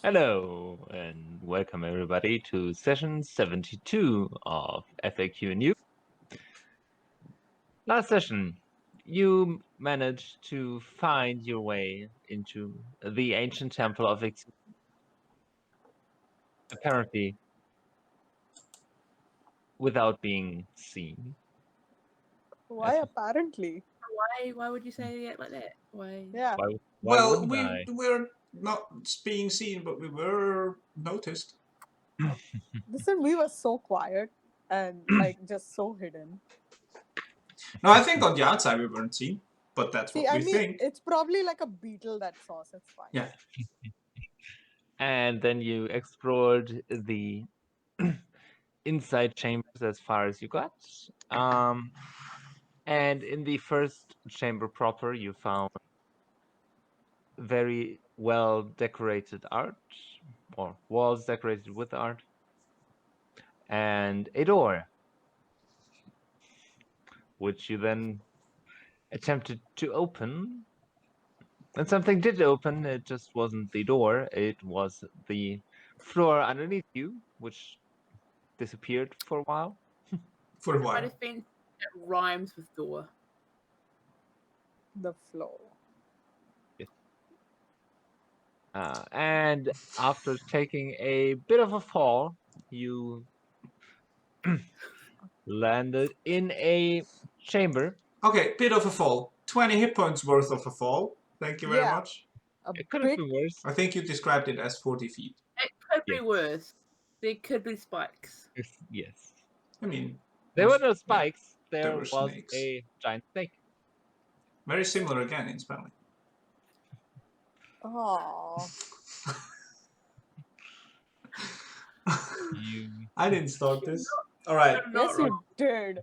Hello, and welcome everybody to session 72 of FAQNew. Last session, you managed to find your way into the ancient temple of apparently without being seen. Why apparently? Why would you say it like that? Why? Yeah. Why Well, wouldn't I? we're not being seen, but we were noticed. Listen, we were so quiet and just so hidden. No, I think on the outside we weren't seen, but that's See, what I we mean, think. it's probably like a beetle that saw us. It's fine. Yeah. And then you explored the inside chambers as far as you got. And in the first chamber proper, you found very well decorated art, or walls decorated with art, and a door, which you then attempted to open. And something did open, it just wasn't the door, it was the floor underneath you, which disappeared for a while. For a Might while. have been it rhymes with door. The floor. And after taking a bit of a fall, you landed in a chamber. Okay, bit of a fall. 20 hit points worth of a fall. Thank you very much. It could have bit. been worse. I think you described it as 40 feet. It could Yeah. be worse. There could be spikes. Yes. I mean, There were no spikes. there There were was snakes. a giant snake. Very similar again in spelling. Oh. I didn't start this. All right. Yes, you did.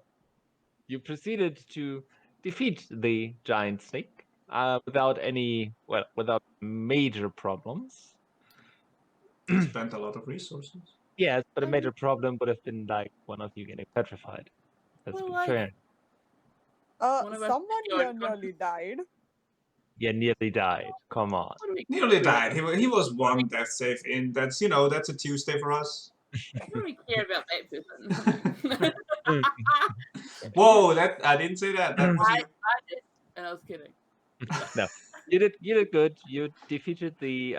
You proceeded to defeat the giant snake without major problems. Spent a lot of resources. Yes, but a major problem would have been like one of you getting petrified. Let's be fair. Someone here nearly died. Yeah, nearly died. Come on. Nearly died. He was one death save in. That's that's a Tuesday for us. I don't really care about that person. Whoa, that I didn't say that. That was you. I did, and I was kidding. No, you did good. You defeated the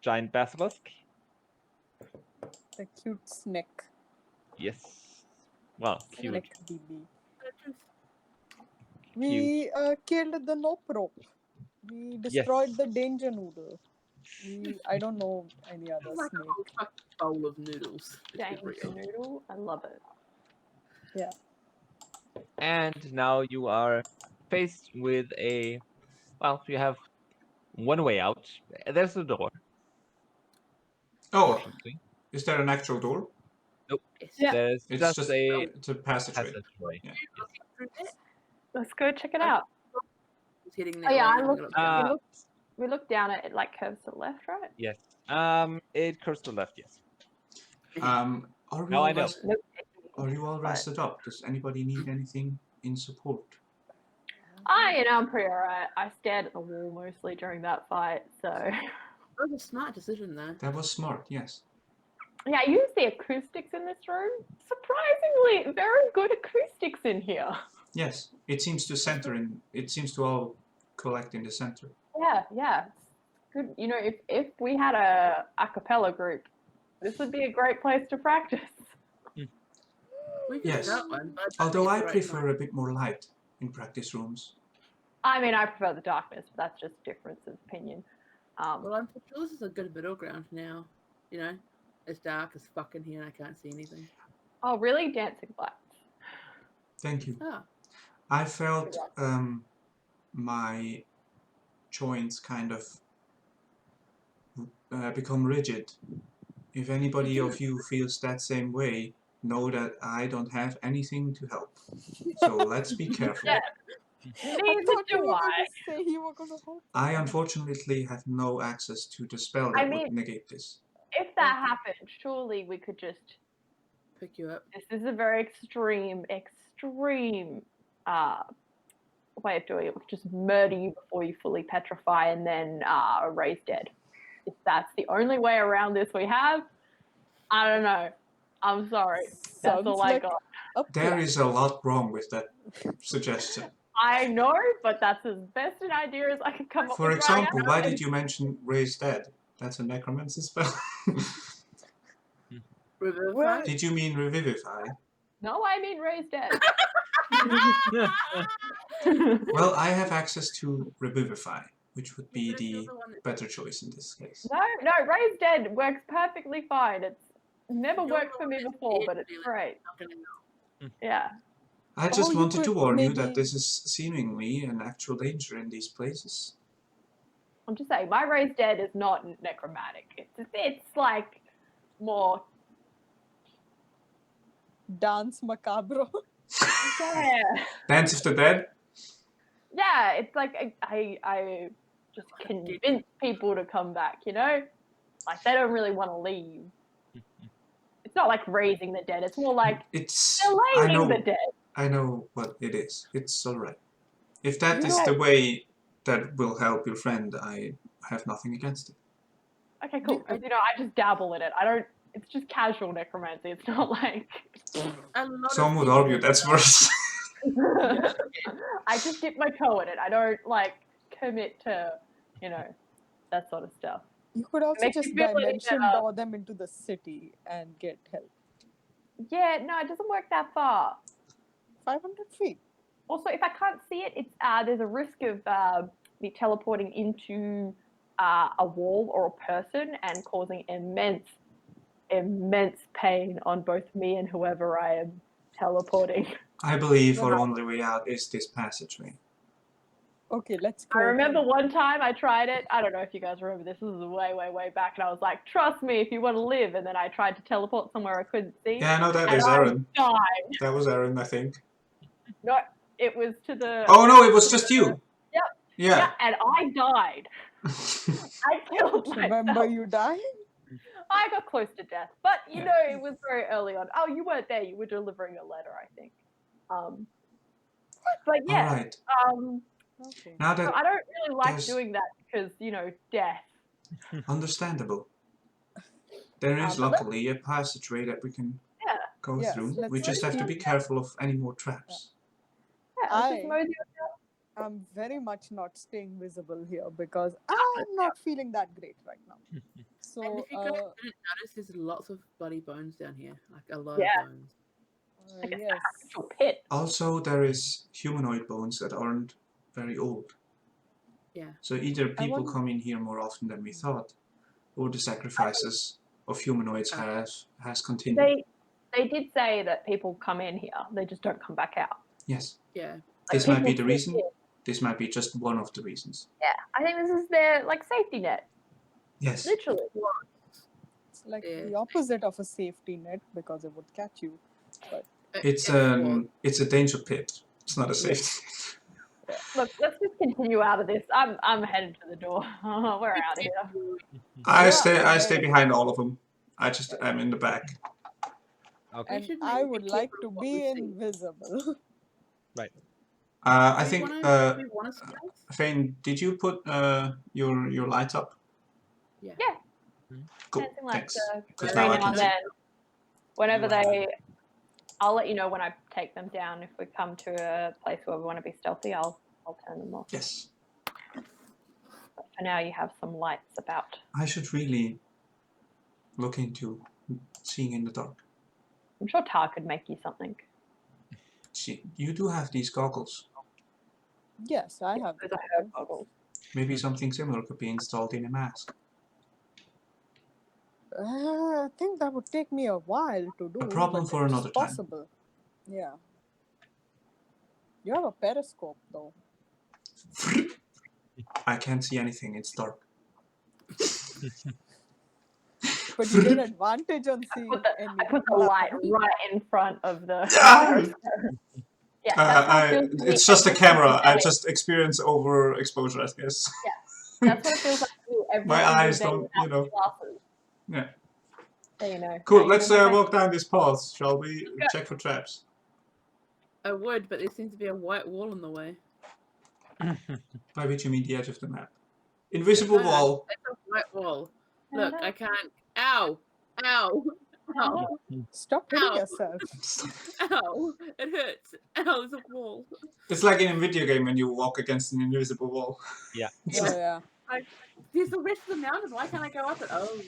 giant basilisk. The cute snake. Yes. Well, cute. Snake BB. We killed the nope rope. We destroyed the danger noodle. I don't know any other Like snake. a whole fucking bowl of noodles. Danger noodle. I love it. Yeah. And now you are faced with you have one way out. There's a door. Oh, is there an actual door? Nope. Yeah. There's It's just a it's a passageway. Yeah. Let's go check it out. Hitting Oh yeah, we looked down at it like curves to the left, right? Yes. It curves to the left. Yes. Are we Now all I know. Are you all rested up? Does anybody need anything in support? I'm pretty alright. I stared at the wall mostly during that fight, so. That was a smart decision, though. That was smart, yes. Yeah, I use the acoustics in this room. Surprisingly, very good acoustics in here. Yes, it seems to center in. It seems to all collect in the center. Yeah. Good. If we had a cappella group, this would be a great place to practice. Yes. Although I prefer a bit more light in practice rooms. I mean, I prefer the darkness, but that's just difference of opinion. Well, I'm sure this is a good middle ground now. It's dark as fuck in here and I can't see anything. Oh, really? Dancing lights. Thank you. Oh. I felt my joints kind of become rigid. If anybody of you feels that same way, know that I don't have anything to help. So let's be careful. Yeah. I unfortunately have no access to the spell that would negate this. If that happened, surely we could just pick you up. This is a very extreme way of doing it. We could just murder you before you fully petrify and then raise dead. if that's the only way around this we have, I don't know. I'm sorry. That's Sounds all I like got. a There plan. is a lot wrong with that suggestion. I know, but that's as best an idea as I can come up For with example, right why now. did you mention Raise Dead? That's a necromancy spell. Revivify? Did you mean Revivify? No, I mean raise dead. Well, I have access to Revivify, which would be But if you're the the one that- better choice in this case. No, raise dead works perfectly fine. It's never You're worked the for one me that before, did but it's feel it. great. Not gonna know. Yeah. I just you wanted to could warn you maybe- that this is seemingly an actual danger in these places. I'm just saying, my raised dead is not necromantic. It's like more, Dance macabre. yeah, Dance of the Dead? yeah. It's like I just convince people to come back. You know, like they don't really want to leave. It's not like raising the dead. It's more like It's. delaying the dead. I know what it is. It's alright. If that You is know- the way that will help your friend, I have nothing against it. Okay, cool. Because I just dabble in it. I don't. It's just casual necromancy. It's not like A lot Some of would people argue do that's that. worse. I just dip my toe in it. I don't like commit to, that sort of stuff. You could also Makes you just feel really dimension better. door them into the city and get help. Yeah, no, it doesn't work that far. 500 feet. Also, if I can't see it, it's there's a risk of me teleporting into a wall or a person and causing immense pain on both me and whoever I am teleporting. I believe our only way out is this passageway. Okay, let's go. I remember one time I tried it. I don't know if you guys remember this. This was way, way, way back, and I was like, "Trust me, if you want to live." And then I tried to teleport somewhere I couldn't see. Yeah, no, that and is I Aaron. died. That was Aaron, I think. No, it was to the. Oh no, it was just you. Yep. Yeah. Yeah, and I died. I killed myself. Remember you died? I got close to death, but you Yeah. know, it was very early on. Oh, you weren't there. You were delivering a letter, I think. But yeah. Alright. Okay. Now So that I don't really like there's- doing that because death. understandable. There is but let's- luckily a passageway that we can Yeah. go Yes, through. let's We just have to be see. careful of any more traps. Yeah, let's just I- mosey I'm very much not staying visible here because I'm not feeling that great right now. And So, if you guys didn't notice, there's lots of bloody bones down here. Like a lot Yeah. of bones. like a yes. sacrificial pit. Also, there is humanoid bones that aren't very old. Yeah. So either people wonder- come in here more often than we thought, or the sacrifices of humanoids has continued. They did say that people come in here, they just don't come back out. Yes. Yeah. Like, This might be people the reason. sit in. This might be just one of the reasons. Yeah, I think this is their safety net, Yes. literally. It's like Yeah. the opposite of a safety net because it would catch you. It's a danger pit. It's not a safety. Look, let's just continue out of this. I'm headed to the door. We're out of here. I Yeah, stay behind all of them. I just am in the back. Okay. And should I maybe would be like careful to of what be we see. invisible. I Do we think wanna- do we want to stealth? Phane, did you put your lights up? Yeah. Yeah. Cool. Anything like Thanks. that. 'Cause Every now I now can and see. then, whenever Right. I'll let you know when I take them down. If we come to a place where we want to be stealthy, I'll turn them off. Yes. But for now, you have some lights about. I should really look into seeing in the dark. I'm sure Tar could make you something. See, you do have these goggles. Yes, I have. Those are her goggles. Maybe something similar could be installed in a mask. I think that would take me a while to do. problem but for it's another time. possible. Yeah. You have a periscope though. I can't see anything. It's dark. But you get advantage on seeing I put the light right in front of the. Ah! Yeah, that's how it feels to me It's just a every camera. single I day. just experience overexposure, I guess. That's what it feels like to me every My single eyes day don't, without you know. glasses. Yeah. So you know. Cool. Now Let's you know my walk down this path, shall we? Okay. Check for traps. I would, but there seems to be a white wall in the way. By which you mean the edge of the map. Invisible No, wall. it's a white wall. Look, I can't. Ow! Ow! Ow! Stop hitting Ow. yourself. Ow! It hurts. Ow! There's a wall. It's like in a video game when you walk against an invisible wall. Yeah. Oh yeah. There's the rest of the mountain. Why can't I go up it? Oh,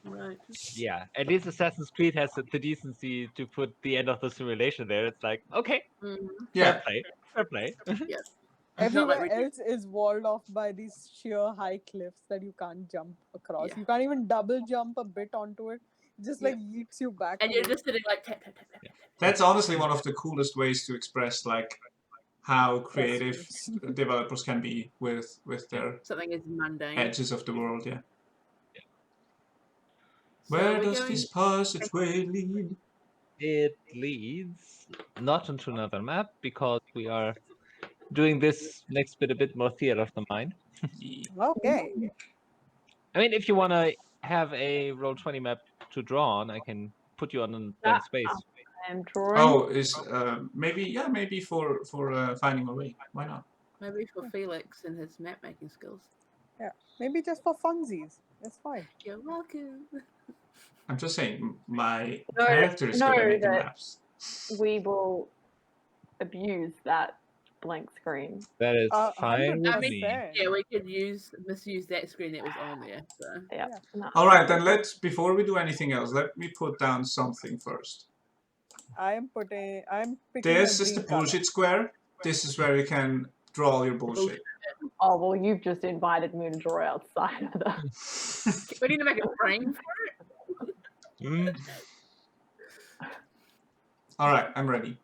right. Yeah. At least Assassin's Creed has the decency to put the end of the simulation there. It's like, okay, Yeah. fair play. Fair play. Yes. Everywhere else is walled off by these sheer high cliffs that you can't jump across. Yeah. You can't even double jump a bit onto it. It just like yeets you back. And you're away. just sitting like tap, tap, tap, tap, tap. That's honestly one of the coolest ways to express like how creative developers can be with their Something is mundane. edges of the world. Yeah. So Where we're does going- this passageway lead? It leads not into another map because we are doing this next bit a bit more theater of the mind. Okay. I mean, if you want to have a Roll20 map to draw on, I can put you on a blank space. I am drawing. Oh, is maybe for finding a way. Why not? Maybe for Felix and his map making skills. Yeah. Maybe just for funsies. That's fine. You're welcome. I'm just saying my No, character is good at no, making that- maps. We will abuse that blank screen. That is fine with 100%. me. Yeah, we could misuse that screen that was on there. So. Yeah. No. All right, then before we do anything else, let me put down something first. I'm picking This a is the green color. bullshit square. This is where you can draw all your bullshit. Oh well, you've just invited me to draw outside of the. We need to make a frame for it. Mm, All right, I'm ready.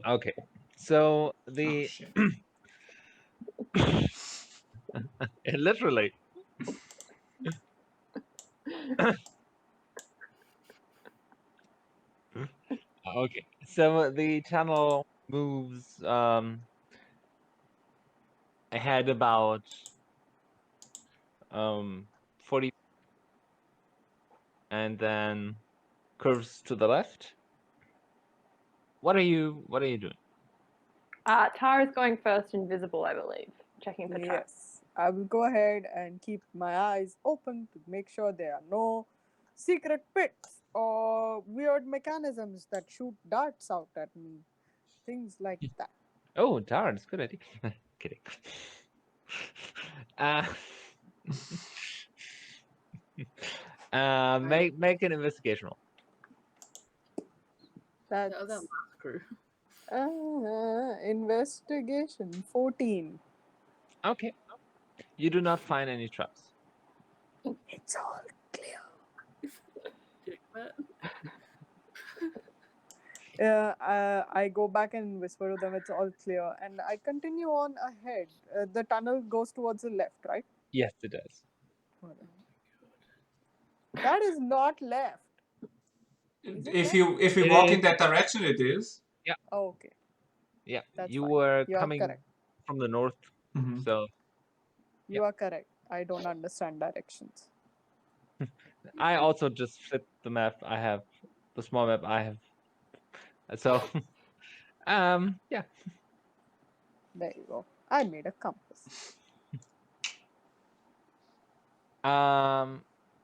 okay. So Oh, the shit. literally. Okay. So the channel moves ahead about 40 and then curves to the left. What are you doing? Tara's going first, invisible, I believe. Checking for traps. Yes. I will go ahead and keep my eyes open to make sure there are no secret pits or weird mechanisms that shoot darts out at me. Things like that. Oh, darn, it's a good idea. Kidding. Make an investigation roll. That That's was our last crew. investigation 14. Okay. You do not find any traps. It's all clear. Check that. I go back and whisper to them, it's all clear. And I continue on ahead. The tunnel goes towards the left, right? Yes, it does. That is not left. Is it If left? we walk in that direction, it is. Oh, okay. Yeah, That's you fine. were You are coming correct. from the north, Mhm. so You are correct. I don't understand directions. I also just flipped the map. I have the small map I have. So, yeah. There you go. I made a compass.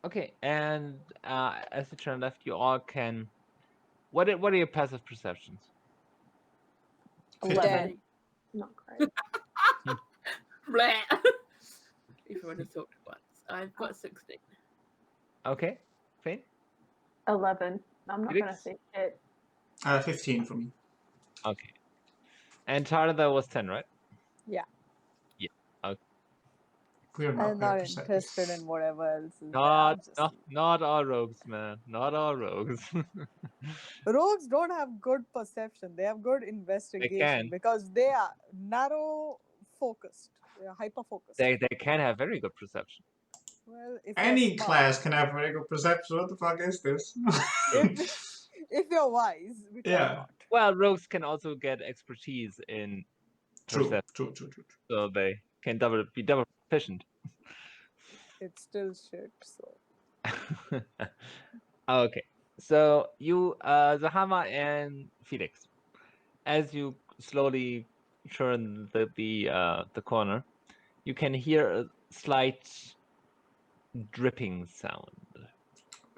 Okay, and as you turn left, you all can. What are your passive perceptions? 11. Not great. Blah. Everyone has talked once. I've got 16. Okay, Phane? 11. I'm not gonna Felix? see shit. 15 for me. Okay. And Tarda was 10, right? Yeah. Yeah. Okay. We're not I'm very not perceptive. interested in whatever else is there. I'm just- Not all rogues, man. Not all rogues. Rogues don't have good perception. They have good investigation because they are narrow focused. They are hyper focused. they can have very good perception. Well, if Any you're smart, class can have very good perception. What the fuck is this? if you're wise, which Yeah. I'm not. Well, rogues can also get expertise in True, perception, true. so they can be double proficient. It's still shit. So Okay, so you, Zahavah and Felix, as you slowly turn the corner, you can hear slight dripping sound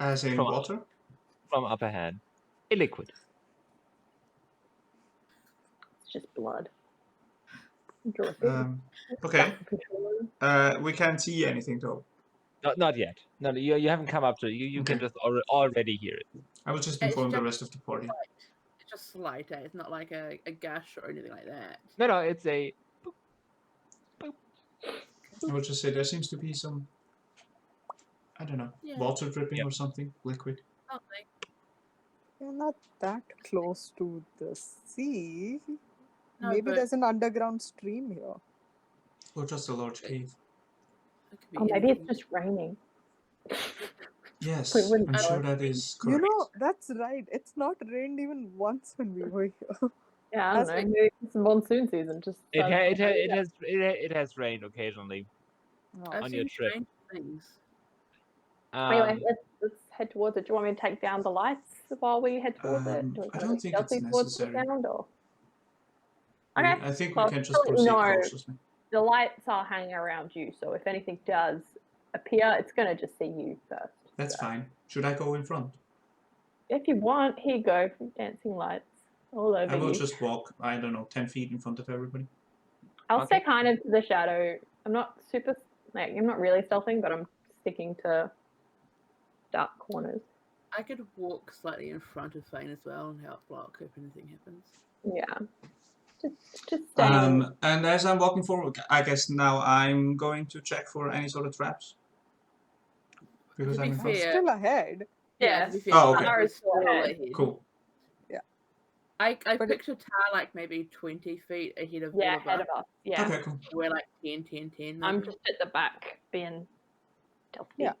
As in From- water? from up ahead. A liquid. It's just blood. Dripping. Okay. We can't see anything though. Not yet. No, you haven't come up to it. You can Okay. just already hear it. I will just It's inform the just rest of the party. It's just slight, eh? It's not like a gash or anything like that. No, it's a. I will just say there seems to be some, I don't know, Yeah. water dripping Yep. or something, liquid. Something. You're not that close to the sea. No, Maybe but there's an underground stream here. Or just a large cave. it could be Or maybe it's anything. just raining. Yes, We wouldn't I'm know. sure that is You correct. know, that's right. It's not rained even once when we were here. Yeah, I don't Has know. it? Maybe it's monsoon season. Just It has rained occasionally Oh. I've on your seen trip. strange things. Anyway, let's head towards it. Do you want me to take down the lights while we head towards it? I don't think it's towards the necessary. sound, or? We- Okay. I think well, we can just just to let you proceed know, cautiously. the lights are hanging around you, so if anything does appear, it's going to just see you first. That's so. fine. Should I go in front? If you want, here you go. Dancing lights all over I will you. just walk, I don't know, 10 feet in front of everybody. I'll Okay. stay kind of to the shadow. I'm not super, I'm not really stealthing, but I'm sticking to dark corners. I could walk slightly in front of Phane as well and help block if anything happens. Yeah. Just staying. And as I'm walking forward, I guess now I'm going to check for any sort of traps. Because To I'm be in front. fair, Still ahead. Yeah. to be fair, Oh, okay. Tara is still still ahead. Cool. I But picture Tar like maybe 20 feet ahead of Yeah, all of ahead us. of us. Yeah. Okay, cool. We're like 10, 10, 10 maybe. I'm just at the back being stealthy. Yeah.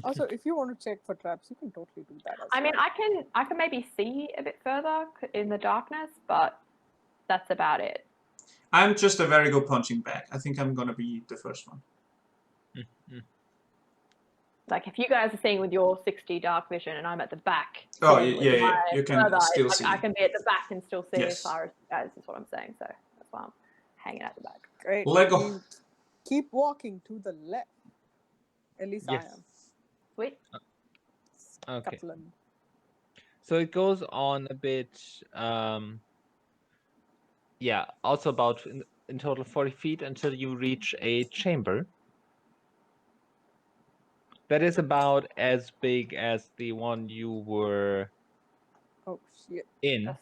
Also, if you want to check for traps, you can totally do that as I mean, well. I can maybe see a bit further in the darkness, but that's about it. I'm just a very good punching bag. I think I'm gonna be the first one. Like if you guys are seeing with your 60 dark vision and I'm at the back. Oh, seeing with yeah. my You can further, still it's see. like I can be at the back and still see Yes. as far as you guys is what I'm saying. So that's why I'm hanging at the back. Great. Let go. We keep walking to the left. At least Yes. I am. Sweet. Okay. Scotland. So it goes on a bit. Yeah, also about in total 40 feet until you reach a chamber that is about as big as the one you were Oh shit. in.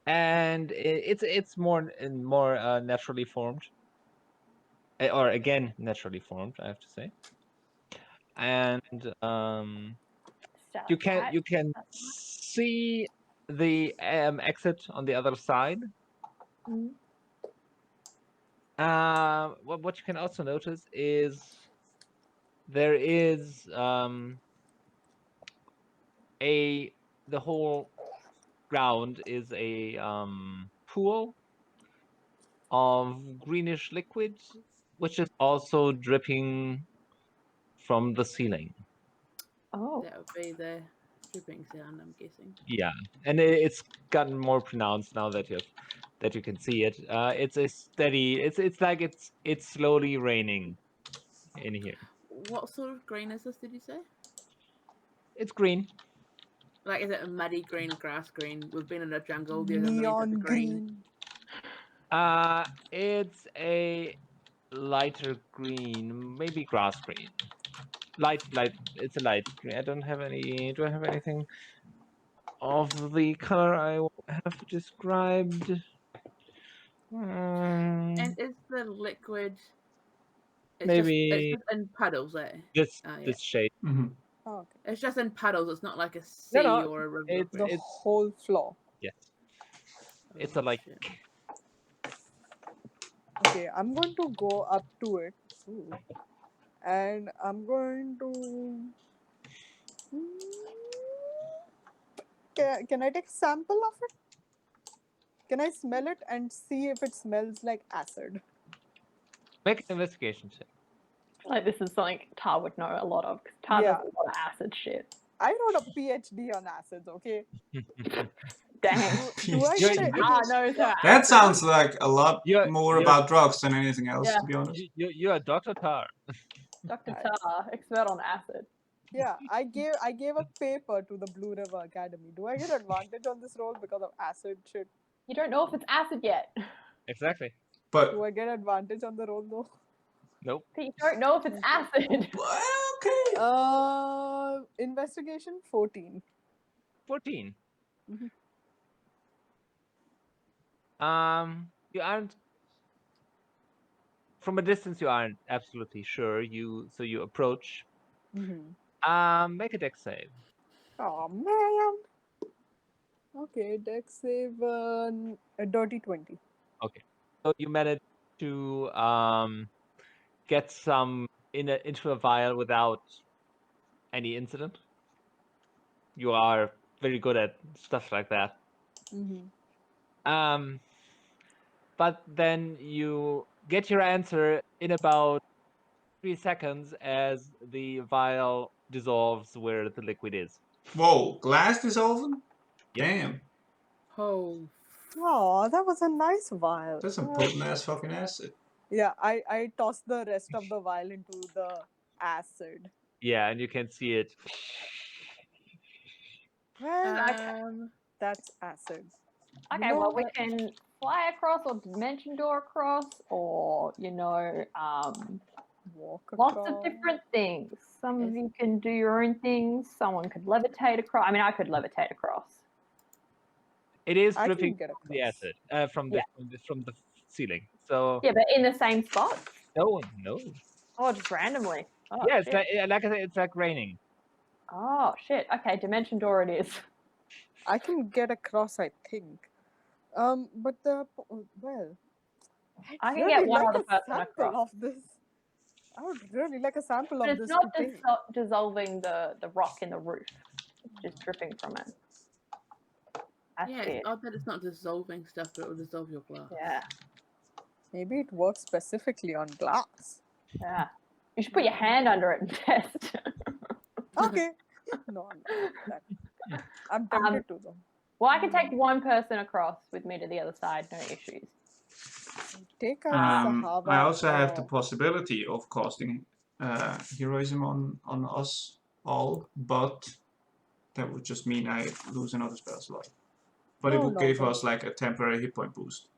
And it's more naturally formed, or again naturally formed, I have to say. And you can see the exit on the other side. Mhm. What you can also notice is there is the whole ground is a pool of greenish liquid, which is also dripping from the ceiling. Oh. That would be the dripping sound, I'm guessing. Yeah, and it's gotten more pronounced now that you can see it. It's a steady. It's like it's slowly raining in here. What sort of green is this, did you say? It's green. Like, is it a muddy green, grass green? We've been in a jungle, there's a million Neon types of green. It's a lighter green, maybe grass green. Light. It's a light green. I don't have any. Do I have anything of the color I have described? And is the liquid... It's Maybe just in puddles, eh? this Oh, yeah. this shade. Mm-hmm. Oh, okay. It's just in puddles, it's not like a sea No, or a river. it's The whole floor. yes. It's a like. Shit. Okay, I'm going to go up to it. Ooh. And I'm going to... Can I take a sample of it? Can I smell it and see if it smells like acid? Make an investigation check. Like this is something Tar would know a lot of because Tar Yeah. does a lot of acid shit. I wrote a PhD on acids, okay? Dang. Do I You're- get it? Ah, no, sir. That sounds like a lot You're- more you're- about drugs than anything else, Yeah. to be honest. You're Dr. Tar. Dr. Nice. Tar, expert on acid. Yeah, I gave a paper to the Blue River Academy. Do I get advantage on this roll because of acid shit? You don't know if it's acid yet. Exactly. But Do I get advantage on the roll though? Nope. But you don't know if it's acid. okay. Investigation 14. 14. Mhm. You aren't. From a distance, you aren't absolutely sure. So you approach. Mm-hmm. Make a dex save. Oh man. Okay, dex save a dirty 20. Okay. So you manage to get some into a vial without any incident. You are very good at stuff like that. Mm-hmm. But then you get your answer in about 3 seconds as the vial dissolves where the liquid is. Whoa, glass dissolving? Yep. Damn. Oh. Oh, that was a nice vial. That's some potent ass fucking acid. Yeah, I tossed the rest of the vial into the acid. Yeah, and you can see it. Well, that's acid. Okay, know well, we what? can fly across or dimension door across or, Walk lots across. of different things. Some of you can do your own things. Someone could levitate across. I mean, I could levitate across. It is I can dripping get from the across. acid, from the ceiling. So Yeah, but in the same spot? no one knows. Oh, just randomly. Oh, Yeah, it's shit. like I said, it's like raining. Oh, shit. Okay, dimension door it is. I can get across, I think. But well, I I'd can really get one like other a person sample across. of this. I would really like a sample But of it's this not to taste. dissolving the rock in the roof. It's just dripping from it. That's Yeah, it. it's odd that it's not dissolving stuff, but it will dissolve your glass. Yeah, Maybe it works specifically on glass. yeah. You should put your hand under it and test. Okay. No, I'm tempted to though. Well, I can take one person across with me to the other side, no issues. Take a I Zahavah. also have the possibility of casting heroism on us all, but that would just mean I lose another spell slot. But it Oh, would no, give but- us like a temporary hit point boost.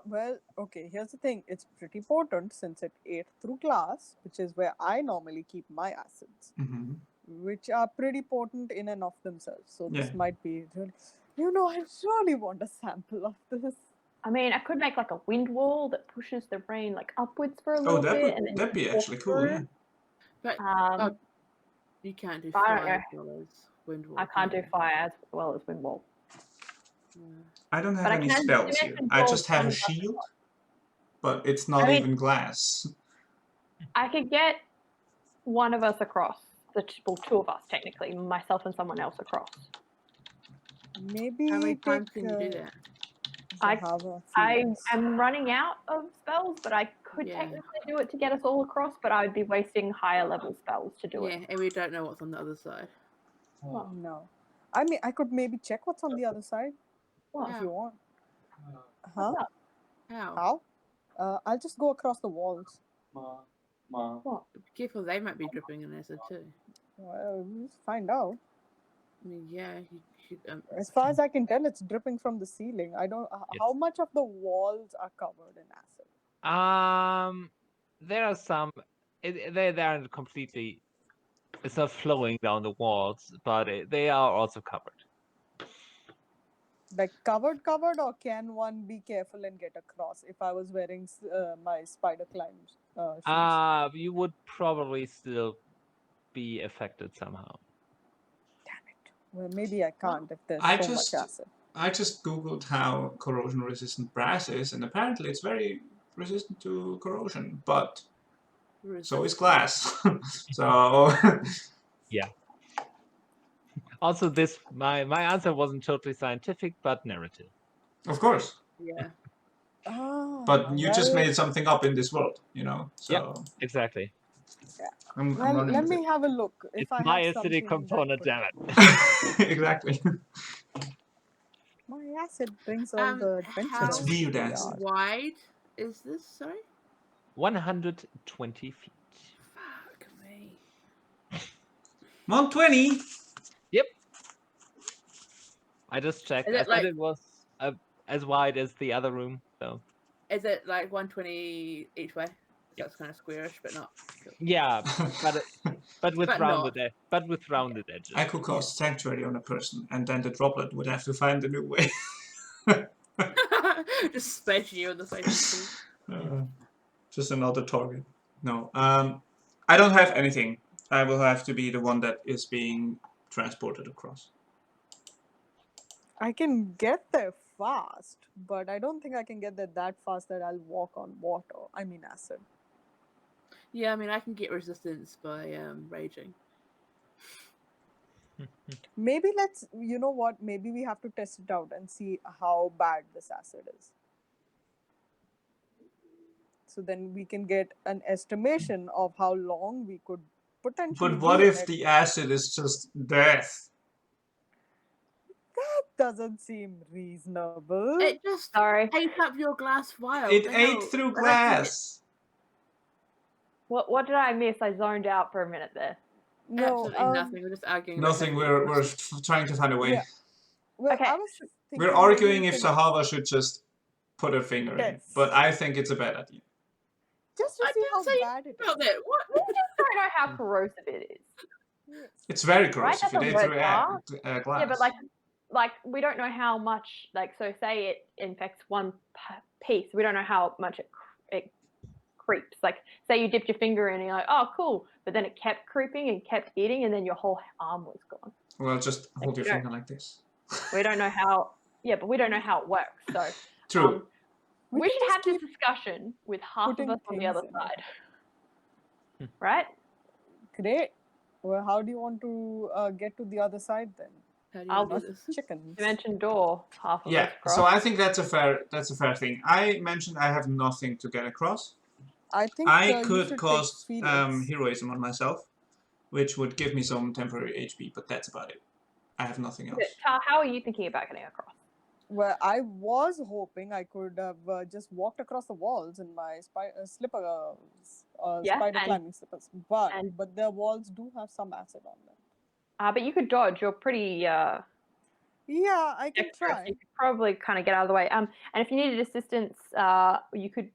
Well, okay, here's the thing. It's pretty potent since it ate through glass, which is where I normally keep my acids, Mm-hmm. which are pretty potent in and of themselves. So this Yeah. might be really, I really want a sample of this. I mean, I could make like a wind wall that pushes the rain like upwards for a Oh, little that bit. would and then that'd you be walk actually cool. through. Yeah. But Um, you can't do I don't fire know. as well as wind wall. I can't can do you? fire as well as wind wall. Yeah. I don't have But I any can spells here. dimension I door just have one a of us shield, across. but it's not mean- even glass. I could get one of us across. Well, two of us technically, myself and someone else across. Maybe How many take times can you do that? Zahavah I Felix. am running out of spells, but I could Yeah. technically do it to get us all across, but I would be wasting higher level spells to do it. Yeah, and we don't know what's on the other side. No. I mean, I could maybe check what's on the other side What? if you want. What's up? How? How? I'll just go across the walls. What? Be careful, they might be dripping in acid too. Well, we'll find out. I mean, yeah, you should. As far as I can tell, it's dripping from the ceiling. I don't. Yes. How much of the walls are covered in acid? There are some. They aren't completely. It's not flowing down the walls, but they are also covered. Like covered, or can one be careful and get across? If I was wearing my spider climb shoes. You would probably still be affected somehow. Damn it. Well, maybe I can't if there's I so just- much acid. I just googled how corrosion resistant brass is, and apparently it's very resistant to corrosion, but so is glass. So Also, my answer wasn't totally scientific, but narrative. of course. Yeah. Ah, But you just well, made something up in this world, you know. So Exactly. I'm Well, running let with me have a look. If It's I my have something acidic component, that damn it. it. Exactly. my acid brings all the adventurers It's How weird to the acid. yard. wide is this? Sorry. 120 feet. Fuck me. 120. Yep. I just checked. Is I it said like- it was as wide as the other room, so Is it like 120 each way? That's kind of squarish, but not. Cool. yeah, but with But rounded not. but with rounded edges. I could cast Sanctuary on a person, and then the droplet would have to find a new way. Just smash you in the face. Just another target. No. I don't have anything. I will have to be the one that is being transported across. I can get there fast, but I don't think I can get there that fast that I'll walk on water. I mean acid. Yeah, I mean, I can get resistance by raging. Maybe let's, you know what? Maybe we have to test it out and see how bad this acid is. So then we can get an estimation of how long we could potentially. But what be in if it. the acid is just death? That doesn't seem reasonable. It just Sorry. ate up your glass vial. It The ate hell? through That's it. glass. What did I miss? I zoned out for a minute there. No, Absolutely nothing. We're just arguing. about Nothing. how- We're trying to find a way. Yeah. Well, Okay. I was thinking We're maybe arguing we if can Zahavah should just put her finger in, Test. but I think it's a bad idea. just to I see didn't how say bad it about is. that. What? We just don't know how corrosive it is. Yes. It's very Right? corrosive. That's It a ate word, through glass. Yeah, but like we don't know how much. Like, so say it infects one piece, we don't know how much it creeps. Like, say you dipped your finger in and you're like, oh, cool, but then it kept creeping and kept eating, and then your whole arm was gone. Well, just hold your you don't- finger like this. We don't know how. Yeah, but we don't know how it works. So True. we can should just have this keep discussion with half of putting us on the things other in it. side, right? Great. Well, how do you want to get to the other side then? How do you I'll do just- this? Chickens. Dimension door, half of Yeah. us cross. So I think that's a fair thing. I mentioned I have nothing to get across. I think I you could should cast take Felix. heroism on myself, which would give me some temporary HP, but that's about it. I have nothing else. Tal, how are you thinking about getting across? Well, I was hoping I could have just walked across the walls in my spider Yeah, spider and- climbing slippers, but and- the walls do have some acid on them. But you could dodge. You're pretty Yeah, I can dexterous. try. You could probably kind of get out of the way. And if you needed assistance, you could.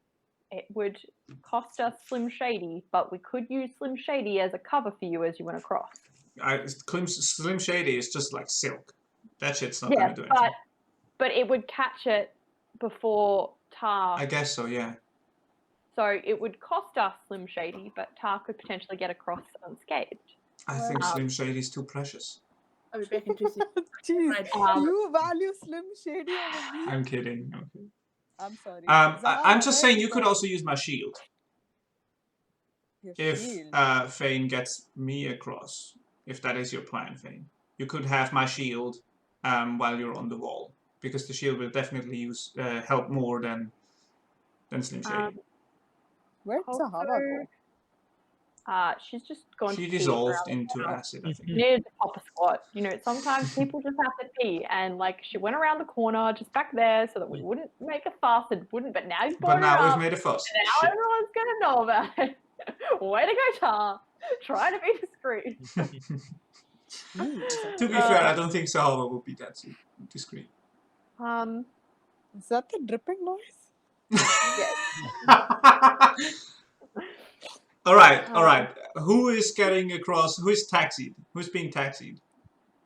It would cost us Slim Shady, but we could use Slim Shady as a cover for you as you went across. Slim Shady is just like silk. That shit's not Yeah, gonna do anything. but it would catch it before Tar. I guess so, yeah. So it would cost us Slim Shady, but Tar could potentially get across unscathed. I think Well, Slim Shady's too precious. I'll be back in 2 seconds. Jeez, Right. you value Slim Shady over me? I'm kidding. Okay. I'm sorry. I'm just Zahavah, saying you could sorry. also use my shield Your if shield. Phane gets me across. If that is your plan, Phane, you could have my shield while you're on the wall, because the shield will definitely help more than Slim Shady. Where'd Zahavah go? She's just gone She to pee dissolved around the into corner. acid, I think. She needed to pop a squat. You know, sometimes people just have to pee, and like she went around the corner just back there so that we wouldn't make a fuss and wouldn't. But now you've But brought her now up. we've made a fuss. And now Shit. everyone's gonna know about it. Way to go, Tar. Try to be discreet. Jeez. To be fair, I don't think Zahavah will be that discreet. Is that the dripping noise? All right. Who is getting across? Who is taxied? Who's being taxied?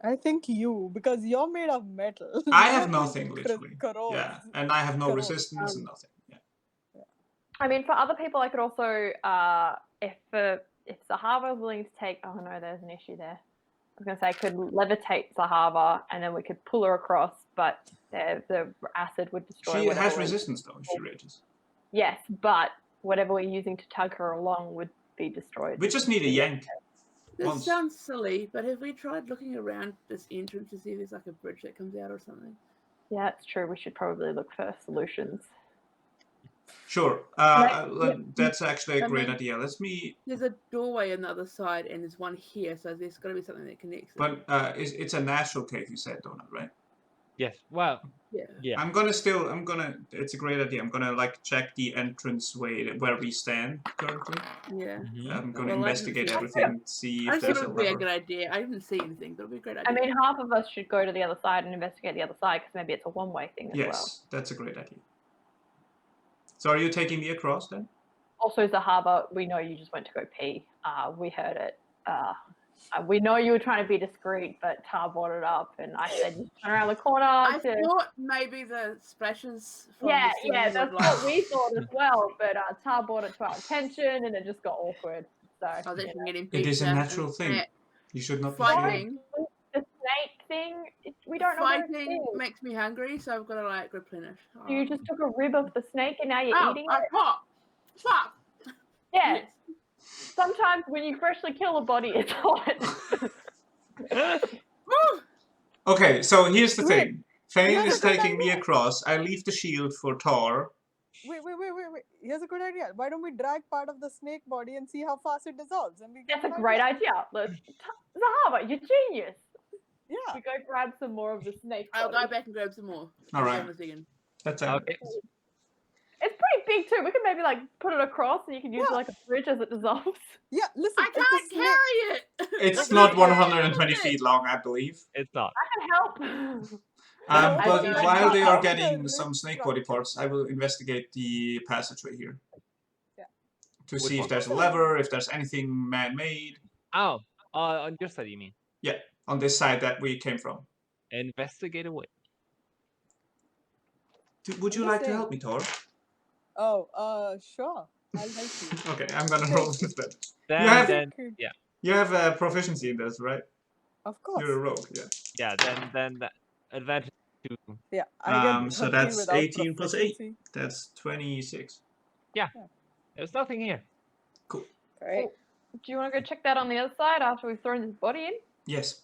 I think you, because you're made of metal. I have Nothing nothing, literally. corrodes. Yeah, and I have no Corrode. resistance and nothing. Yeah. I mean, for other people, I could also, if Zahavah is willing to take. Oh no, there's an issue there. I was gonna say I could levitate Zahavah and then we could pull her across, but the acid would destroy. She whatever has we're- resistance though if she rages. Yes, but whatever we're using to tug her along would be destroyed. We just need a yank. This Once. sounds silly, but have we tried looking around this entrance to see if there's like a bridge that comes out or something? Yeah, it's true. We should probably look for solutions. Sure. yeah. That's actually a I great mean- idea. Let me. There's a doorway on the other side, and there's one here, so there's got to be something that connects it. But it's a natural cave, you said, Donut, right? Yes. Well, Yeah. yeah. It's a great idea. I'm gonna like check the entrance way where we stand currently. Yeah. Mhm. I'm gonna Well, I didn't investigate see it. everything, see I if just thought there's it a would be a lever. good idea. I didn't see anything, but it'll be a great idea. I mean, half of us should go to the other side and investigate the other side because maybe it's a one-way thing as well. Yes, that's a great idea. So are you taking me across then? Also, Zahavah, we know you just went to go pee. We heard it. We know you were trying to be discreet, but Tar brought it up, and I said you turn around the corner. I thought maybe the splashes from Yeah, the scene yeah, would, that's like... what we thought as well. But Tar brought it to our attention, and it just got awkward. So I was actually getting It is a pizza natural and thing. snack. You should not be scared. Fighting. the snake thing, we don't know what it Fighting is. makes me hungry, so I've got to like replenish. So you just took a rib of the snake, and now you're eating it. Pop! Fuck! Yeah. Yes. Sometimes when you freshly kill a body, it's hot. Woo! Okay, so here's the Wait, thing. Phane here's is a good taking me idea. across. I leave the shield for Tar. Wait. Here's a good idea. Why don't we drag part of the snake body and see how fast it dissolves? And we get That's a an great idea. idea. Zahavah, you're genius. Yeah. We go grab some more of the snake I'll body. go back and grab some more. All right. Hold on a second. That's Okay. It's pretty big too. We could maybe like put it across, and you can use it like a bridge as it dissolves. Yeah. Listen. I if the can't snake- carry it! It's I not can't carry 120 it. feet long, I believe. It's not. I can help. I But think while they are that's a getting rib some snake body parts, I will investigate the passageway here. Yeah. To Which see one? if there's a lever, if there's anything man-made. Oh, on your side, you mean? Yeah, on this side that we came from. Investigate away. Would you I'm like just to help me, Tor? Oh, sure. I'll help you. Okay, I'm gonna Okay. roll instead. Then, Okay. You have proficiency in this, right? Of course. You're a rogue, yeah. yeah, then the advantage to Yeah. I get So 13 that's without 18 plus 8. proficiency. That's 26. there's nothing here. Cool. Great. Do you want to go check that on the other side after we've thrown this body in? Yes.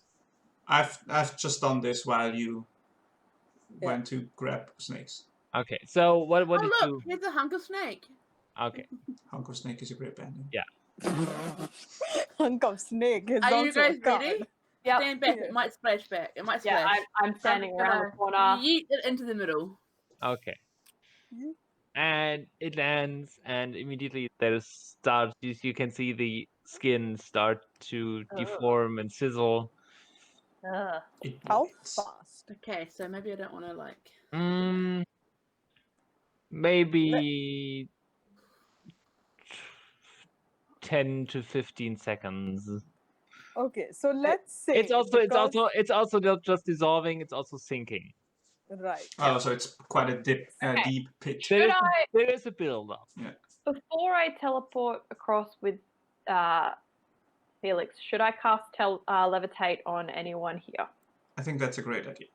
I've just done this while you Yeah. went to grab snakes. Okay, so what Oh, did look, you? here's a hunk of snake. Okay, Hunk of Snake is a great band name. Yeah. Hunk of snake is Are you also a guys ready? card. Yep. Stand back, Yeah. it might splash back. It might Yeah, splash. I'm standing around the corner. Yeet it into the middle. okay. Yeah. And it lands, and immediately there starts. You can see the skin start to deform and sizzle. Ugh. It How bleeds. fast? Okay, so maybe I don't want to like... Maybe 10 to 15 seconds. Okay, so let's say It's also because- not just dissolving; it's also sinking. right. Oh, so it's quite a Okay. deep pitch. There Should is a build up. Before I teleport across with Felix, should I cast levitate on anyone here? I think that's a great idea.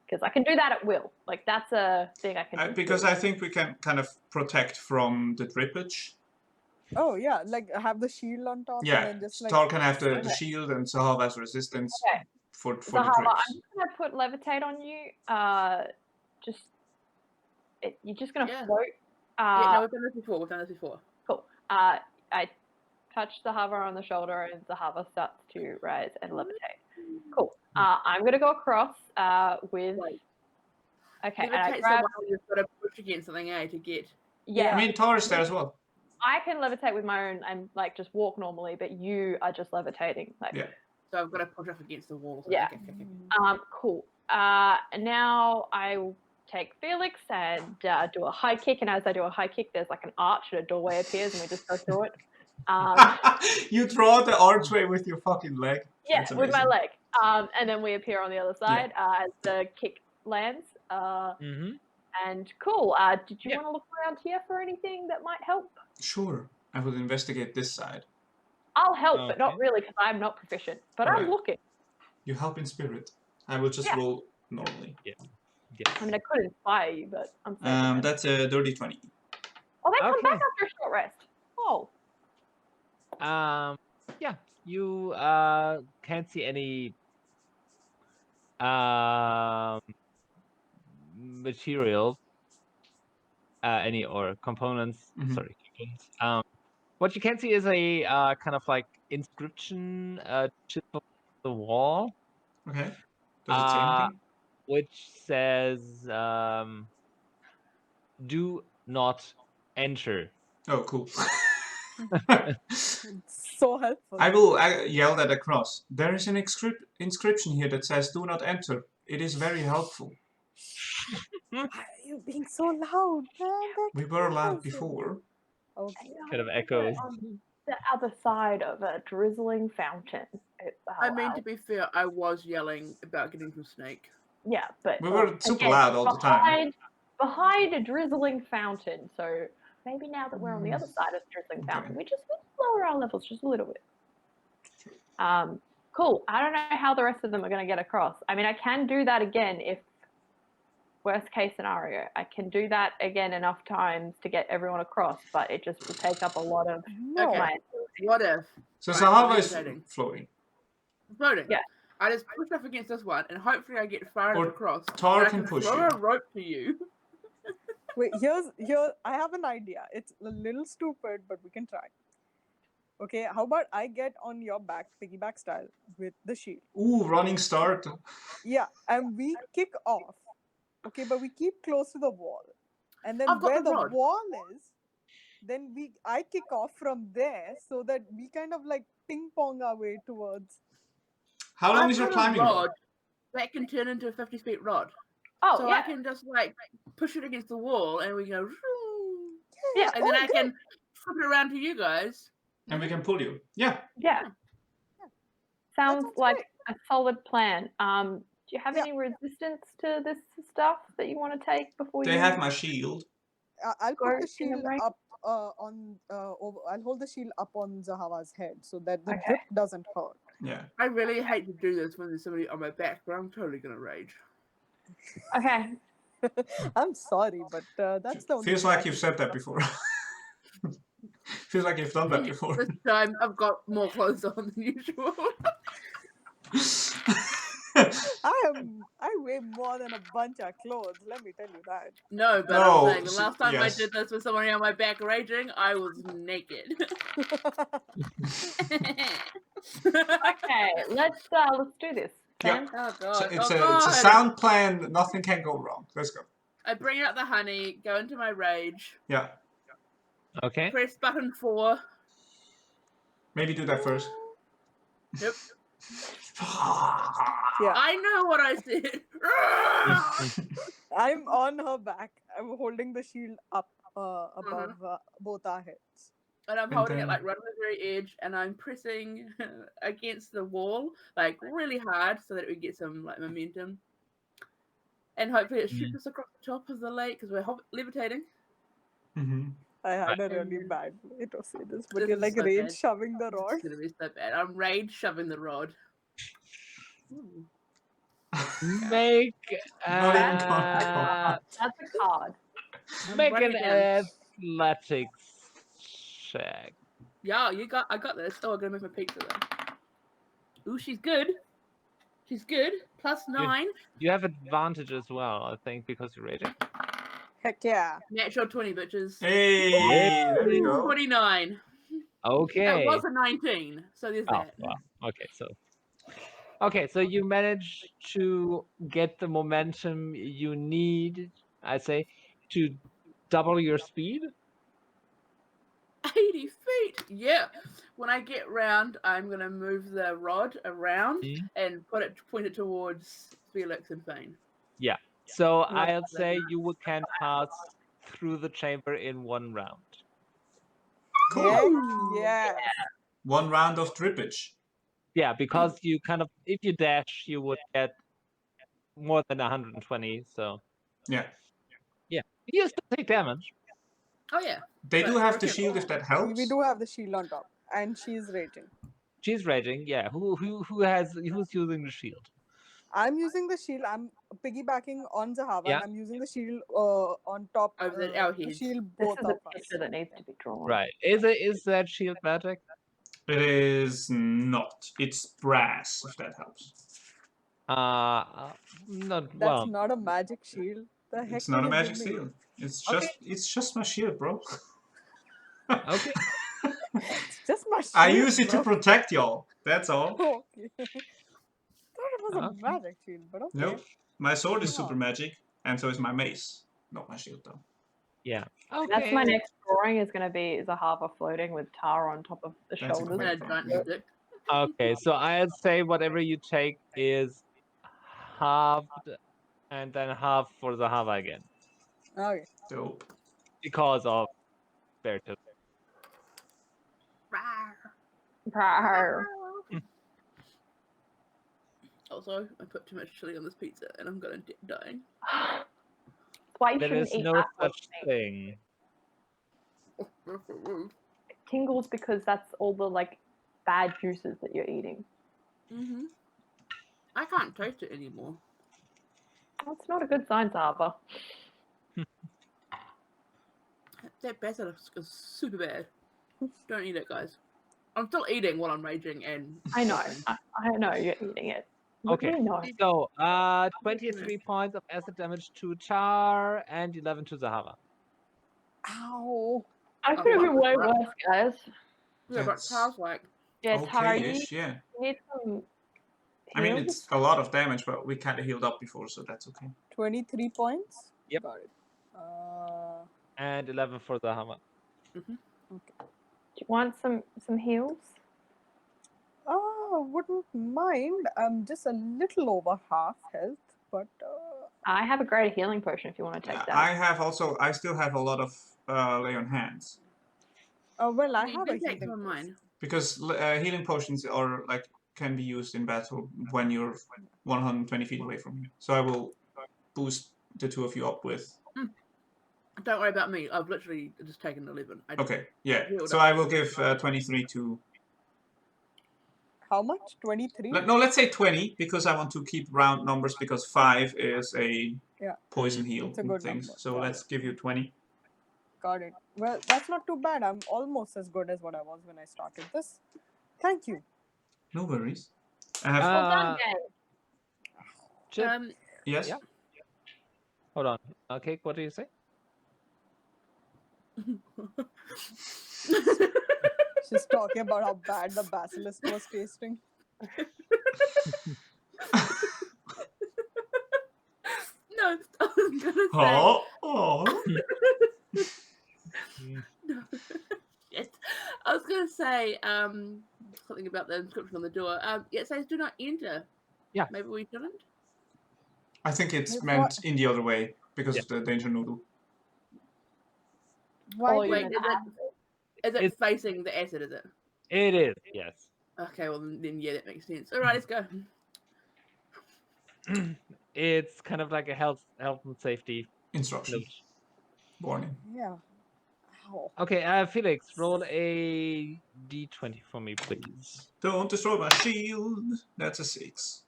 Because I can do that at will. Like that's a thing I can do. Because I think we can kind of protect from the drippage. Oh yeah, like have the shield on top Yeah, and then just like Tar can have the Okay. shield and Zahavah has resistance Okay. for the Zahavah, drips. I'm just gonna put levitate on you. You're just gonna Yeah. float. yeah, no, we've done this before. Cool. I touch Zahavah on the shoulder, and Zahavah starts to rise and levitate. Cool. I'm gonna go across with. Okay, and I Levitate grab. someone you've got to push against something, to get... Yeah, I mean, Tar is there as well. I can levitate with my own and like just walk normally, but you are just levitating. Like, Yeah. So I've got to push up against the wall. Yeah. Okay. Cool. And now I will take Felix and do a high kick, and as I do a high kick, there's like an arch and a doorway appears, and we just go through it. You draw the archway with your fucking leg. Yeah, That's with my amazing. leg. And then we appear on the other side as the kick lands. Mm-hmm. And cool. Did you Yeah. want to look around here for anything that might help? Sure. I will investigate this side. I'll help, but not Okay. really because I'm not proficient. But I'm Alright. looking. You help in spirit. I will just Yeah. roll normally. Yes. I mean, I could inspire you, but I'm saving it. That's a dirty 20. Oh, they come Okay. back after a short rest. Oh. Yeah, you can't see any materials any or components. Mhm. Sorry, components. What you can see is a kind of like inscription chip on the wall, Okay. Does it say anything? which says "Do not enter." Oh, cool. It's so helpful. I will yell that across. There is an inscription here that says "Do not enter." It is very helpful. Why are you being so loud, man? We were loud before. Okay. Kind of echoes. On the other side of a drizzling fountain. I mean, to be fair, I was yelling about getting to Snake. Yeah, but We were super again, loud all the time. behind a drizzling fountain. So maybe now that we're on the other side of the drizzling fountain, we just lower our levels just a little bit. Cool. I don't know how the rest of them are going to get across. I mean, I can do that again if worst case scenario. I can do that again enough times to get everyone across, but it just will take up a lot of No. Okay. my What if? So Right, Zahavah is levitating. floating. Floating. Yeah. I just push up against this one, and hopefully I get far enough Or across. Tar that I can push throw you. a rope to you. Wait, here I have an idea. It's a little stupid, but we can try. Okay, how about I get on your back, piggyback style, with the shield? Ooh, running start. Yeah, and we kick off. Okay, but we keep close to the wall. And then I've got where the the rod. wall is, then I kick off from there so that we kind of like ping pong our way towards. How long I've is your got climbing a rope? rod that can turn into a 50-feet rod. Oh, so yeah. I can just like push it against the wall, and we go. Yeah. And then I good. can flip it around to you guys. And we can pull you. Yeah. Yeah. Sounds sounds like great. a solid plan. Do you have Yeah. any resistance to this stuff that you want to take before They you have my shield. I'll go put the in the shield ring? up I'll hold the shield up on Zahavah's head so that the Okay. drip doesn't hurt. Yeah. I really hate to do this when there's somebody on my back, but I'm totally gonna rage. Okay. I'm sorry, but that's the only Feels way I like you've can said do that before. Feels like you've done that before. This time I've got more clothes on than usual. I weigh more than a bunch of clothes, let me tell you that. No, but No, I'm saying the last time yes. I did this with somebody on my back raging, I was naked. Okay. Let's do this. Yeah. Sam? Oh god. So it's oh a god. sound plan. Nothing can go wrong. Let's go. I bring out the honey, go into my rage, Yeah. Okay. press button 4. Maybe do that first. Yep. Yeah, I know what I said. I'm on her back. I'm holding the shield up above both our heads. And I'm And holding then- it like right on the very edge, and I'm pressing against the wall like really hard so that we get some like momentum. And hopefully it shoots us across the top of the lake because we're levitating. Mm-hmm. I had a Right. really bad way to say this, but This you're is like so rage bad. shoving the rod. It's gonna be so bad. I'm rage shoving the rod. Ooh. Make Not even That's a card. I'm make running an down. athletics check. Yeah, I got this. Oh, I'm gonna make my pizza though. Ooh, she's good. She's good. +9. You have advantage as well, I think, because you're raging. Heck yeah. Natural 20, bitches. Hey, there you go. 29. Okay. It was a 19, so there's Oh, that. wow. Okay, so you manage to get the momentum you need, I'd say, to double your speed. 80 feet. Yeah. When I get round, I'm gonna move the rod around and point it towards Felix and Phane. Yeah. So Not I'd like say that. you can pass through the chamber in one round. Heck yes. One round of drippage. Yeah, because you kind of, if you dash, you would get more than 120. So Yeah. you still take damage. Oh yeah. They do But have we're the good. shield if that helps. We do have the shield on top, and she's raging. She's raging. Yeah. Who's using the shield? I'm using the shield. I'm piggybacking on Zahavah, Yeah. and I'm using the shield on top Over our to heads. shield This both is of a us. picture that needs to be drawn. Right. Is that shield magic? It is not. It's brass, if that helps. Not That's well. not a magic shield. The heck It's not a will it magic give me? shield. It's Okay. just my shield, bro. Okay. It's just my shield, I use it to bro. protect y'all. That's all. Okay. Thought it was a Okay. magic shield, but okay. Nope. My sword is Ah. super magic, and so is my mace. Not my shield, though. Yeah. And Okay. that's my next drawing is going to be Zahavah floating with Tara on top of the That's a shoulders. great And a giant drawing. stick. Okay, so I'd say whatever you take is halved and then half for Zahavah again Okay. Dope. because of Bertus. Rawr. Also, I put too much chili on this pizza and I'm gonna die. That's why you There shouldn't is eat no that sort of such thing. thing. It tingles because that's all the like bad juices that you're eating. Mm-hmm. I can't taste it anymore. That's not a good sign, Zahavah. That basil is super bad. Don't eat it, guys. I'm still eating while I'm raging and. I know. coughing. I know you're eating it. Okay. We know. So, 23 points of acid damage to Char and 11 to Zahavah. Ow. I could have been way worse, guys. Yeah, but That's Charles like. Yeah, Tara, you Okay-ish, yeah. need some. I mean, heals? it's a lot of damage, but we kind of healed up before, so that's okay. 23 points? Yep. Got it. And 11 for Zahavah. Do you want some heals? Wouldn't mind. I'm just a little over half health, but I have a greater healing potion if you want to take that. I still have a lot of lay on hands. well, I You have a did take healing some of potion. mine. Because healing potions are like can be used in battle when you're 120 feet away from me. So I will boost the two of you up with. Don't worry about me. I've literally just taken 11. Okay, yeah. Healed So up. I will give 23 to. How much? 23? No, let's say 20 because I want to keep round numbers because 5 is a Yeah. poison heal It's a and good things. number. So Got let's give you 20. Got it. Well, that's not too bad. I'm almost as good as what I was when I started this. Thank you. No worries. I have. Well done, gang. Chip, Yes. yeah. Hold on. Okay, what do you say? She's talking about how bad the basilisk was tasting. No, I was gonna say. Oh. No. Yes. I was gonna say something about the inscription on the door. It says "Do not enter." Yeah. Maybe we shouldn't. I think it's Wait, meant what? in the other way because Yeah. of the danger noodle. Why Oh, did you Wait, meant is acid. it It's- facing the acid? Is it? It is, yes. Okay, well then yeah, that makes sense. All right, let's go. It's kind of like a health and safety Instruction. note. Warning. Yeah. Ow. Okay, Felix, roll a d20 for me, please. Don't destroy my shield. That's a 6.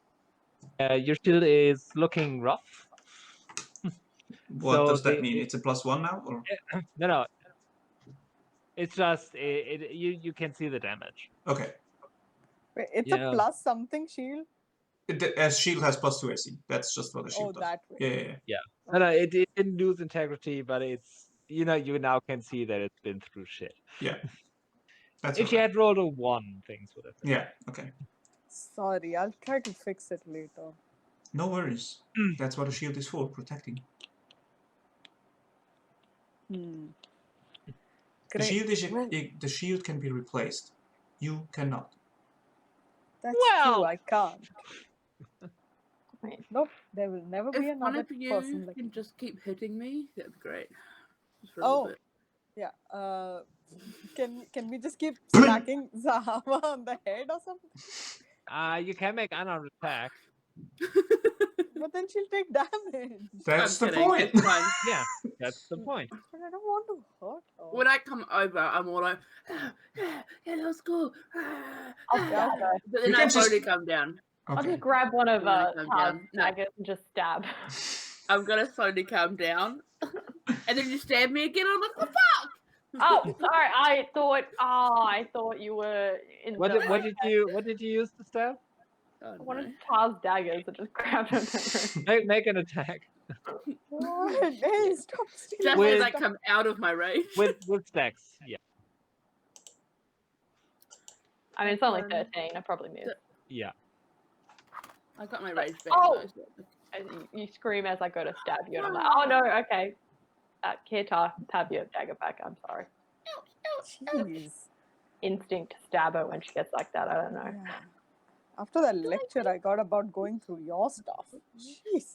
Your shield is looking rough. What So does that the- mean? It's a +1 now, or No. It's just you can see the damage. okay? Wait, it's Yeah. a plus something shield? As shield has +2 AC. That's just what a shield Oh, does. that way. Yeah. No, it didn't lose integrity, but it's you now can see that it's been through shit. Yeah. That's If you alright. had rolled a 1, things would have been. Yeah. Okay. Sorry, I'll try to fix it later. No worries. That's what a shield is for, protecting. The Great. shield is Well, the shield can be replaced. You cannot. that's Well. true, I can't. Wait. Nope, there will never be If one another of you person like can me. just keep hitting me, that'd be great. Just for a little Oh, bit. yeah. Can we just keep smacking Zahavah on the head or something? You can make unarmed attack. But then she'll take damage. That's I'm the kidding, point. It's fine. Yeah, that's the point. But I don't want to hurt her. When I come over, I'm all like, yeah, let's go. I'll stab her. But then You I can just- slowly come down. I'll Okay. just grab one of I'm gonna come Tar's down. No. daggers and just stab. I'm gonna slowly come down. And then you stab me again. I'm like, what the fuck? Oh, sorry. I thought you were in What the. did you use to stab? Oh, One of no. Tar's daggers. I just grabbed her dagger. Make an attack. What? Hey, stop stealing Just my as I stuff. come out of my rage. with stacks. Yeah. I mean, it's only Fun. 13. I probably missed. Yeah. I got my rage back. Oh! Though, so. And you scream as I go to stab you, and I'm like, oh no, okay. Here, have your dagger back. I'm sorry. Jeez. Instinct to stab her when she gets like that. I don't know. Yeah. After that lecture I got about going through your stuff. Jeez.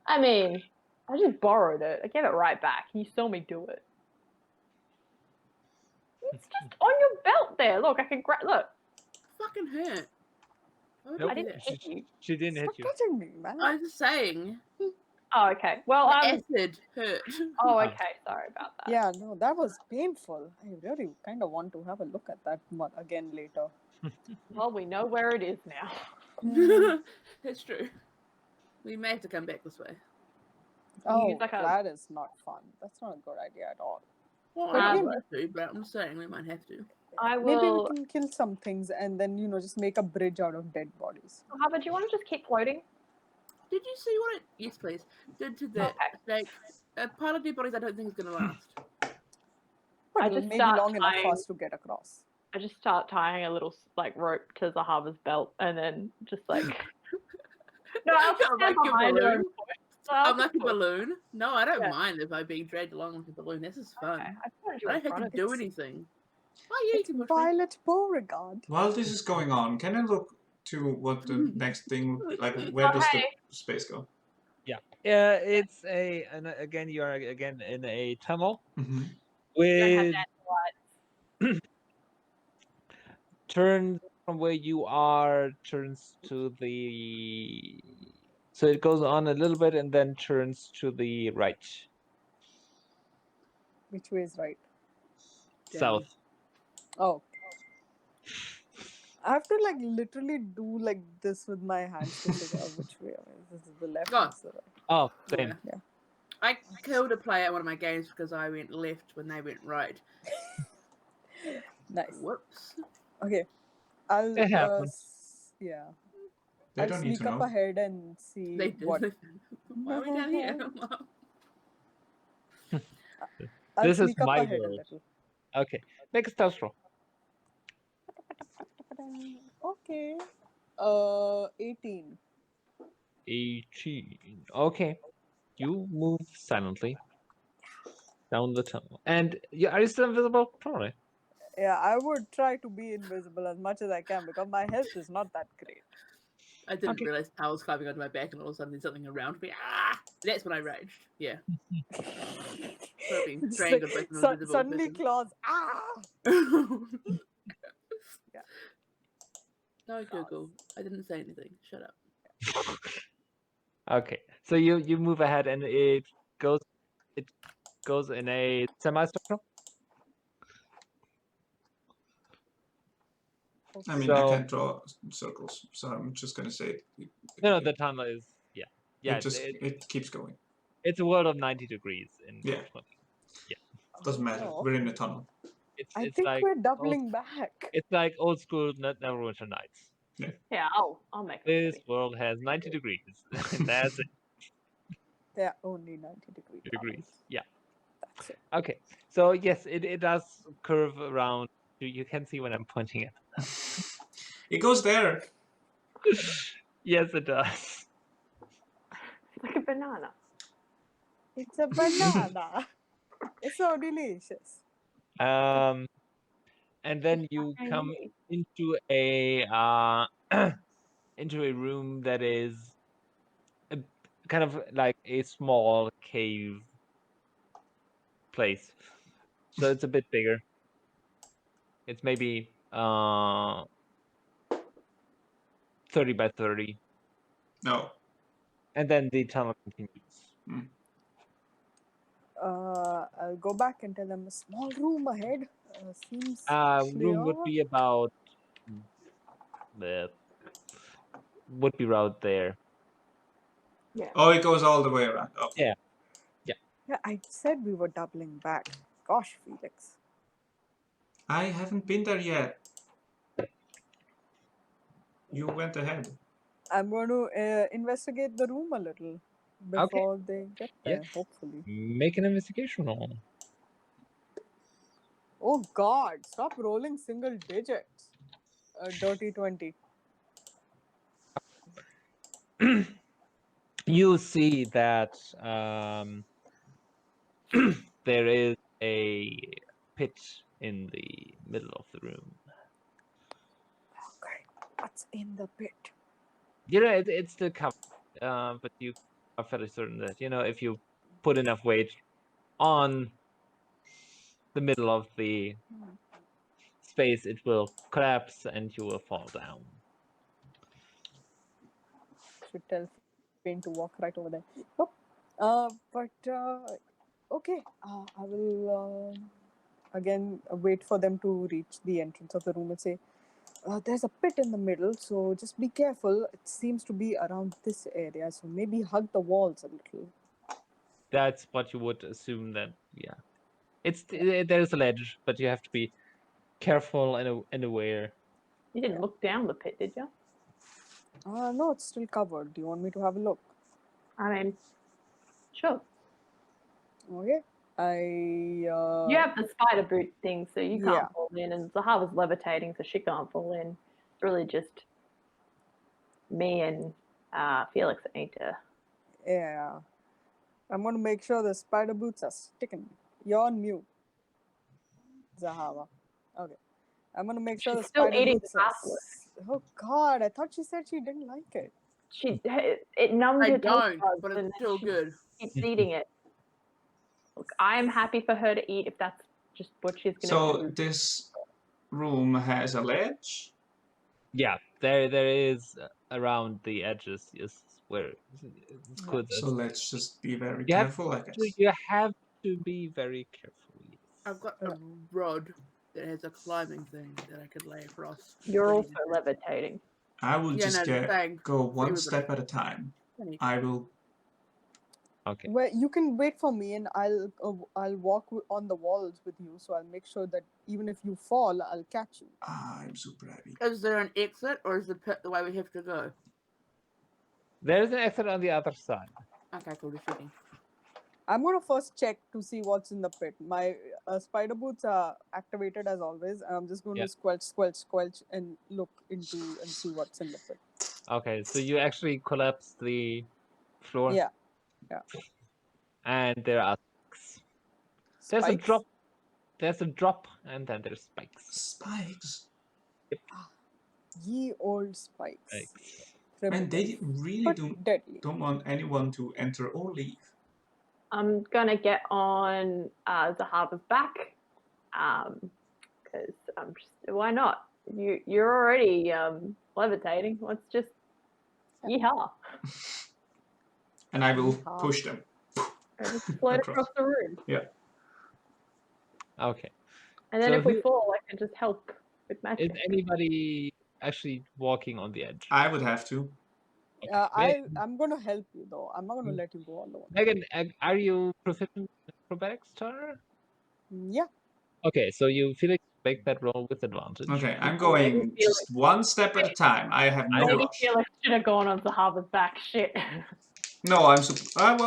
I mean, I just borrowed it. I gave it right back. You saw me do it. It's just on your belt there. Look, I can grab. Look, Fucking hurt. Why would Nope. I do didn't that? hit you. She didn't hit Stop you. touching me, man. I was just saying. Oh, okay. Well, The acid hurt. Oh, okay. Sorry about that. Yeah, no, that was painful. I really kind of want to have a look at that again later. Well, we know where it is now. That's true. We may have to come back this way. Oh, use like a- that is not fun. That's not a good idea at all. Well, But I maybe- want to, but I'm saying we might have to. I Maybe will. we can kill some things and then, just make a bridge out of dead bodies. Harvard, do you want to just keep floating? Did you see what it? Yes, please. Did to that? Okay. Like, a pile of dead bodies. I don't think is gonna last. But I it'll just maybe start long enough for tying- us to get across. I just start tying a little rope to Zahavah's belt, and then just like. No, I'll just I'm stand like a behind her. balloon. And so I'll I'm like just a push. balloon. No, I don't Yeah. mind if I'm being dragged along like a balloon. This is fun. Okay, I put you I in don't front have of to you. do anything. Oh yeah, you It's can push me. Violet Beauregard. While this is going on, can I look to what the next thing would be? Like, where Oh, does hey. the space go? Yeah, it's and again you are again in a tunnel Mm-hmm. Don't have with that turns from where you are turns to the so it goes on a little bit and then turns to the right, Which way is right? Down. south. Oh. I have to literally do this with my hands to figure out which way. This is the left. Oh. This is the right. Oh, same. Yeah. I killed a player at one of my games because I went left when they went right. Nice. Whoops. Okay. I'll It happens. yeah. They I'll don't need sneak to up know. ahead and see They did. what. Why are we down here? I'll This is sneak up my ahead world. a little. Okay, make a stealth roll. Okay. 18. 18. Okay, you move silently down the tunnel. And are you still invisible? Probably. Yeah, I would try to be invisible as much as I can because my health is not that great. I didn't Okay. realize I was climbing onto my back and all of a sudden there's something around me. Ah! That's when I raged. Yeah. Sort of being It's strangled by some invisible suddenly person. claws. Ah! Yeah. No, Google. I didn't say anything. Shut up. Okay, so you move ahead and it goes in a semicircle. I mean, So- I can't draw circles, so I'm just gonna say No, the tunnel is yeah. it keeps going. It's a world of 90 degrees in Yeah. 20. Doesn't matter. Oh, We're in a tunnel. I It's think like we're doubling back. it's like old school Neverwinter Nights. Yeah, I'll make it. This world has 90 degrees. That's it. They're only 90 degrees. Degrees. Yeah. That's it. Okay. So yes, it does curve around. You can see when I'm pointing it. It goes there. Yes, it does. It's like a banana. It's a banana. It's so delicious. And then you come into a into a room that is kind of like a small cave place. So it's a bit bigger. It's maybe 30 by 30. No. And then the tunnel continues. I'll go back and tell them a small room ahead. Seems Room would clear. be about would be right there. Oh, it goes all the way around. Oh. Yeah. Yeah, I said we were doubling back. Gosh, Felix. I haven't been there yet. You went ahead. I'm going to investigate the room a little. before they get there, Yes. hopefully. Make an investigation roll. Oh God! Stop rolling single digits. A dirty 20. You see that there is a pit in the middle of the room. Okay, what's in the pit? It's still covered, but you are fairly certain that if you put enough weight on the middle of the space, it will collapse and you will fall down. Should tell Phane to walk right over there. Oh, okay. I will again wait for them to reach the entrance of the room and say, "There's a pit in the middle, so just be careful. It seems to be around this area, so maybe hug the walls a little." That's what you would assume. That there's a ledge, but you have to be careful and aware. You didn't look down the pit, did you? No, it's still covered. Do you want me to have a look? I mean, sure. Okay. You have the spider boot thing, so you can't Yeah. fall in, and Zahavah's levitating, so she can't fall in. It's really just me and Felix that need to. Yeah. I'm going to make sure the spider boots are sticking. You're on mute, Zahavah. Okay. I'm going to make sure She's the still spider eating boots the are... basilisk. Oh, God. I thought she said she didn't like it. It numbed I her taste don't, buds, but and it's still she good. keeps eating it. Look, I am happy for her to eat if that's just what she's going to So do. this room has a ledge. Yeah, there is around the edges is where it's good. So let's just be very You have careful, I guess. you have to be very careful. Yes. I've got a rod that has a climbing thing that I could lay across. You're Pretty also easy. levitating. I will Yeah, just no, saying go for one everybody. step at a time. Funny. I will. Okay. Well, you can wait for me and I'll walk on the walls with you, so I'll make sure that even if you fall, I'll catch you. I'm super heavy. Is there an exit, or is the pit the way we have to go? There's an exit on the other side. Okay, cool, just checking. I'm going to first check to see what's in the pit. My spider boots are activated as always. And I'm just going to squelch and look into and see what's in the pit. Okay, so you actually collapse the floor. Yeah. And there are spikes. There's a Spikes? drop. There's a drop, and then there's spikes. Spikes. Ye old spikes. And they really deadly. don't want anyone to enter or leave. I'm gonna get on Zahavah's back, because I'm just why not? You're already levitating. Let's just yeehaw. And I will Yeehaw. push them. And just float across the room. Yeah. Okay. And then So if we fall, I can just help with Is magic. anybody actually walking on the edge? I would have to. I'm going to help you though. I'm not going to let you go alone. Megan, are you proficient in acrobatics, Tara? Yeah. Okay, so you Felix make that roll with advantage. Okay, I'm going just one step at a time. I have no Maybe rush. Felix should have gone on Zahavah's back. Shit. No, I'm super.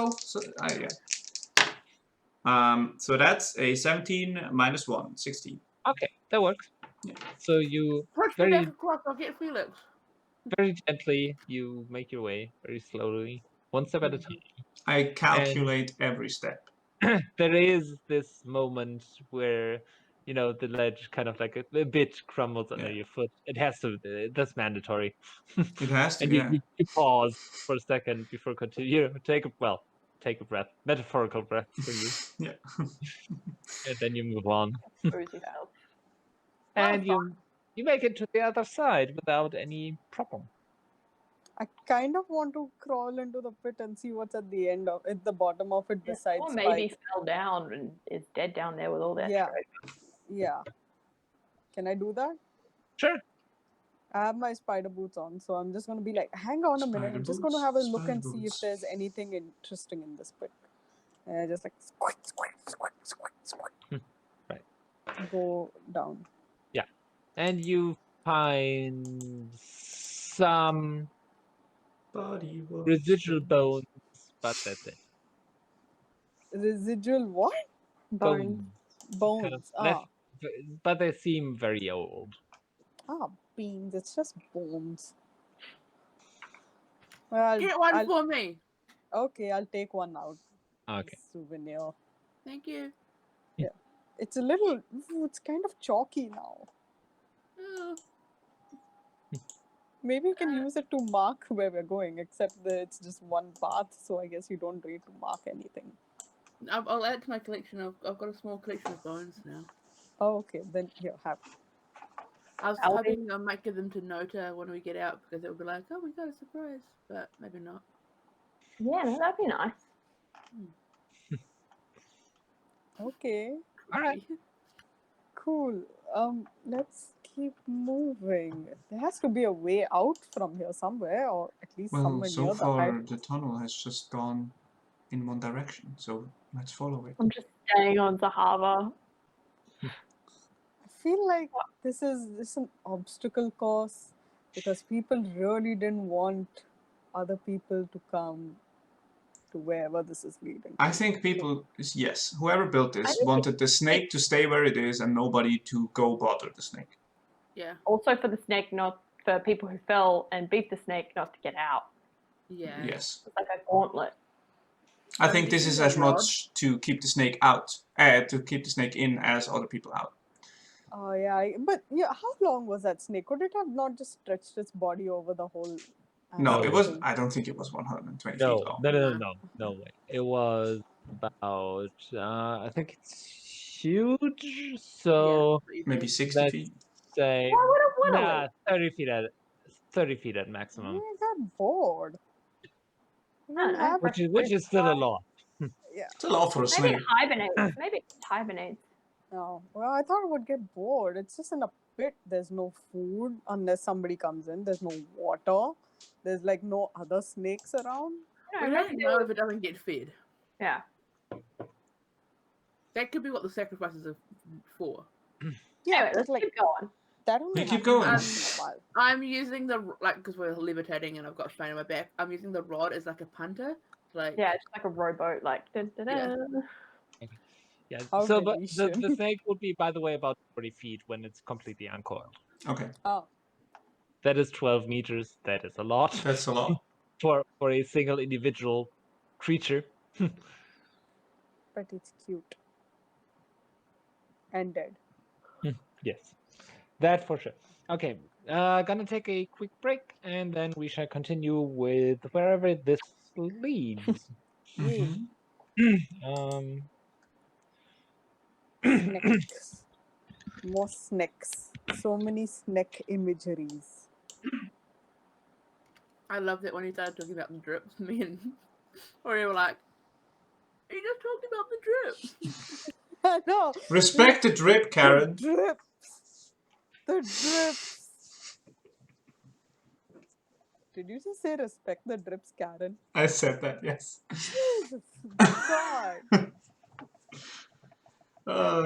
Yeah. So that's a 17 minus 1, 16. Okay, that works. Yeah. So you Push me back across, I'll get Felix. very gently you make your way very slowly, one step at a time. I calculate every step. There is this moment where the ledge kind of like a bit crumbles under your foot. It has to. That's mandatory. It has to. And Yeah. you pause for a second before continue. Take a breath, metaphorical breath for you. Yeah. And then you move on. Boozy fails. And you make it to the other side without any problem. I kind of want to crawl into the pit and see what's at the bottom of it besides Or maybe spikes. fell down and is dead down there with all that treasure. Yeah. Can I do that? Sure. I have my spider boots on, so I'm just going to be like, hang on a minute. I'm just going to have a look and see if there's anything interesting in this pit. And I just like squirt. Right. Go down. Yeah. And you find some residual bones, but that's it. Residual what? Bones. Kind of Bones. left, but they seem very old. Beans. It's just bones. Well, Get one for me. okay, I'll take one out. Okay. Souvenir. Thank you. It's a little. It's kind of chalky now. Oh, Maybe you can use it to mark where we're going, except that it's just one path, so I guess you don't need to mark anything. I'll add it to my collection. I've got a small collection of bones now. Oh, okay. Then here, have. I was I'll hoping I might give them to Nota when we get out because it would be like, oh, we got a surprise, but maybe not. Yeah, no, that'd be nice. Okay. All right. Cool. Let's keep moving. There has to be a way out from here somewhere, or at least Well, somewhere so near the far highway. the tunnel has just gone in one direction, so let's follow it. I'm just staying on Zahavah. I feel like this is an obstacle course because people really didn't want other people to come to wherever this is leading. I think people, yes, whoever built this think wanted the snake to stay where it is and nobody to go bother the snake. Yeah. Also for the snake, not for people who fell and beat the snake, not to get out. Yeah. Yes. It's like a gauntlet. I think this is using as the rod. much to keep the snake out, to keep the snake in as other people out. Oh yeah, but yeah, how long was that snake? Could it have not just stretched its body over the whole? No, it was. thing? I don't think it was 120 No, feet long. no way. It was about. I think it's huge. So Maybe 60 let's feet. say, Why would it want to? 30 feet at maximum, I got bored. We I don't didn't know. have which is still a lot. yeah. It's a lot for a Maybe snake. it hibernates. Maybe it hibernates. No. Well, I thought it would get bored. It's just in a pit. There's no food unless somebody comes in. There's no water. There's like no other snakes around. We Maybe don't they know would- if it doesn't get fed. Yeah. That could be what the sacrifices are for. Yeah, Anyway, but let's like keep going. that only We keep happens going. once in a while. I'm using the because we're levitating and I've got Phane on my back. I'm using the rod as like a punter. Like Yeah, it's like a rowboat, like dun, dun, dun. Yeah. How So, but the Venetian. snake would be, by the way, about 40 feet when it's completely uncoiled. Okay, Oh, That is 12 meters. That is a lot that's a lot. for a single individual creature. but it's cute and dead. Yes, that for sure. Okay, gonna take a quick break, and then we shall continue with wherever this leads. Yay. Mhm. Snacks. More snacks. So many snack imageries. I love that when he started talking about the drips, me and or you were like, he just talked about the drip. I know. Respect the drip, Karen. The drips. The drips. Did you just say respect the drips, Karen? I said that, yes. Jesus God.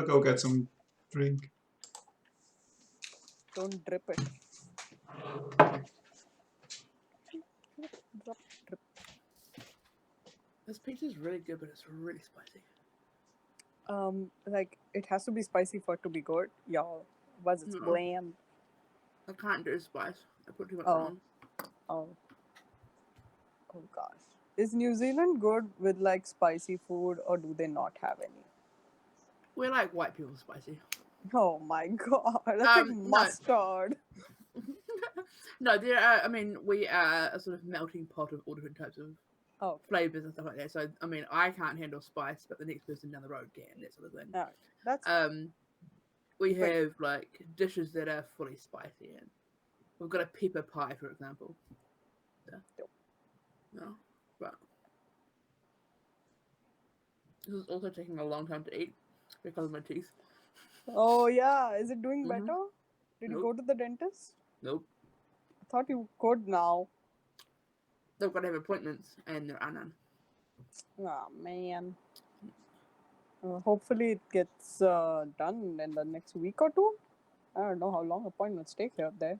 Go get some drink. Don't drip it. Drop, drip. This pizza is really good, but it's really spicy. Like it has to be spicy for it to be good. Y'all, was it's No. bland? I can't do spice. I put too much Oh. on. Oh. Oh gosh. Is New Zealand good with like spicy food, or do they not have any? We're like white people spicy. Oh my god, that's like No. mustard. No, there are. I mean, we are a sort of melting pot of all different types of Oh, flavors and stuff like that. So, I mean, I can't handle spice, but the next person down the road can. That sort of thing. alright. That's We But- have like dishes that are fully spicy, and we've got a pepper pie, for example. So, Dope. no, but this is also taking a long time to eat because of my teeth. oh yeah. Is it doing Mhm. better? Did you Nope. go to the dentist? Nope, I thought you could now. they've got to have appointments, and there are none. Oh man. Hopefully it gets done in the next week or two. I don't know how long appointments take here there.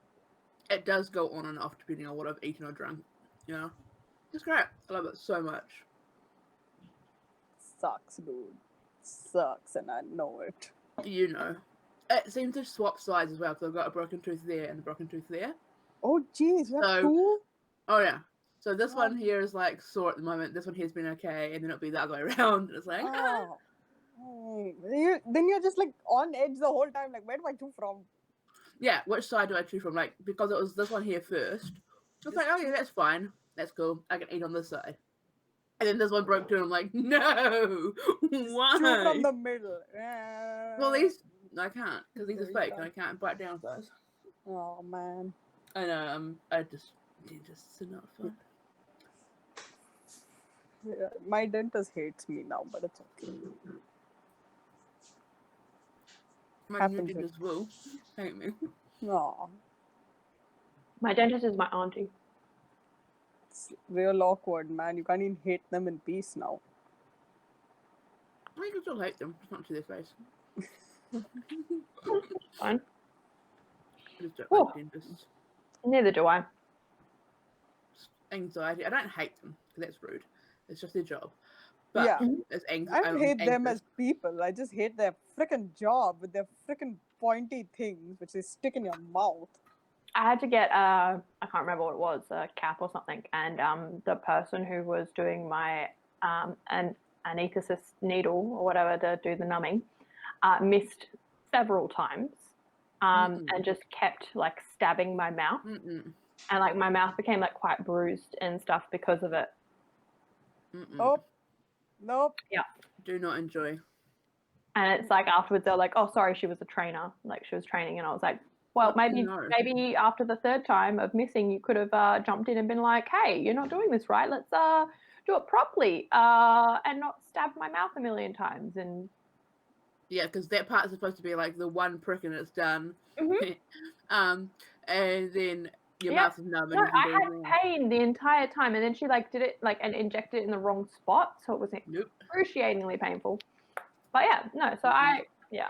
It does go on and off depending on what I've eaten or drunk. You know, it's great. I love it so much. sucks, dude. Sucks, and I know it. You know. It seems to swap sides as well, because I've got a broken tooth there and a broken tooth there. Oh, jeez, you have So- two? Oh, yeah. So this Oh. one here is like sore at the moment. This one here's been okay, and then it'll be the other way around. And it's like, Oh. Then you're just like on edge the whole time. Like, where do I choose from? yeah, which side do I choose from? Like, because it was this one here first. It's like, oh yeah, that's fine. That's cool. I can eat on this side. And then this one broke too, and I'm like, no! Why? Chew from the middle. Well, these, I can't, because these No, are you fake, and I can't. can't bite down with those. Oh, man. I know, dentists are not fun. Yeah, my dentist hates me now, but it's okay. My new Happens with- dentist will hate me. No, My dentist is my auntie. it's real awkward, man. You can't even hate them in peace now. I can still hate them, just not to their face. Fine. I just don't Oh. like dentists. Neither do I. Anxiety. I don't hate them, because that's rude. It's just their job. But Yeah. it's I don't hate them as people. I just hate their freaking job with their freaking pointy things which they stick in your mouth. I had to get I can't remember what it was, a cap or something, and the person who was doing my an anesthetist needle or whatever to do the numbing missed several times and just kept like stabbing my mouth, and like my mouth became like quite bruised and stuff because of it. Oh, nope. Do not enjoy. And it's like afterwards they're like, oh sorry, she was a trainer, like she was training, and I was like, well, maybe after the third time of missing, you could have jumped in and been like, hey, you're not doing this right. Let's do it properly and not stab my mouth a million times. And Yeah, because that part is supposed to be like the one prick and it's done. Mhm. And then your Yeah. mouth is numb. And no, you can I do had more. pain the entire time, and then she like did it like and injected it in the wrong spot, so it was Nope. excruciatingly painful. But yeah, no. So I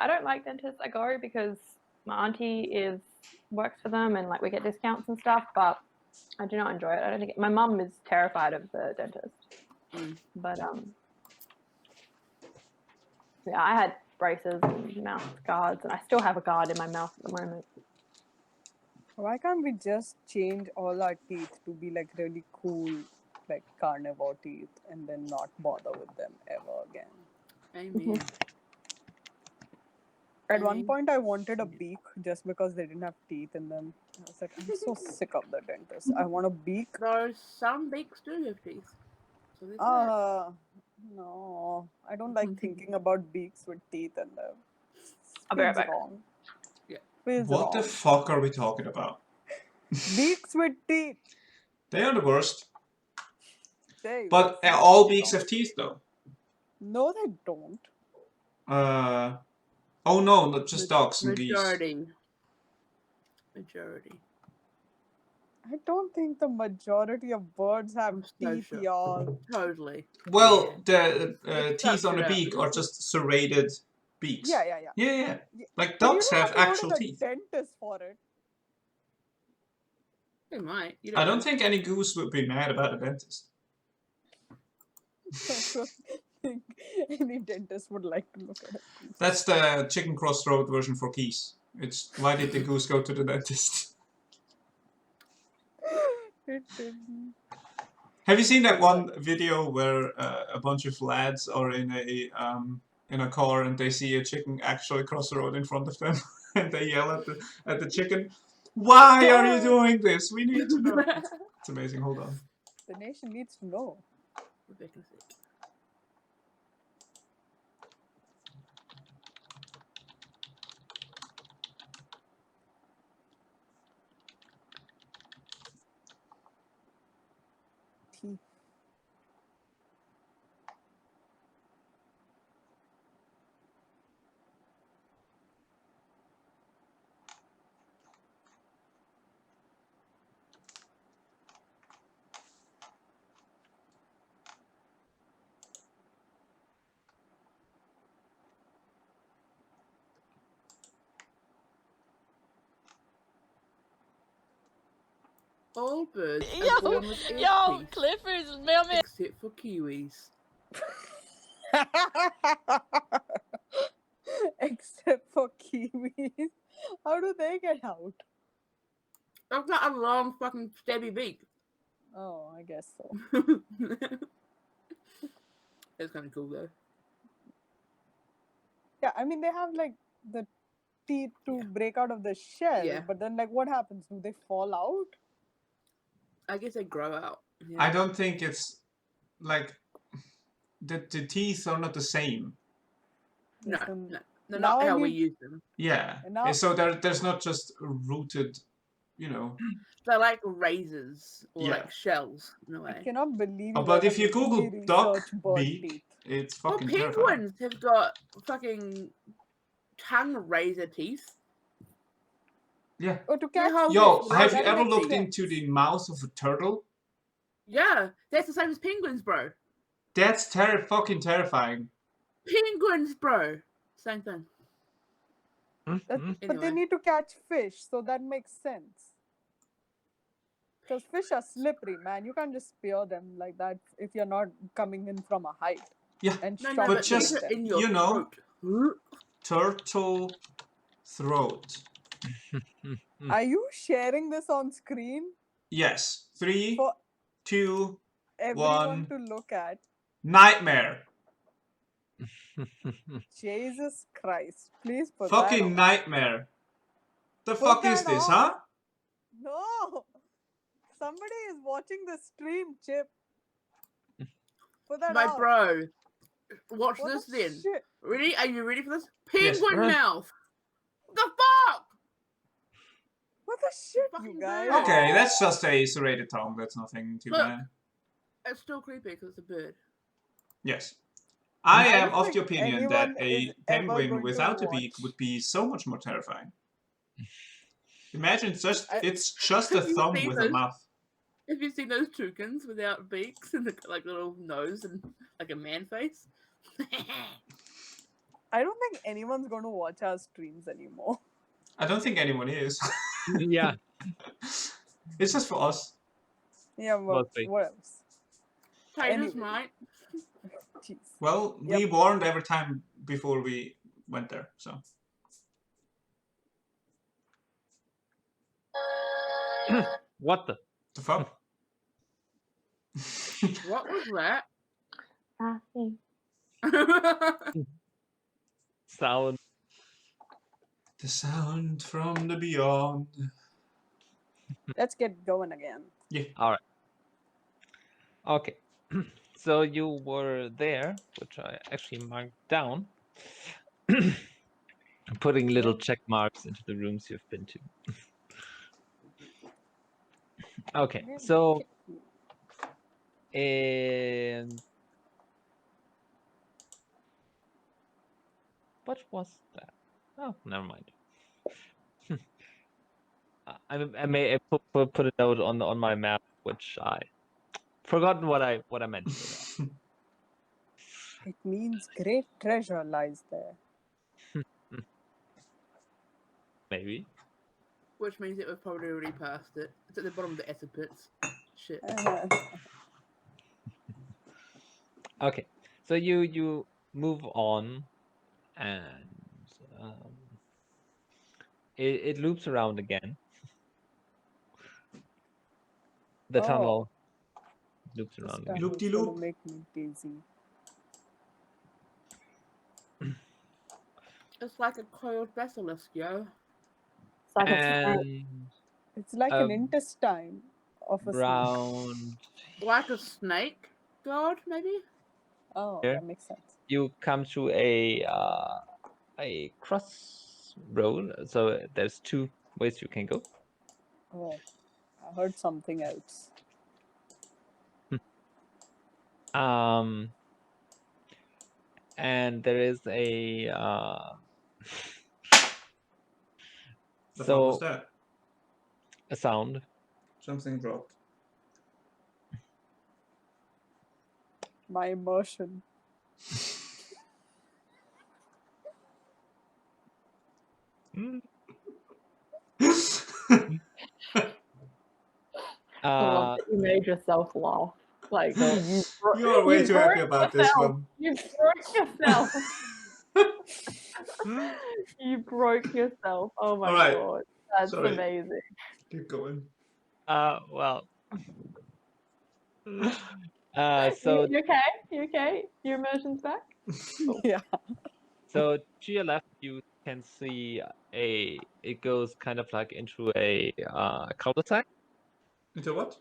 don't like dentists. I go because my auntie works for them, and like we get discounts and stuff. But I do not enjoy it. I don't think my mum is terrified of the dentist. But yeah, I had braces and mouth guards, and I still have a guard in my mouth at the moment. Why can't we just change all our teeth to be like really cool, like carnivore teeth, and then not bother with them ever again? Amen. At one point, I wanted a beak just because they didn't have teeth in them. I was like, I'm so sick of the dentist. I want a beak. Though some beaks do have teeth. So there's that. No, I don't like thinking about beaks with teeth in them. I'll be right Feels back. wrong. Yeah. Feels What the wrong. fuck are we talking about? Beaks with teeth. They are the worst. There you But go. all beaks have teeth, though. No, they don't. Oh no, not just dogs and geese. Majority. I don't think the majority of birds have I'm so teeth, sure. y'all. Totally. Well, the Let's teeth touch on it a out. beak are just serrated beaks. Yeah. Yeah. Like But ducks you don't have to go actual to the teeth. dentist for it. They might. You I don't know. think any goose would be mad about a dentist. I don't think any dentist would like to look at it. That's the chicken crossroad version for geese. It's why did the goose go to the dentist? It didn't. Have you seen that one video where a bunch of lads are in a car and they see a chicken actually cross the road in front of them and they yell at the chicken, "Why are you doing this? We need to know." It's amazing. Hold on. The nation needs to know. Rebecca's it. Teeth. All birds are born with teeth, Clifford's moment. except for kiwis. Except for kiwis. How do they get out? That's not a long fucking stabby beak. Oh, I guess so. It's kind of cool though. Yeah, I mean, they have like the teeth to break out of the shell, Yeah. but then, like, what happens? Do they fall out? I guess they grow out. Yeah. I don't think it's like the teeth are not the same. No, Yes, no, they're now not I how we need- use them. Yeah. And now- So there's not just rooted, you know. They're like razors or Yeah. like shells in a I way. cannot believe Oh, you but guys if are you making me Google duck research bird beak, teeth. it's Well, fucking terrifying. penguins have got fucking tongue razor teeth. Yeah. Oh, to Their catch whole Yo, fish have razor you ever makes looked sense. into the mouth of a turtle? Yeah, that's the same as penguins, bro. That's fucking terrifying. Penguins, bro. Same thing. Mhm. But they Anyway. need to catch fish, so that makes sense. Because fish are slippery, man. You can't just spear them like that if you're not coming in from a height Yeah. and No, shocking no, But but just, keep it in your you know, throat. turtle throat. Are you sharing this on screen Yes. 3, for 2, everyone 1. to look at? Nightmare. Jesus Christ. Please put Fucking that on. nightmare. The Put fuck is that this, on. huh? No! Somebody is watching the stream, Chip. Put that My on. bro. Watch What this the then. shit? Ready? Are you ready for this? Yes. Penguin mouth. The fuck? What the shit, Fucking you guys? bird. Okay, that's just a serrated tongue. That's nothing too Look. bad. It's still creepy because it's a bird. Yes. I I am don't of the think opinion that anyone a is ever penguin going to without a beak watch. would be so much more terrifying. Imagine it's just I- a Have you thumb seen with a those- mouth. Have you seen those toucans without beaks and like little nose and like a man face? I don't think anyone's going to watch our streams anymore. I don't think anyone is. Yeah. It's just for us. Yeah, well, Mostly. what else? Haters, Anyway. mate. Jeez. Well, Yep. we warned every time before we went there, so. What the? The fuck? What was that? Nothing. Sound. The sound from the beyond. Let's get going again. All right. Okay. So you were there, which I actually marked down, putting little check marks into the rooms you've been to. Okay. So, and what was that? Oh, never mind. I may put a note on my map, which I forgotten what I meant. To say. It means great treasure lies there. Maybe. Which means it was probably already past it. It's at the bottom of the esophagus. Shit. Okay. So you move on, and it loops around again. The tunnel loops This around guy again. is Loop-de-loop. gonna make me dizzy. It's like a coiled basilisk, yo. It's like a snake. And It's like an Um, intestine of a snake. round Like a snake god, maybe? Oh, Here. that makes sense. you come to a crossroad. So there's two ways you can go. Oh, I heard something else. And there is a The fuck was so that? a sound. Something dropped. My immersion. I love that you made yourself laugh. Like So- You are way too happy about this yourself. one. You broke yourself. You broke yourself. Oh my All right. god. That's Sorry. amazing. Keep going. well. So You okay? You okay? Your emotions back? Yeah. So to your left, you can see it goes kind of like into a cul-de-sac, Into what?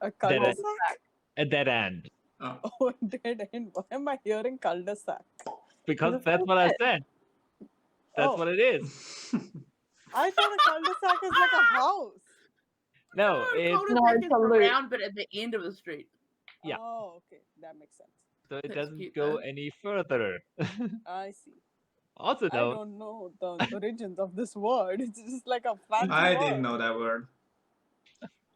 A Dead cul-de-sac? a dead end, Oh. Oh, dead end. Why am I hearing cul-de-sac? because That's that's what what I I said. said. That's Oh. what it is. I thought a cul-de-sac is like a house. No, it's cul-de-sac is it's a loop. around, but at the end of the street. Yeah. Oh, okay. That makes sense. so it That's doesn't cute, go though. any further. I see. Also, I no, don't know the origins of this word. It's just like a fancy I word. didn't know that word.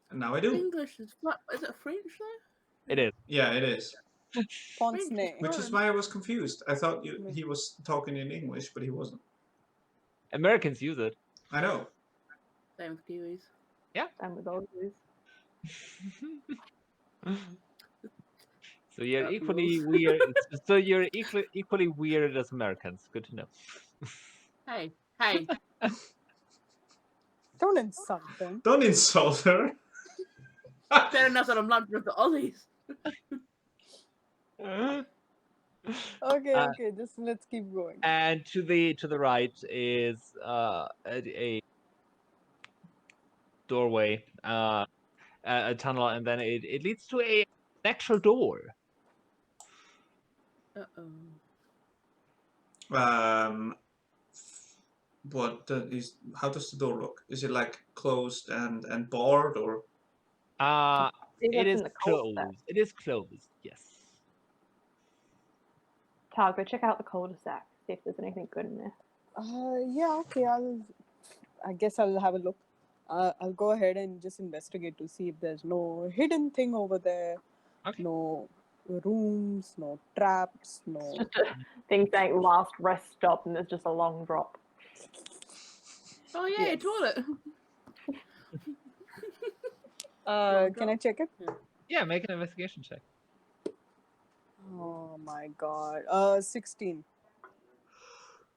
And now I do. English is is it French though? it is. Yeah, it is. Pince French nez. Which is fun. why I was confused. I thought he was talking in English, but he wasn't. Americans use it. I know. Same with Kiwis. Same with Aussies. So you're equally Fabulous. weird. So you're equally weird as Americans. Good to know. Hey, Don't insult them. Don't insult her. fair enough that I'm lumped with the Aussies. Okay, Uh, okay. Just let's keep going. And to the right is a doorway, a tunnel, and then it leads to an actual door. How does the door look? Is it like closed and barred, or See It what's is in the cul-de-sac. closed. It is closed. Yes. Tal, go check out the cul-de-sac. See if there's anything good in there. Yeah, okay. I guess I'll have a look. I'll go ahead and just investigate to see if there's no hidden thing over there. Okay. No rooms, no traps, no. Things saying last rest stop and there's just a long drop. Oh yeah, Yes. toilet. Can I check it? Yeah, make an investigation check. Oh my god. 16.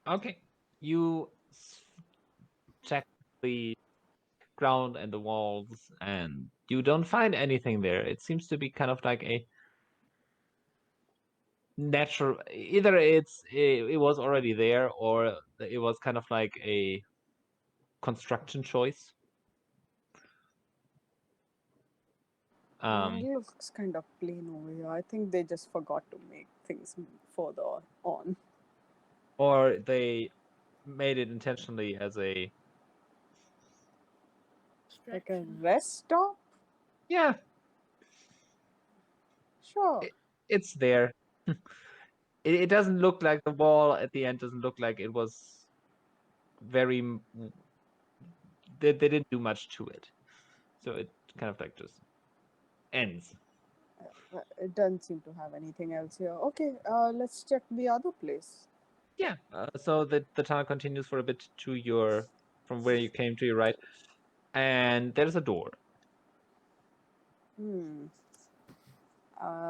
Okay. You check the ground and the walls, and you don't find anything there. It seems to be kind of like a natural. Either it was already there, or it was kind of like a construction choice. It looks kind of plain over here. I think they just forgot to make things further on. Or they made it intentionally as a Like a rest stop? yeah. Sure. It's there. It doesn't look like the wall at the end doesn't look like it was very. They didn't do much to it, so it kind of like just ends. It doesn't seem to have anything else here. Okay, let's check the other place. Yeah. So the tunnel continues for a bit to your from where you came to your right, and there's a door. Hmm.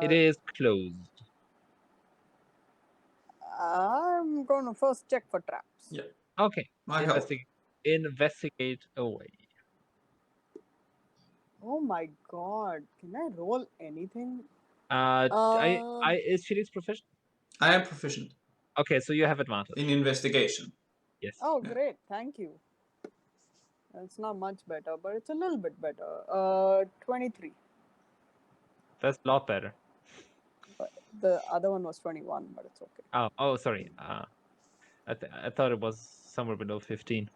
It is closed. I'm gonna first check for traps. yeah, Okay. my help. Investigate away. Oh my god. Can I roll anything? Is Felix proficient? I am proficient Okay, so you have advantage. in investigation. Yes. Oh, Yeah. great. Thank you. It's not much better, but it's a little bit better. 23. That's a lot better. But the other one was 21, but it's okay. Oh, sorry. I thought it was somewhere below 15.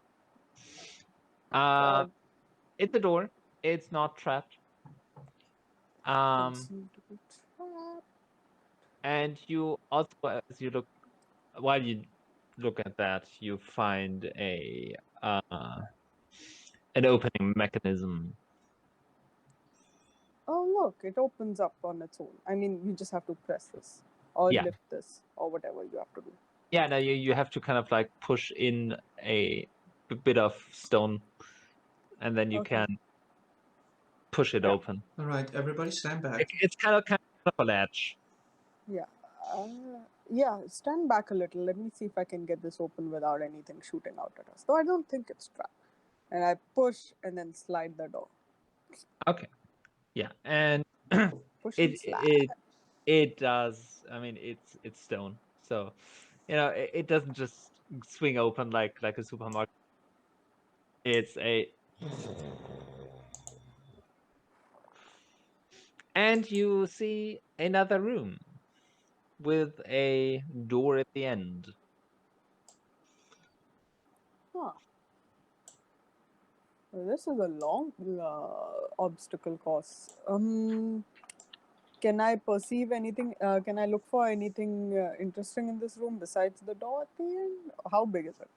It's a door. It's not trapped. Doesn't seem to be trapped. And you also, as you look, while you look at that, you find an opening mechanism. Oh, look, it opens up on its own. I mean, you just have to press this or Yeah. lift this or whatever you have to do. Yeah, no, you have to kind of like push in a bit of stone, and then you Okay. can push it open. All right, everybody stand back. It's kind of a latch. Yeah. Yeah, stand back a little. Let me see if I can get this open without anything shooting out at us. Though I don't think it's trapped. And I push and then slide the door. Okay. Yeah, and Push and slide. it does. I mean, it's stone, so it doesn't just swing open like a supermarket. It's and you see another room with a door at the end. Huh. Well, this is a long obstacle course. Can I perceive anything? Can I look for anything interesting in this room besides the door at the end? How big is it?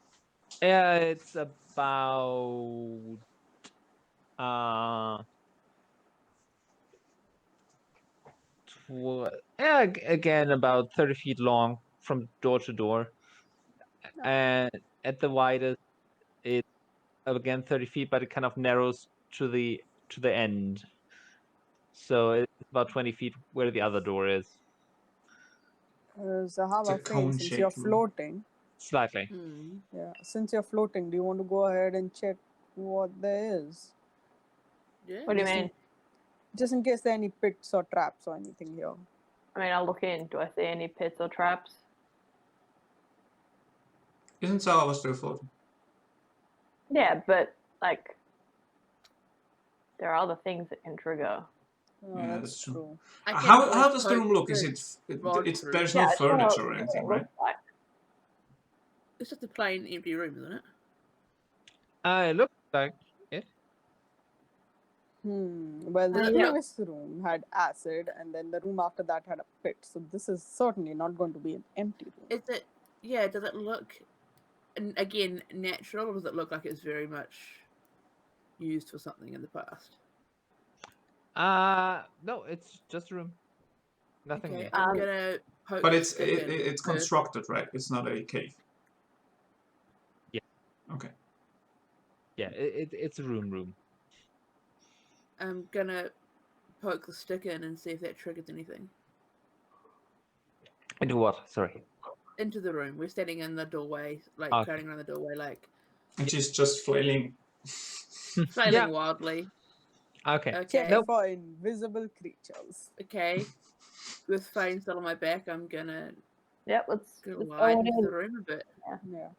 Yeah, it's about again about 30 feet long from door to door, and at the widest it's again 30 feet, but it kind of narrows to the end, so it's about 20 feet where the other door is. Zahavah, It's a Phane, since you're cone-shaped room. floating, Slightly. yeah, since you're floating, do you want to go ahead and check what there is? Yeah. What do you mean? Just in case there are any pits or traps or anything here. I mean, I'll look in. Do I see any pits or traps? Isn't Zahavah still floating? Yeah, but like, there are other things that can trigger. Oh, Yeah, that's that's true. true. How does the room look? Is rod it's through. there's Yeah, no I just wanna furniture or look anything, what it right? looks like. It's just a plain empty room, isn't it? It looks like it. Well, the Yeah. previous room had acid, and then the room after that had a pit. So this is certainly not going to be an empty room. Is it? Yeah. Does it look, again, natural, or does it look like it's very much used for something in the past? No, it's just a room. Nothing Okay, new. I'm gonna poke. But the it's stick in it's first. constructed, right? It's not a cave. Yeah. Okay. Yeah, it's a room. I'm gonna poke the stick in and see if that triggers anything. Into what? Sorry. Into the room. We're standing in the doorway, like Okay. crowding around the doorway, like And she's just flailing. flailing Yeah. wildly. Okay. Okay. Check for invisible creatures. Okay. With Phane still on my back, I'm gonna Yep, let's glide go into in. the room a bit. Yeah.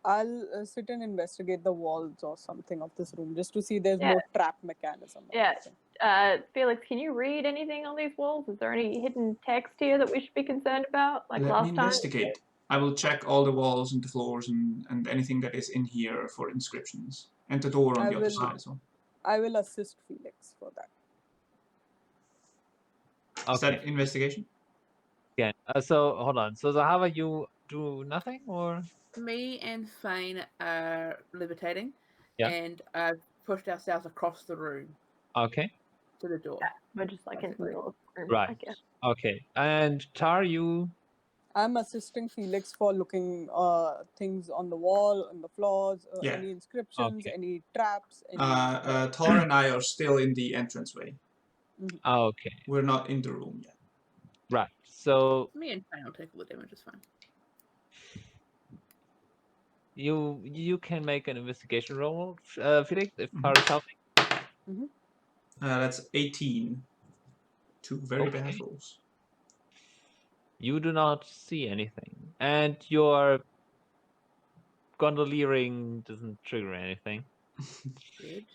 I'll sit and investigate the walls or something of this room just to see there's Yeah. no trap mechanism. Or Yeah. anything. Felix, can you read anything on these walls? Is there any hidden text here that we should be concerned about? Like Let me last time? investigate. I will check all the walls and the floors and anything that is in here for inscriptions. And the door on the other side as well. I will assist Felix for that. Is that Okay. investigation? Yeah. So hold on. So Zahavah, you do nothing, or? Me and Phane are levitating, Yeah. and I've pushed ourselves across the room Okay. to the door. We're just like in the middle of the room, I Right. guess. Okay. And Tar, you? I'm assisting Felix for looking things on the wall, on the floors, Yeah. any inscriptions, Okay. any traps. Any, Tar and I are still in the entranceway. Okay. We're not in the room yet. Right. So Me and Phane will take all the damage. It's fine. you can make an investigation roll, Felix, if Tar is helping. That's 18. Two very bad Okay. rolls. You do not see anything, and your gondoliering doesn't trigger anything. Good.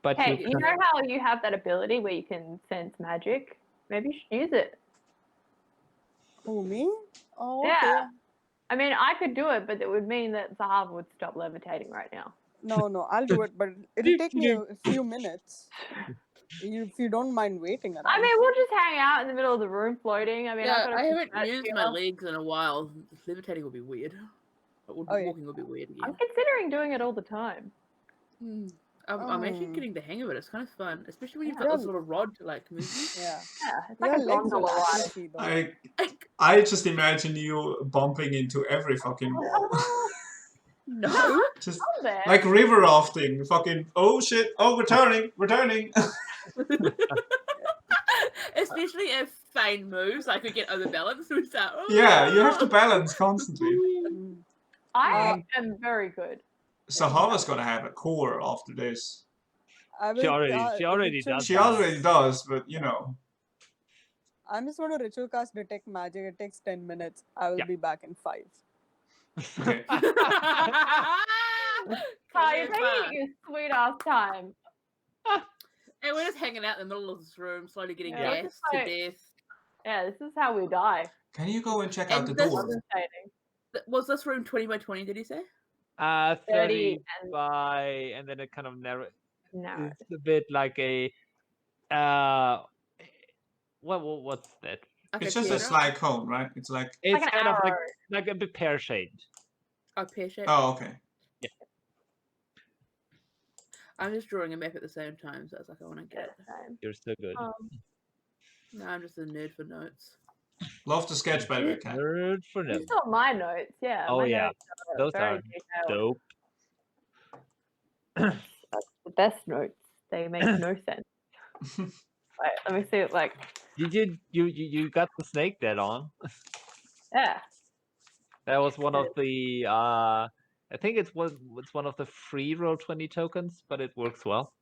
But Hey, you you know how you have that ability where you can sense magic? Maybe you should use it. Who, me? Oh, Yeah. okay. I mean, I could do it, but it would mean that Zahavah would stop levitating right now. No, I'll do it, but it'll take me a few minutes. If you don't mind waiting around. I mean, we'll just hang out in the middle of the room floating. I mean, Yeah, I've got I a haven't used my legs in a while. Levitating would be weird. Walking would be weird again. I'm considering doing it all the time. I'm actually getting the hang of it. It's kind of fun, especially when you've Yeah. got this little rod to like move you. Yeah. It's like Your a legs will gondola ride. atrophy, though. I just imagine you bumping into every fucking wall. No. Just I'm there. like river rafting. Fucking, oh shit, oh, we're turning. Especially if Phane moves, I could get overbalanced with that. Yeah, you have to balance constantly. I am very good. Zahavah's gonna have a core after this. I She will, already ritual does She that. already does, but you know. I'm just going to ritual cast detect magic. It takes 10 minutes. I will Yeah. be back in 5. Okay. Oh, you're taking your sweet ass time. And we're just hanging out in the middle of this room, slowly getting Yeah, gassed to death. Yeah, this is how we die. Can you go and check out And the this- door? Devastating. Was this room 20 by 20, did he say? 30 30 and by, and then it kind of narrow. no. It's a bit like a what's that? Like It's a just a teardrop? sly cone, right? It's like. It's an kind of arrow. like a bit pear shaped. A pear shape? Oh, okay. I'm just drawing a map at the same time, so it's like I want to get it. Same. You're so good. No, I'm just a nerd for notes. Love the sketch, by the way, Kat. Nerd for You no. saw my notes, yeah. Oh my yeah, notes those very are detailed. dope. That's the best notes. They make no sense. Wait, let me see it like You got the snake dead on. yeah. That was one of the I think it's one of the free Roll20 tokens, but it works well.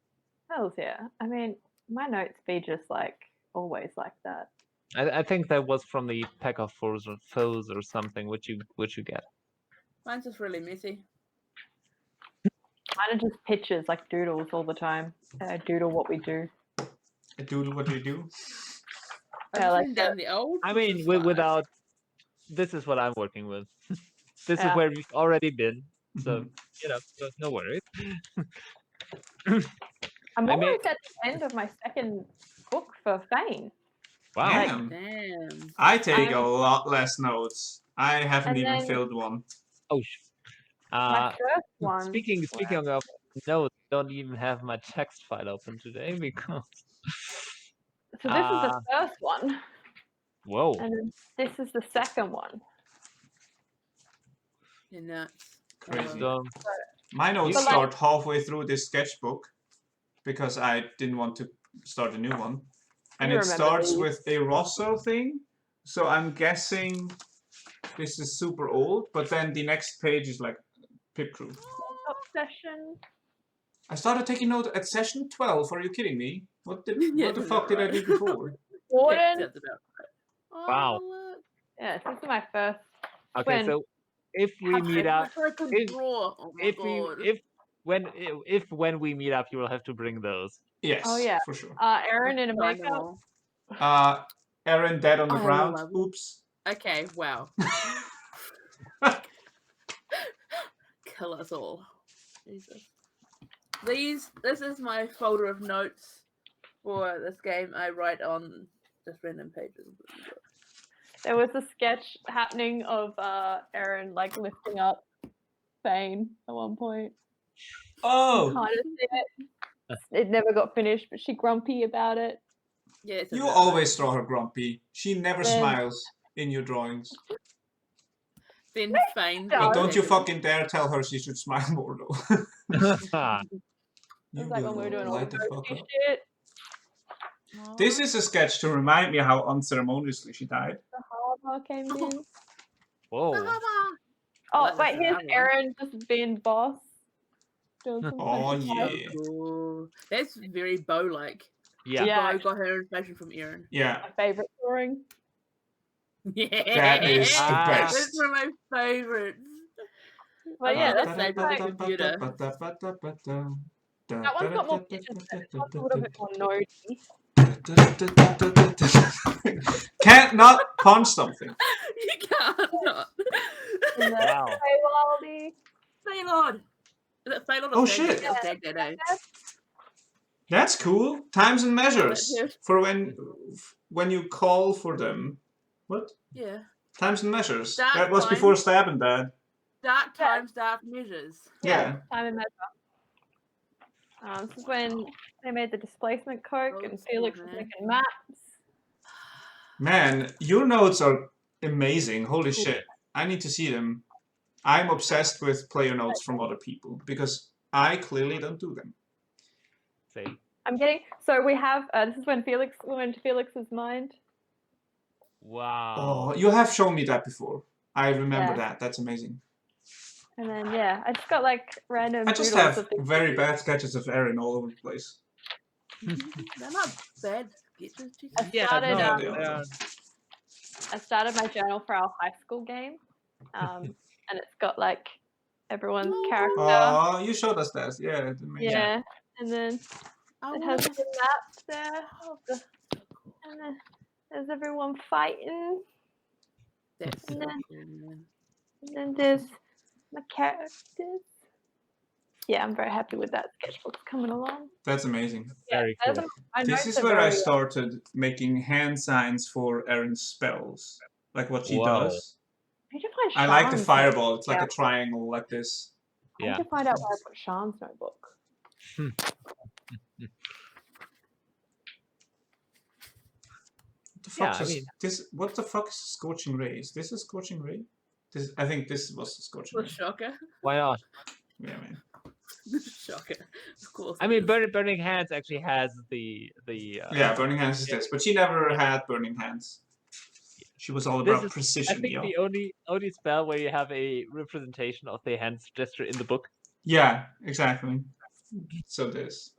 Hells yeah. I mean, my notes be just like always like that. I think that was from the pack of foes or something, which you get. Mine's just really messy. Mine are just pictures like doodles all the time. Doodle what we do. Doodle, what do you do? Yeah, like I've down the old. I which mean, is fine. without this is what I'm working with. This is Yeah. where we've already been, so Mhm. so no worries. I'm I made- almost at the end of my second book for Phane. Wow. Damn. Damn. I take a I'm- lot less notes. I haven't And even then- filled one. Oh, My first one. speaking of notes, don't even have my text file open today because. So this is the first one, Whoa. and then this is the second one. You're nuts. Crazy. So, My notes But, like- start halfway through this sketchbook because I didn't want to start a new one. And You it remember starts these. with a Rosso thing. So I'm guessing this is super old, but then the next page is like Pip Crew. Obsession. I started taking notes at session 12. Are you kidding me? What the Yeah, fuck did I do before? Warden. Sounds about right. Oh, Wow. look. Yes, this is my first. okay, When- so if we meet up, I could if- draw. Oh my if god. when we meet up, you will have to bring those. Yes, Oh, yeah. for sure. Aaron in a I makeup. know. Aaron dead on the I ground. love it. Oops. Okay, wow. Kill us all. Jesus. This is my folder of notes for this game. I write on just random pages. There was a sketch happening of Aaron like lifting up Phane at one point. Oh, Kind of see it. It never got finished, but she grumpy about it. Yeah, it's you about always draw her grumpy. She never Then- smiles in your drawings. right. Then Phane. No. But don't you fucking dare tell her she should smile more, though. It You was like when we were will doing all light the the fuck ghosty up. shit. This is a sketch to remind me how unceremoniously she died. Zahavah came in. Whoa. Oh, That's wait, here's Zahavah. Aaron just being boss. Doing some Oh, countryside. yeah. Cool. That's very bow-like. Yeah. Yeah. Bo got her information from Aaron. Yeah, My favorite drawing. Yeah. that is the Ah. best. That's one of my favorites. But yeah, that's like like, the computer. that one's got more pictures, but this one's a little bit more notey. Can't not punch something. You can't not. And the Wow. Feywild-y. Phaylord. Is it Phaylord or Oh, Stag? shit. Or Stag Day Day? That's cool. Times and measures Yes. for when you call for them. What? Yeah. Times and measures. Dark That was time. before Stab and Dad. Dark Yeah. times, dark measures. Yeah. Time and measure. This is when they made the displacement coke Oh, and Felix was man. making maps. Man, your notes are amazing. Holy Cool. shit. I need to see them. I'm obsessed with player notes from other people because I clearly don't do them. Same. I'm getting. So we have. This is when Felix went into Felix's mind. Wow. Oh, you have shown me that before. I remember Yeah. that. That's amazing. And then I just got like random. I just doodles have of things. very bad sketches of Erin all over the place. They're not bad sketches. I Yeah, started. no, they are. I started my journal for our high school game, and it's got like everyone's character. Oh, you showed us that. Yeah, it's amazing. Yeah, and then Oh, it has the maps there. And then there's everyone fighting. that's so And then- cool, man. And then there's my characters. Yeah, I'm very happy with that sketchbook coming along. That's amazing. Very those cool. are- my This notes is are where I very, started making hand signs for Erin's spells, like what she Whoa. does. I need to find I like the Sean's fireball. It's like Yeah. a triangle like this. I need Yeah. to find out where I put Sean's notebook. What the fuck Yeah, I is mean- this? What the fuck is a scorching ray? Is this a scorching ray? I think this was a scorching The ray. shocker. Why not? Yeah, man. Shocker. Of course. I it mean, is. Burning Hands actually has the Yeah, burning hands is this, but she never had burning hands. She was all This about is, I precision, think, yo. the only spell where you have a representation of the hands gesture in the book. Yeah, exactly. So this.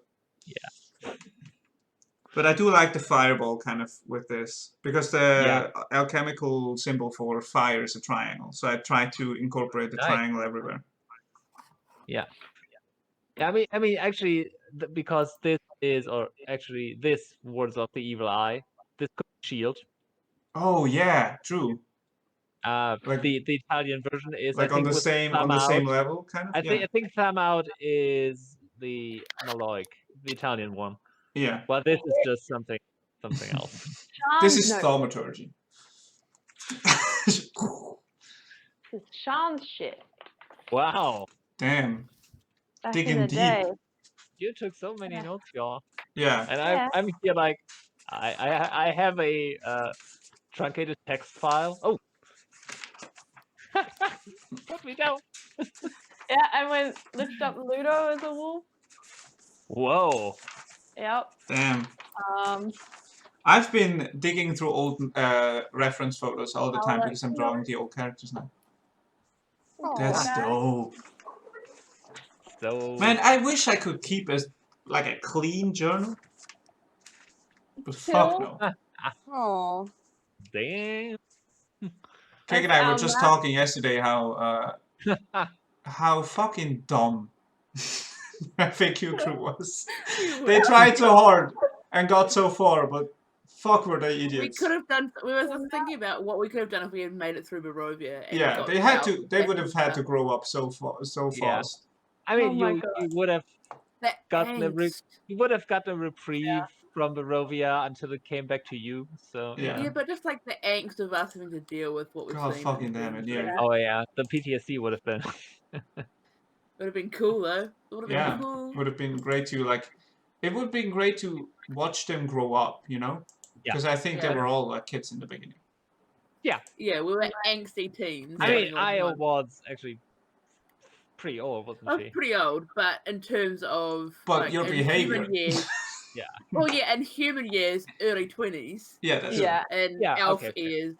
Yeah. But I do like the fireball kind of with this because the alchemical symbol for fire is a triangle. So I try to incorporate the Nice. triangle everywhere. Yeah, I mean, actually, because this is, or actually, this wards off the evil eye. This could be shield. Oh yeah, true. Like- the Italian version is, Like I on think, the with same Thumb level, kind of. I Yeah. think Thumb Out is the Maloic, the Italian one. Yeah. Well, this is just something else. This Sean's is notebook. thaumaturgy. This is Sean's shit. Wow, Damn. Back Digging in the deep. day. you took so many Yeah. notes, y'all. Yeah. And Yeah. I'm here like I have a truncated text file. Oh, put me down. Yeah, and we looked up Ludo as a wolf. Whoa. Yep. Damn. Um, I've been digging through old reference photos all the I'll time let because I'm you drawing the old characters now. Aw. That's okay. dope. So Man, I wish I could keep a clean journal. But fuck Still? no. Aw. damn. Craig and I were That's just our talking yesterday how fucking dumb FAQ crew was. They tried so hard and got so far, but fuck were they We idiots. could have done. We were just thinking about what we could have done if we had made it through Barovia. And Yeah, got they had out to. They back would in have had to stuff. grow up so Yeah. fast. I mean, Oh my you God. would have That gotten a angst. you would have gotten a reprieve from Barovia until it came back to you. So Yeah. Yeah, but just like the angst of us having to deal with what we've God seen. fucking damn it, yeah. Oh yeah, the PTSD would have been. Would have been cool though. It would have Yeah. been cool. Would have been great to it would have been great to watch them grow up, you know? Yeah. Because I think they Yeah. were all kids in the beginning. Yeah, we were angsty teens. I mean, running on Io one. was actually pretty old, wasn't I was she? pretty old, but in terms of But your in behavior. human years, Yeah. well, yeah, in human years, early 20s, Yeah, that's Yeah. and Yeah, elf okay, fair. years,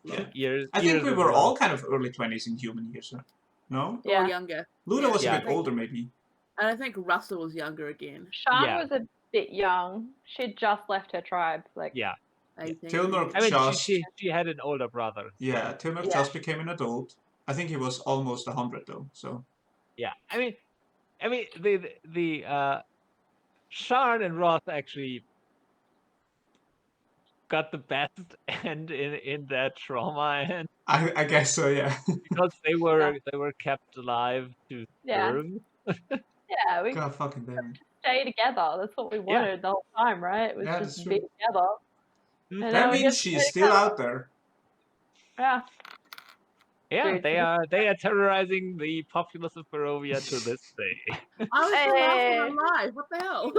Yeah. Years. I think years we as were well. all kind of early 20s in human years, huh? No? or Yeah. younger. Ludo was Yeah. a bit older, maybe. And I think Russell was younger again. Sean Yeah. was a bit young. She'd just left her tribe. Like, Yeah. 18. Tilmer I mean, just she had an older brother. yeah, Tilmer Yeah. just became an adult. I think he was almost 100 though. So Yeah. I mean, the Sharn and Roth actually got the best end in that trauma, and I guess so. Yeah. because they were kept alive to Yeah. serve. yeah, we God fucking damn it. stay together. That's what we wanted the whole time, right? It was Yeah, just that's to be true. together. Hmm. And now That we means get to she's stay still together. out there. Yeah. Yeah, Dude, they are terrorizing the populace of Barovia to this day. I was the last Hey. one alive. What the hell?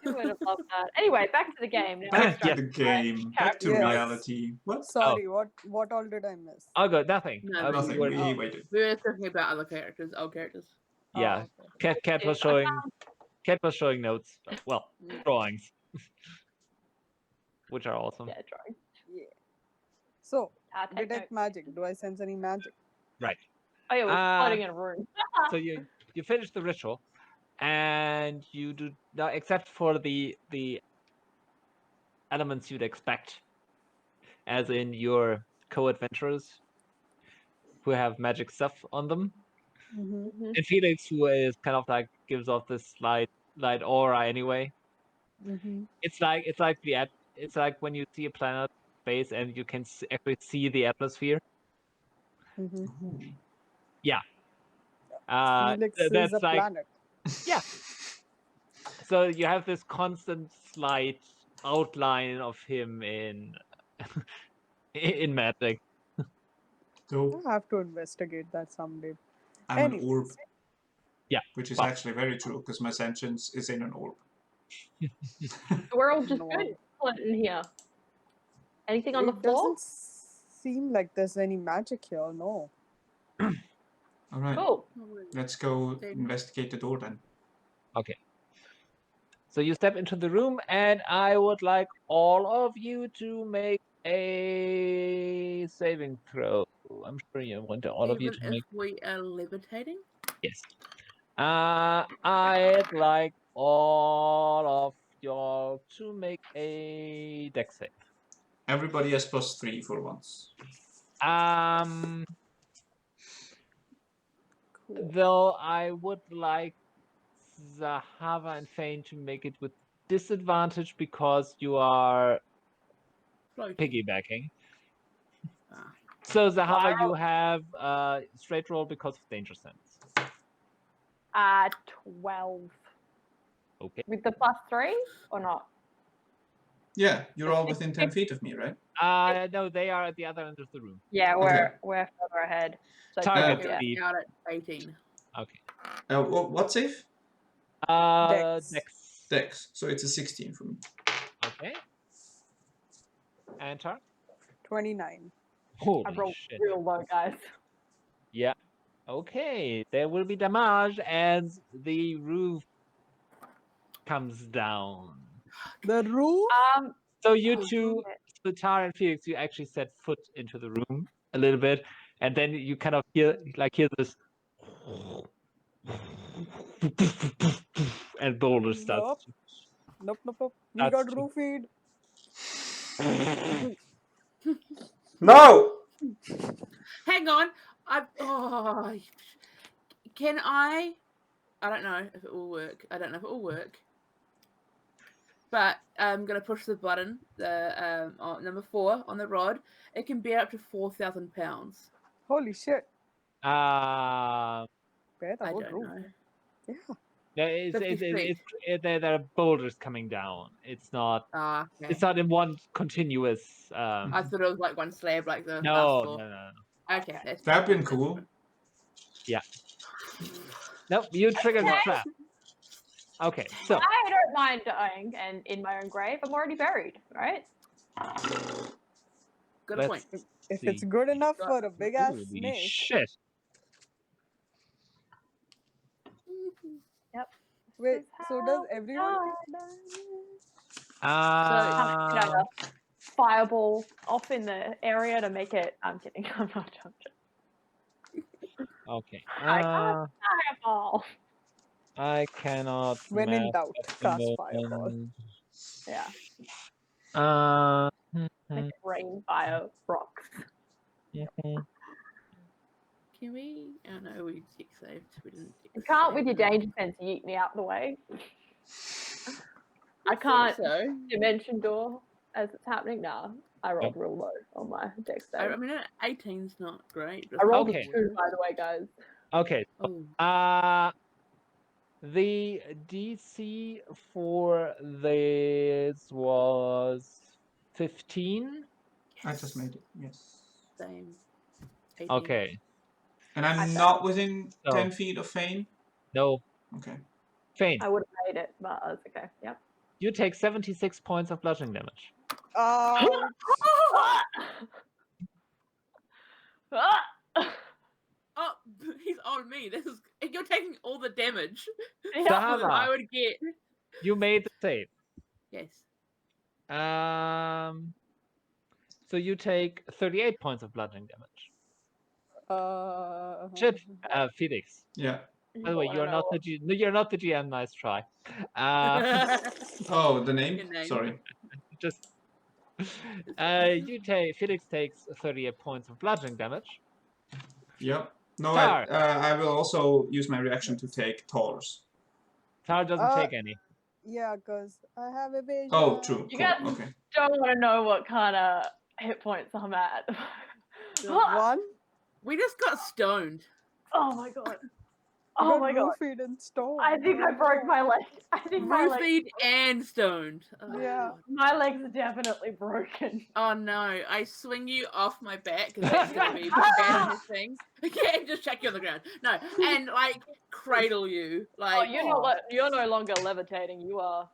You would have loved that. Anyway, back to the game. Now Back to Yes. the game. Back to Yes. reality. What? Sorry, what all did I miss? Oh, good, nothing. No, Nothing. We're- We Oh. waited. we were talking about other characters, old characters. yeah, Oh, okay. Cat was showing notes. Well, Mm, drawings, which are awesome. Yeah, drawing. yeah. So, Take detect note. magic. Do I sense any magic? Right. Oh yeah, we're Uh, floating in a room. So you finish the ritual, and you do not, except for the elements you'd expect, as in your co-adventurers who have magic stuff on them, Mm-hmm. Mhm. and Felix, who is kind of like gives off this light aura anyway. Mm-hmm. It's like it's like when you see a planet space and you can actually see the atmosphere. Mm-hmm. Ooh. Felix is That's a like planet. yeah. So you have this constant slight outline of him in in magic. Dope. I have to investigate that someday. I'm an Anyways. orb. Yeah, Which is well. actually very true because my sentience is in an orb. We're all just No. good in here. Anything on the It floor? doesn't seem like there's any magic here, no. All right. Cool. Let's go investigate the door then. Okay. So you step into the room, and I would like all of you to make a saving throw. I'm sure you want all of you Even to if make. we are levitating? Yes. I'd like all of y'all to make a dex save. Everybody has +3 for once. Cool. Though I would like Zahavah and Phane to make it with disadvantage because you are Floating. piggybacking. Ah. So Zahavah, Wow. you have straight roll because of danger sense. 12. Okay. With the +3 or not? Yeah, you're all within 10 feet of me, right? No, they are at the other end of the room. Yeah, Okay. we're further ahead. So Target 12, yeah. Steve. Out at 18. Okay. What save? Dex. Dex. So it's a 16 for me. Okay. And Tar? 29. Holy I rolled shit. real low, guys. Yeah. Okay. There will be damage as the roof comes down. The roof? So you Oh, two, so Tar and Felix, you actually set foot into the room a little bit, and then you kind of hear this, and boulder starts. Nope. We That's got true. roofied. No! Hang on. Can I don't know if it will work. I don't know if it will work. But I'm gonna push the button, the on number 4 on the rod. It can bear up to 4,000 pounds. Holy shit. Uh, Where the I whole don't roof? know. Yeah. 50 feet. there are boulders coming down. It's not. Okay. It's not in one continuous. I thought it was like one slab, like the last No. floor. Okay, that's That'd been that's cool. fine. Yeah. Nope. You triggered the trap. Okay. So. I don't mind dying and in my own grave. I'm already buried, right? Good point. If it's good enough for a big ass Holy snake. shit. Yep. Wait, so does everyone? Fireball off in the area to make it. I'm kidding. I'm not joking. Okay. Fireball. I cannot. When in math doubt, at the cast fireball. moment. Yeah. Make it rain fire rocks. Can we? Oh no, we tick saved. We didn't. You can't with your danger sense yeet me out the way. I can't dimension door as it's happening now. I rolled real low on my dex save. I mean, 18's not great. I rolled Okay. a 2, by the way, guys. Okay. Oh. The DC for this was 15. I just made it, yes. Same. 18. Okay. And I'm I not within So- 10 feet of Phane? No. Okay. Phane, I would have made it, but that's okay. Yep. you take 76 points of bludgeoning damage. Ouch. Oh, he's on me. This is you're taking all the damage. Yeah. Zahavah, I would get. you made the save. Yes. So you take 38 points of bludgeoning damage. Shit, Felix. Yeah. By the way, you're not the you're not the GM. Nice try. Oh, the name? Good name. Sorry. Just Felix takes 38 points of bludgeoning damage. Yep. No, Tar. I will also use my reaction to take Tars. Tar doesn't take any. Yeah, because I have evasion. Oh, true. You Cool. guys Okay. don't want to know what kind of hit points I'm at. One. We just got stoned. Oh my god. You Oh got my god. roofied and stone. I think I broke my leg. I think my leg. Roofied and stoned. Oh, Yeah. God. My leg's definitely broken. Oh no! I swing you off my back because that's gonna be bad on this thing. Yeah, just check you on the ground. No, and like cradle you. Oh, Like, you're no longer levitating. You are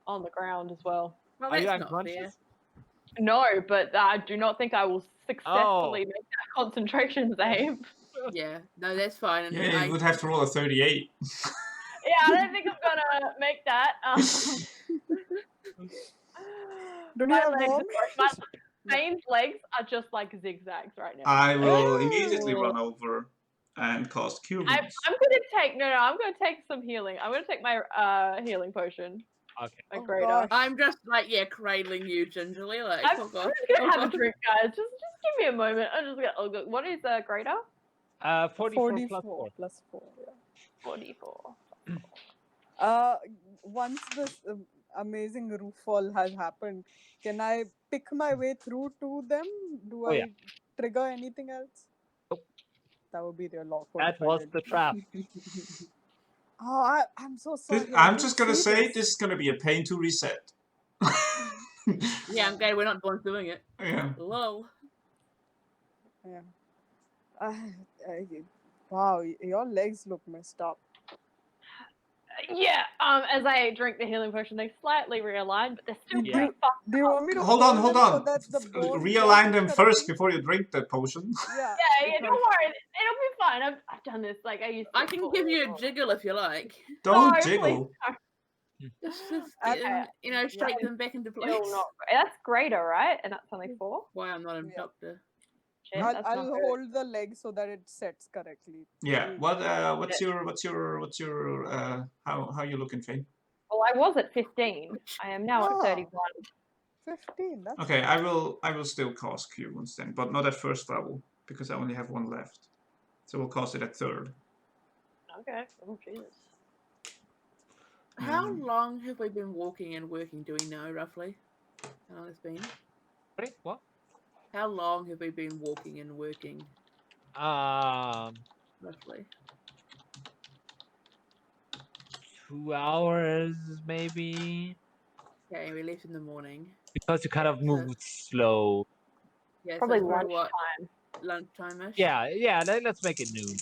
on the ground as well. well, Are you that's not fair. unconscious? No, but I do not think I will successfully make that concentration save. Yeah, no, that's fine. And Yeah, I, you would have to roll a 38. Yeah, I don't think I'm gonna make that. Don't you My have legs, one? my Phane's legs are just like zigzags right now. I will Oh. immediately run over and cast Cure I'm Wounds. gonna take I'm gonna take some healing. I'm gonna take my healing potion. Okay. My Oh, greater. gosh. I'm just like cradling you gingerly. Like, I'm oh just god, gonna have a drink, guys. Just give me a moment. I'm just gonna. What is greater? 44 plus 4. plus 4. Yeah. 44. Once this amazing roof fall has happened, can I pick my way through to them? Do Oh, I yeah. trigger anything else? Nope. That would be real awkward. That if I was did. the trap. Oh, I'm so sorry. I I'm didn't just gonna see say this is gonna be a pain to reset. yeah, I'm glad we're not the ones doing it. Yeah. Lol. Yeah. Wow, your legs look messed up. Yeah. As I drink the healing potion, they slightly realign, but they're still Yeah. pretty fucked. Do you want me to Hold on, them hold so on. that the bones Realign work them first correctly? before you drink the potion. Yeah. Yeah, don't worry. It'll be fine. I've done this. Like I used to. I can give you a jiggle if you like. Don't No, jiggle. Just Okay. shake them back into place. Still not. That's greater, right? And that's only 4. Why I'm not a Yeah. doctor. Shit, I'll that's not good. hold the leg so that it sets correctly. Yeah. What's your how you looking, Phane? Well, I was at 15. I am now Ah. at 31. 15. That's Okay, I will still cast Cure Wounds then, but not at first level because I only have one left. So we'll cast it at third. Okay. Oh Jesus. How long have we been walking and working? Do we know roughly how long it's been? Wait, what? How long have we been walking and working roughly? 2 hours maybe. Okay, we left in the morning. Because you kind of moved slow. Yeah, Probably so it's what, lunchtime. lunchtime-ish? Yeah. Let's make it noon.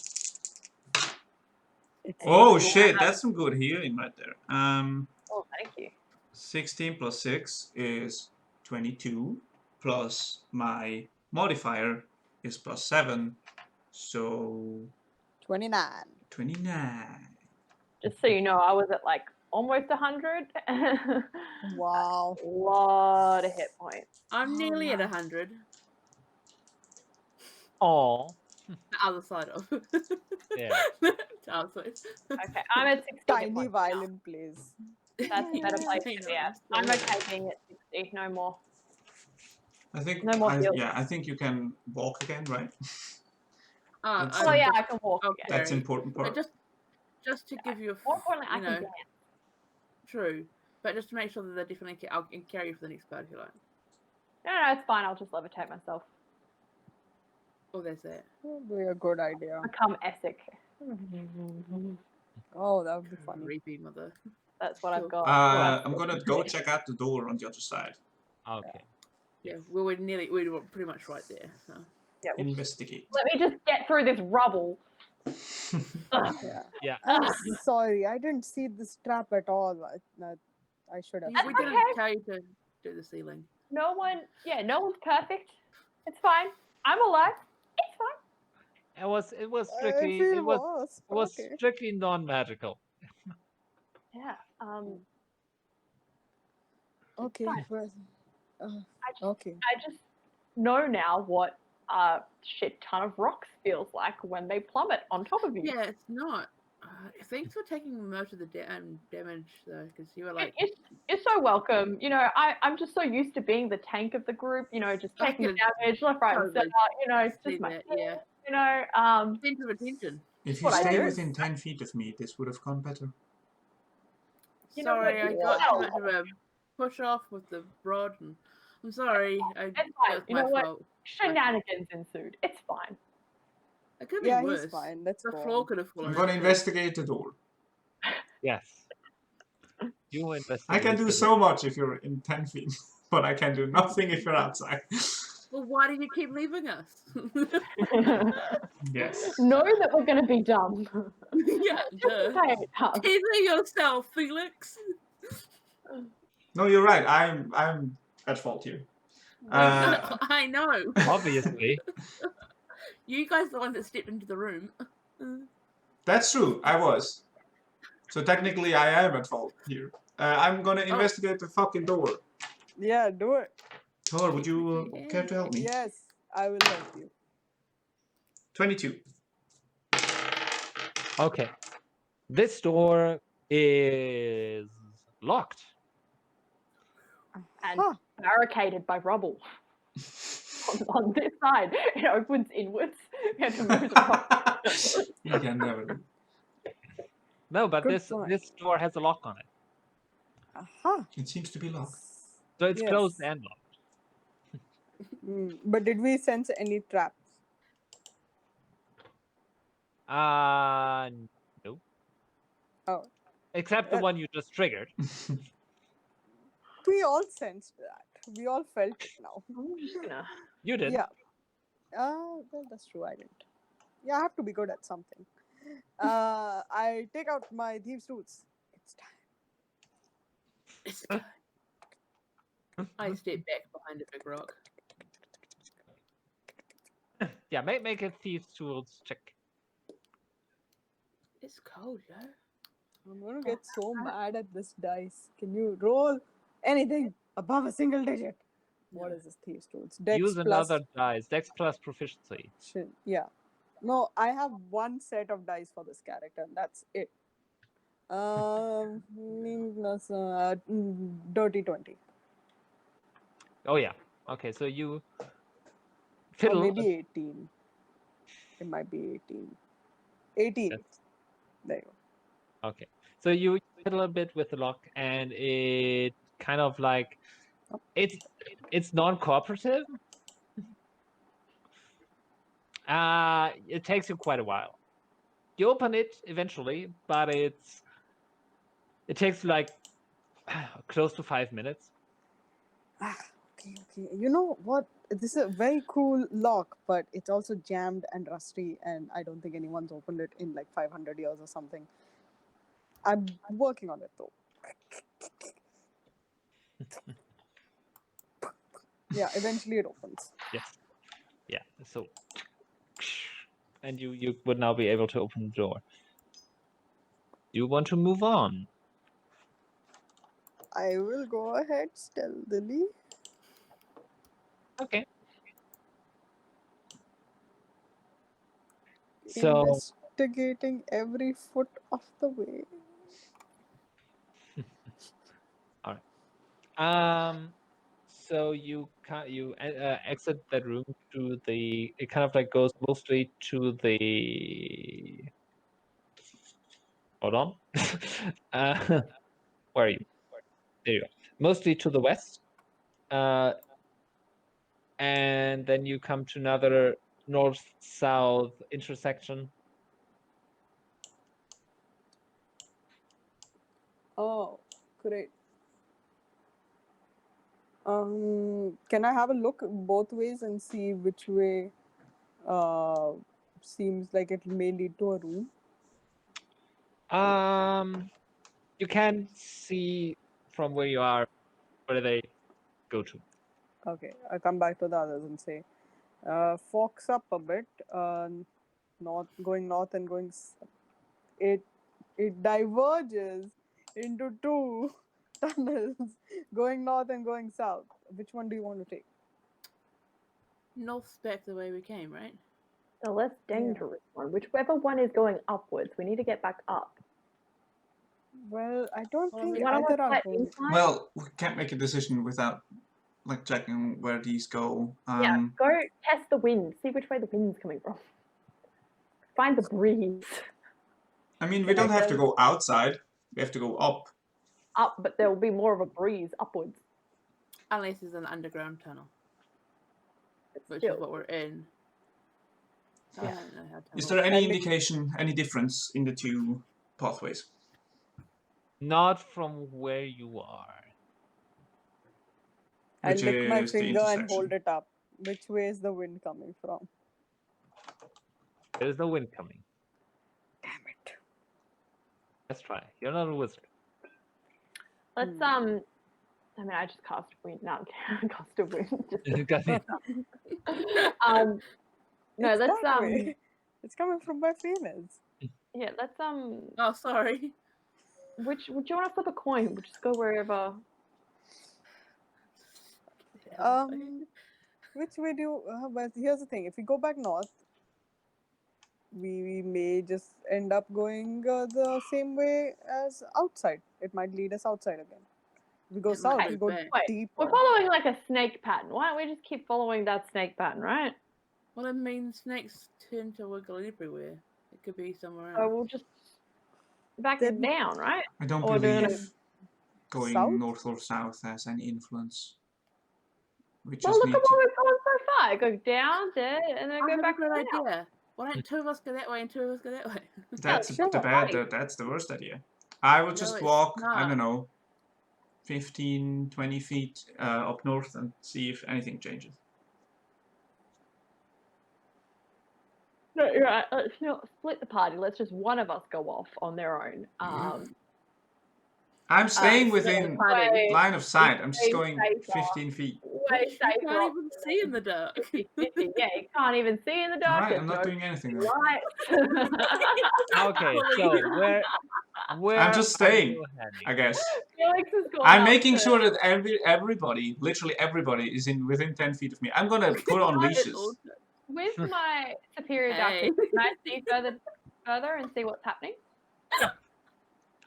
Oh shit, that's some good healing right there. Oh, thank you. 16 plus 6 is 22, plus my modifier is plus 7, so 29. 29. Just so you know, I was at like almost 100. Wow. A lot of hit points. I'm nearly at nice. 100. Aw. The other side of. Yeah. The other side. Okay, I'm at 60 hit Tiny points violin plays. now. That's a better place to be at. I'm okay being at 60, no more. I think No more healing. I think you can walk again, right? That's Oh yeah, I can walk Okay. again. That's important part. But just to give you a More importantly, I you can know, dance. true. But just to make sure that they're definitely, I'll carry you for the next part if you like. No, it's fine. I'll just levitate myself. Oh, there's that. That would be a good idea. Become Essek. Oh, that would be funny. Creepy mother. That's what I've got. I'm gonna go check out the door on the other side. Okay. Yeah, we were pretty much right there. So. Yeah, we'll Investigate. let me just get through this rubble. Ugh. Yeah. Yeah. I'm sorry, I didn't see this trap at all. I should have. We seen didn't it. tell you to do the ceiling. No one's perfect. It's fine. I'm alive. It's fine. It was I strictly feel it was worse. it was Okay. strictly non-magical. Yeah. Okay. fine. Well, I just, okay. I just know now what a shit ton of rocks feels like when they plummet on top of you. Yeah, it's not. Thanks for taking most of the damage though, because you were like, You're so welcome. You know, I'm just so used to being the tank of the group. You know, just I taking can damage left, right, and totally center. You know, it's see just my that, thing, yeah. You know, Center of attention. If you what I stay do. within 10 feet of me, this would have gone better. You know Sorry, what? I got too Wow. much of a push off with the rod, and I'm sorry. It's That fine. was You my know what? fault. Shenanigans ensued. It's fine. It could Yeah, be he's worse. fine. Let's The go floor on. could have fallen. I'm going to out, too. investigate the door. Yes. You I investigate. can do the so much if you're in 10 feet, but I can do nothing if you're outside. Well, why do you keep leaving us? Yes. Know that we're going to be dumb. Yeah, duh. Play it tough. Either yourself, Felix. No, you're right. I'm at fault here. I know. Obviously. You guys are the one that stepped into the room. That's true. I was. So technically, I am at fault here. I'm gonna investigate the fucking door. Yeah, do it. Thor, would you care to help me? Yes, I will help you. 22. Okay. This door is locked. And Huh. barricaded by rubble. On this side, it opens inwards. You have to move across. You can never. No, but Good this point. this door has a lock on it. Aha. It seems to be locked. So it's Yes. closed and locked. But did we sense any traps? No. Oh. Except the one you just triggered. We all sensed that. We all felt it now. I'm just gonna. You did. Yeah. Well, that's true. I didn't. Yeah, I have to be good at something. I take out my thieves' tools. It's time. It's good. I step back behind a big rock. Yeah, make a thieves tools check. It's cold, yo. I'm gonna get so mad at this dice. Can you roll anything above a single digit? What is this thieves' tools? Dex Use plus. another dice. Dex plus proficiency. Yeah. No, I have one set of dice for this character, and that's it. Dirty 20. Oh yeah. Okay, so you Or fiddle. maybe 18. It might be 18. 18. That's- There you go. Okay. So you fiddle a bit with the lock, and it kind of like it's non-cooperative. It takes you quite a while. You open it eventually, but it takes you like close to 5 minutes. Okay. You know what? This is a very cool lock, but it's also jammed and rusty, and I don't think anyone's opened it in like 500 years or something. I'm working on it though. Yeah, eventually it opens. Yes. Yeah. So, and you would now be able to open the door. Do you want to move on? I will go ahead stealthily. Okay. So, Investigating every foot of the way. so you exit that room to the. It kind of like goes mostly to the. Hold on. Where are you? There you go. Mostly to the west. And then you come to another north-south intersection. Oh, great. Can I have a look both ways and see which way seems like it may lead to a room. You can see from where you are where they go to. Okay, I come back to the others and say, forks up a bit, going north and going. It diverges into two tunnels, going north and going south. Which one do you want to take? North's back the way we came, right? The less dangerous one. Whichever one is going upwards, we need to get back up. Well, I don't Well, think we- One of us either are fight going. inside? Well, we can't make a decision without like checking where these go. Yeah, go test the wind. See which way the wind's coming from. Find the breeze. I mean, we don't have to go outside. We have to go up. Up, but there will be more of a breeze upwards. Unless there's an underground tunnel, which Still. is what we're in. I Yeah. don't know how to Is there any indication, any difference in the two pathways? Not from where you are. I Which lick my is the finger and intersection. hold it up. Which way is the wind coming from? There's no wind coming. Damn it. Let's try. You're not a wizard. Let's I mean, I just cast wind. No, cast a wind. Just Got it. no, It's let's that way. It's coming from where Phane is. yeah, let's Oh, sorry. which would you want to flip a coin? We'll just go wherever. Which way do you? But here's the thing: if we go back north, we may just end up going the same way as outside. It might lead us outside again. If we go It might south, lead we go back. Wait, deeper. we're following like a snake pattern. Why don't we just keep following that snake pattern, right? Well, it means snakes turn to wiggle everywhere. It could be somewhere So else. we'll just back Then- down, right? I don't Or doing believe going south? north or south has any influence. We Well, just look need at what to. we've gone so far. Go down there and then I go have back a good down. idea. Why don't two of us go that way and two of us go that way? That's sure. the bad. That's the worst idea. I would No, just it's walk. I not. don't know, 15, 20 feet up north and see if anything changes. No, you're right. Let's not split the party. Let's just one of us go off on their own. I'm staying it's within party. line of sight. I'm just way going safer. 15 feet. Way You safer. can't even see in the dark. 50-50. Yeah, you can't even see in the dark. Alright, I'm There's not no doing anything. lights. Okay, so where I'm just are staying, you heading? I guess. Felix has gone I'm up making to- sure that everybody, literally everybody, is within 10 feet of me. I'm gonna put on leashes. With my superior dark Hey. vision, can I see further and see what's happening?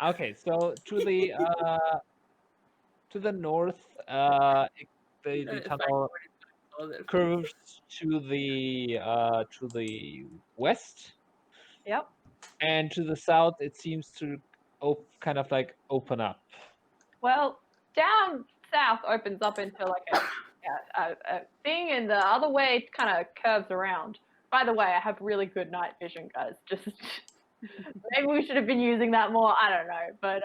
Okay, so to the north, the tunnel curves to the west, Yep. and to the south it seems to kind of like open up. Well, down south opens up into like a thing, and the other way kind of curves around. By the way, I have really good night vision, guys. Just maybe we should have been using that more. I don't know, but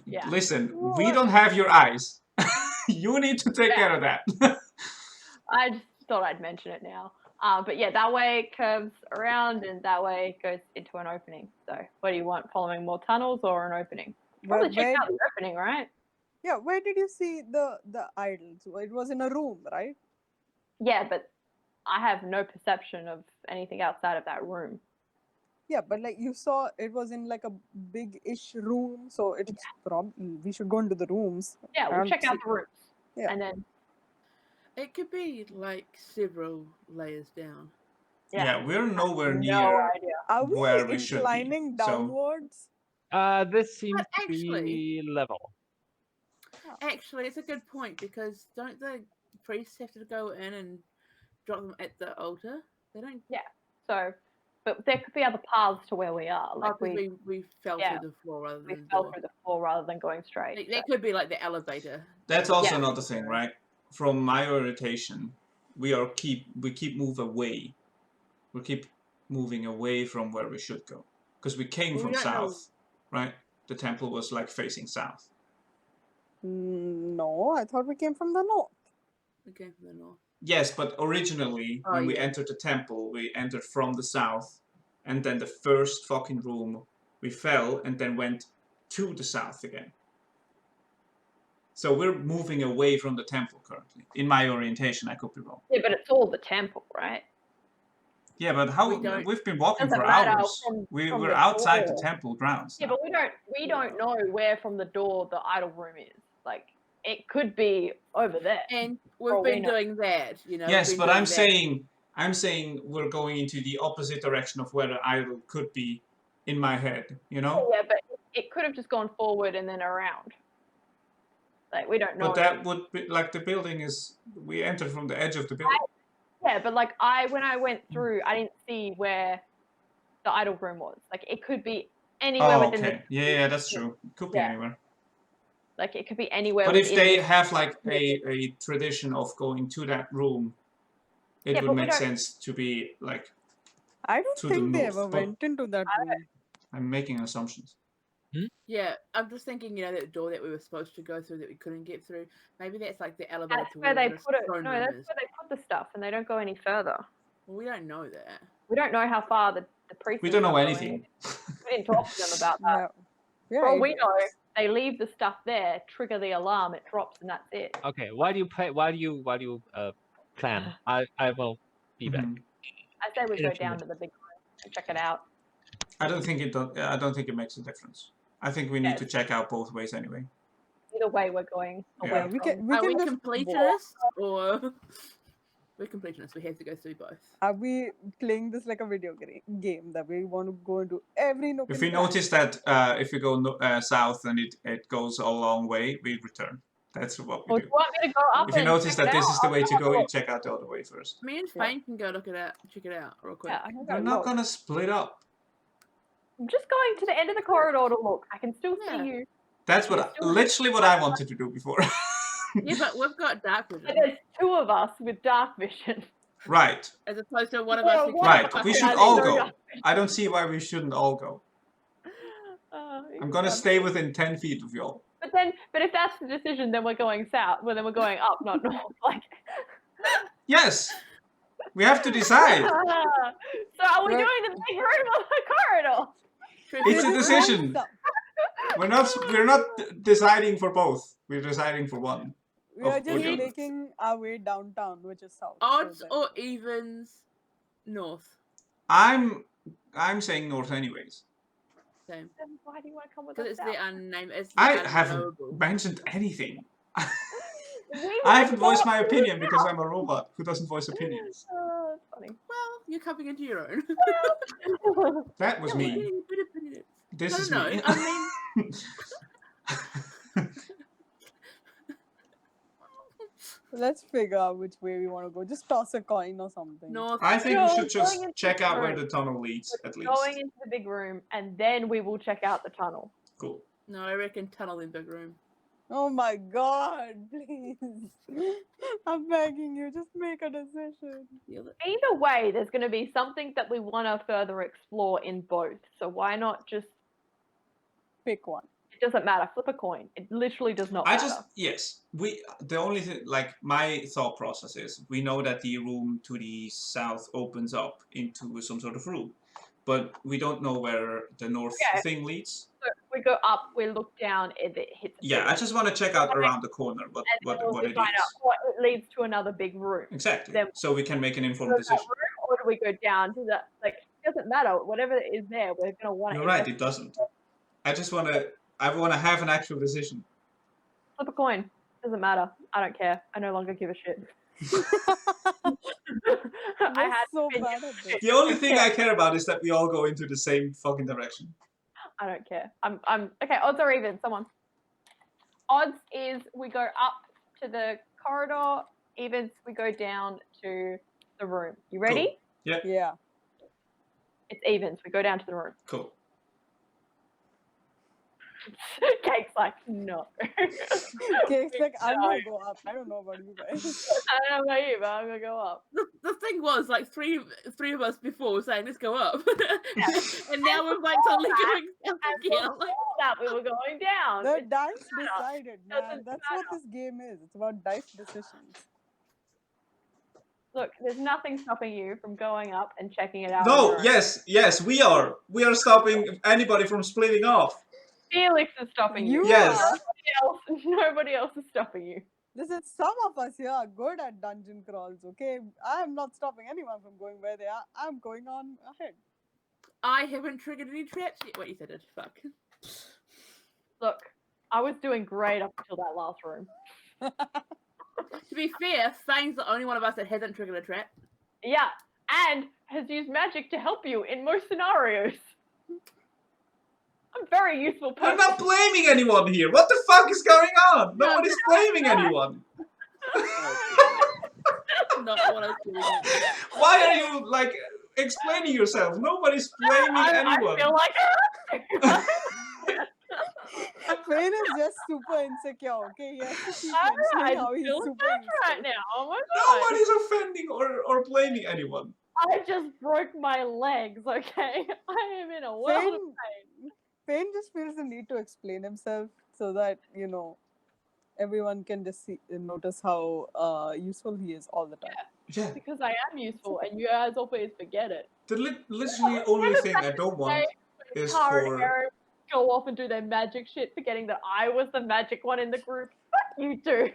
yeah. Listen, we don't have your eyes. You need to take care of that. I just thought I'd mention it now. But yeah, that way it curves around, and that way it goes into an opening. So, what do you want? Following more tunnels or an opening? Probably check out the opening, right? Yeah, where did you see the idols? It was in a room, right? Yeah, but I have no perception of anything outside of that room. Yeah, but like you saw, it was in like a big-ish room, so it's we should go into the rooms. Yeah, we'll and check out see- the rooms, Yeah. and then It could be like several layers down. Yeah, we're nowhere no near idea. Are we where we should be. inclining So downwards? This seems to actually- be level. Actually, it's a good point because don't the priests have to go in and drop them at the altar? They don't. So, but there could be other paths to where we are. Oh, Like 'cause we fell yeah, through the floor rather we than the fell door. through the floor rather than going straight. That could be like the elevator. that's also Yeah. another thing, right? From my orientation, we keep moving away. We keep moving away from where we should go because we came Well, we from don't know- south, right? The temple was like facing south. No, I thought we came from the north. We came from the north. Yes, but originally, when we entered the temple, we entered from the south, and then the first fucking room, we fell, and then went to the south again. So we're moving away from the temple currently. In my orientation, I could be wrong. Yeah, but it's all the temple, right? Yeah, but we've been walking Doesn't for matter hours. from We're the outside door. the temple grounds. Yeah, now. but we don't know where from the door the idol room is. Like, it could be over there. And we've been doing that, you know. Yes, but I'm saying we're going into the opposite direction of where the idol could be in my head, you know? Yeah, but it could have just gone forward and then around. Like, we don't know. But that would be like the building is. We entered from the edge of the building. Yeah, but like when I went through, I didn't see where the idol room was. Like, it could be anywhere within the. Yeah, that's true. It could be anywhere. Like, it could be anywhere. But if they have like a tradition of going to that room, it would make sense to be like. I don't think they ever went into that room. I'm making assumptions. Yeah, I'm just thinking, you know, that door that we were supposed to go through that we couldn't get through. Maybe that's like the elevator. That's where they put it. No, that's where they put the stuff, and they don't go any further. Well, we don't know that. We don't know how far the priest. We don't know anything. We didn't talk to them about that. Yeah, For all we know, they leave the stuff there, trigger the alarm, it drops, and that's it. Okay, why do you plan? I will be back. I say we go down to the big room and check it out. I don't think it makes a difference. I think we need to check out both ways anyway. Either way, we're going away. Are we completionists or we're completionists? We have to go through both. Are we playing this like a video game that we want to go into every nook? If we notice that if we go south and it goes a long way, we return. That's what we do. You want me to go up? If you notice that this is the way to go, you check out the other way first. Me and Phane can go check it out real quick. We're not gonna split up. I'm just going to the end of the corridor to look. I can still see you. That's literally what I wanted to do before. Yeah, but we've got dark vision. But there's two of us with dark vision. Right. As opposed to one of us. Right. We should all go. I don't see why we shouldn't all go. I'm gonna stay within 10 feet of y'all. But if that's the decision, then we're going south. Well, then we're going up, not north. Like. Yes. We have to decide. So are we doing the big room or the corridor? It's a decision. We're not deciding for both. We're deciding for one. We are just making our way downtown, which is south. Odds or evens, north. I'm saying north anyways. Same. Then why do you want to come with us? Because it's the unnamed. I haven't mentioned anything. I haven't voiced my opinion because I'm a robot who doesn't voice opinions. That's funny. Well, you're coming into your own. That was me. This is me. I mean, let's figure out which way we want to go. Just toss a coin or something. North. I think we should just check out where the tunnel leads, at least. Going into the big room, and then we will check out the tunnel. Cool. No, I reckon tunnel in big room. Oh my god, please. I'm begging you, just make a decision. Either way, there's going to be something that we want to further explore in both. So why not just pick one? It doesn't matter. Flip a coin. It literally does not matter. The only thing, like, my thought process is, we know that the room to the south opens up into some sort of room, but we don't know where the north thing leads. So we go up, we look down, it hits. I just want to check out around the corner what it is. It leads to another big room. Exactly. Then so we can make an informed decision. Or do we go down to that? Like, it doesn't matter. Whatever is there, we're gonna want to. You're right. It doesn't. I want to have an actual decision. Flip a coin. Doesn't matter. I don't care. I no longer give a shit. So bad at this. The only thing I care about is that we all go into the same fucking direction. I don't care. I'm okay. Odds or even. Someone. Odds is we go up to the corridor. Evens we go down to the room. You ready? Cool. Yep. Yeah. It's evens. We go down to the room. Cool. Cake's like, no. Cake's like, I'm gonna go up. I don't know about you guys. I don't know about you, but I'm gonna go up. The thing was, like, three of us before were saying, let's go up. And now we're like totally going up again. That we were going down. The dice decided, man. That's what this game is. It's about dice decisions. Look, there's nothing stopping you from going up and checking it out. on No, your own. yes, we are. We are stopping anybody from splitting off. Felix is stopping you. Yes. Nobody else is stopping you. Listen, some of us here are good at dungeon crawls, okay? I am not stopping anyone from going where they are. I'm going on ahead. I haven't triggered any traps yet. Wait, you said it. Fuck. Look, I was doing great up until that last room. To be fair, Fane's the only one of us that hasn't triggered a trap. Yeah, and has used magic to help you in most scenarios. I'm a very useful person. We're not blaming anyone here. What the fuck is going on? No, Nobody's blaming anyone. Not what I was doing. Why are you like explaining yourself? Nobody's blaming anyone. I feel like Phane is just super insecure, okay? He has to keep I mentioning how he's feel super bad right insecure. now. Oh my god. Nobody's offending or blaming anyone. I just broke my legs, okay? I am in a world of pain. Phane just feels the need to explain himself so that, everyone can just notice how useful he is all the time. Yeah. Because I am useful and you guys always forget it. The literally only thing I don't want is Tara and for Aaron go off and do their magic shit, forgetting that I was the magic one in the group. Fuck you two.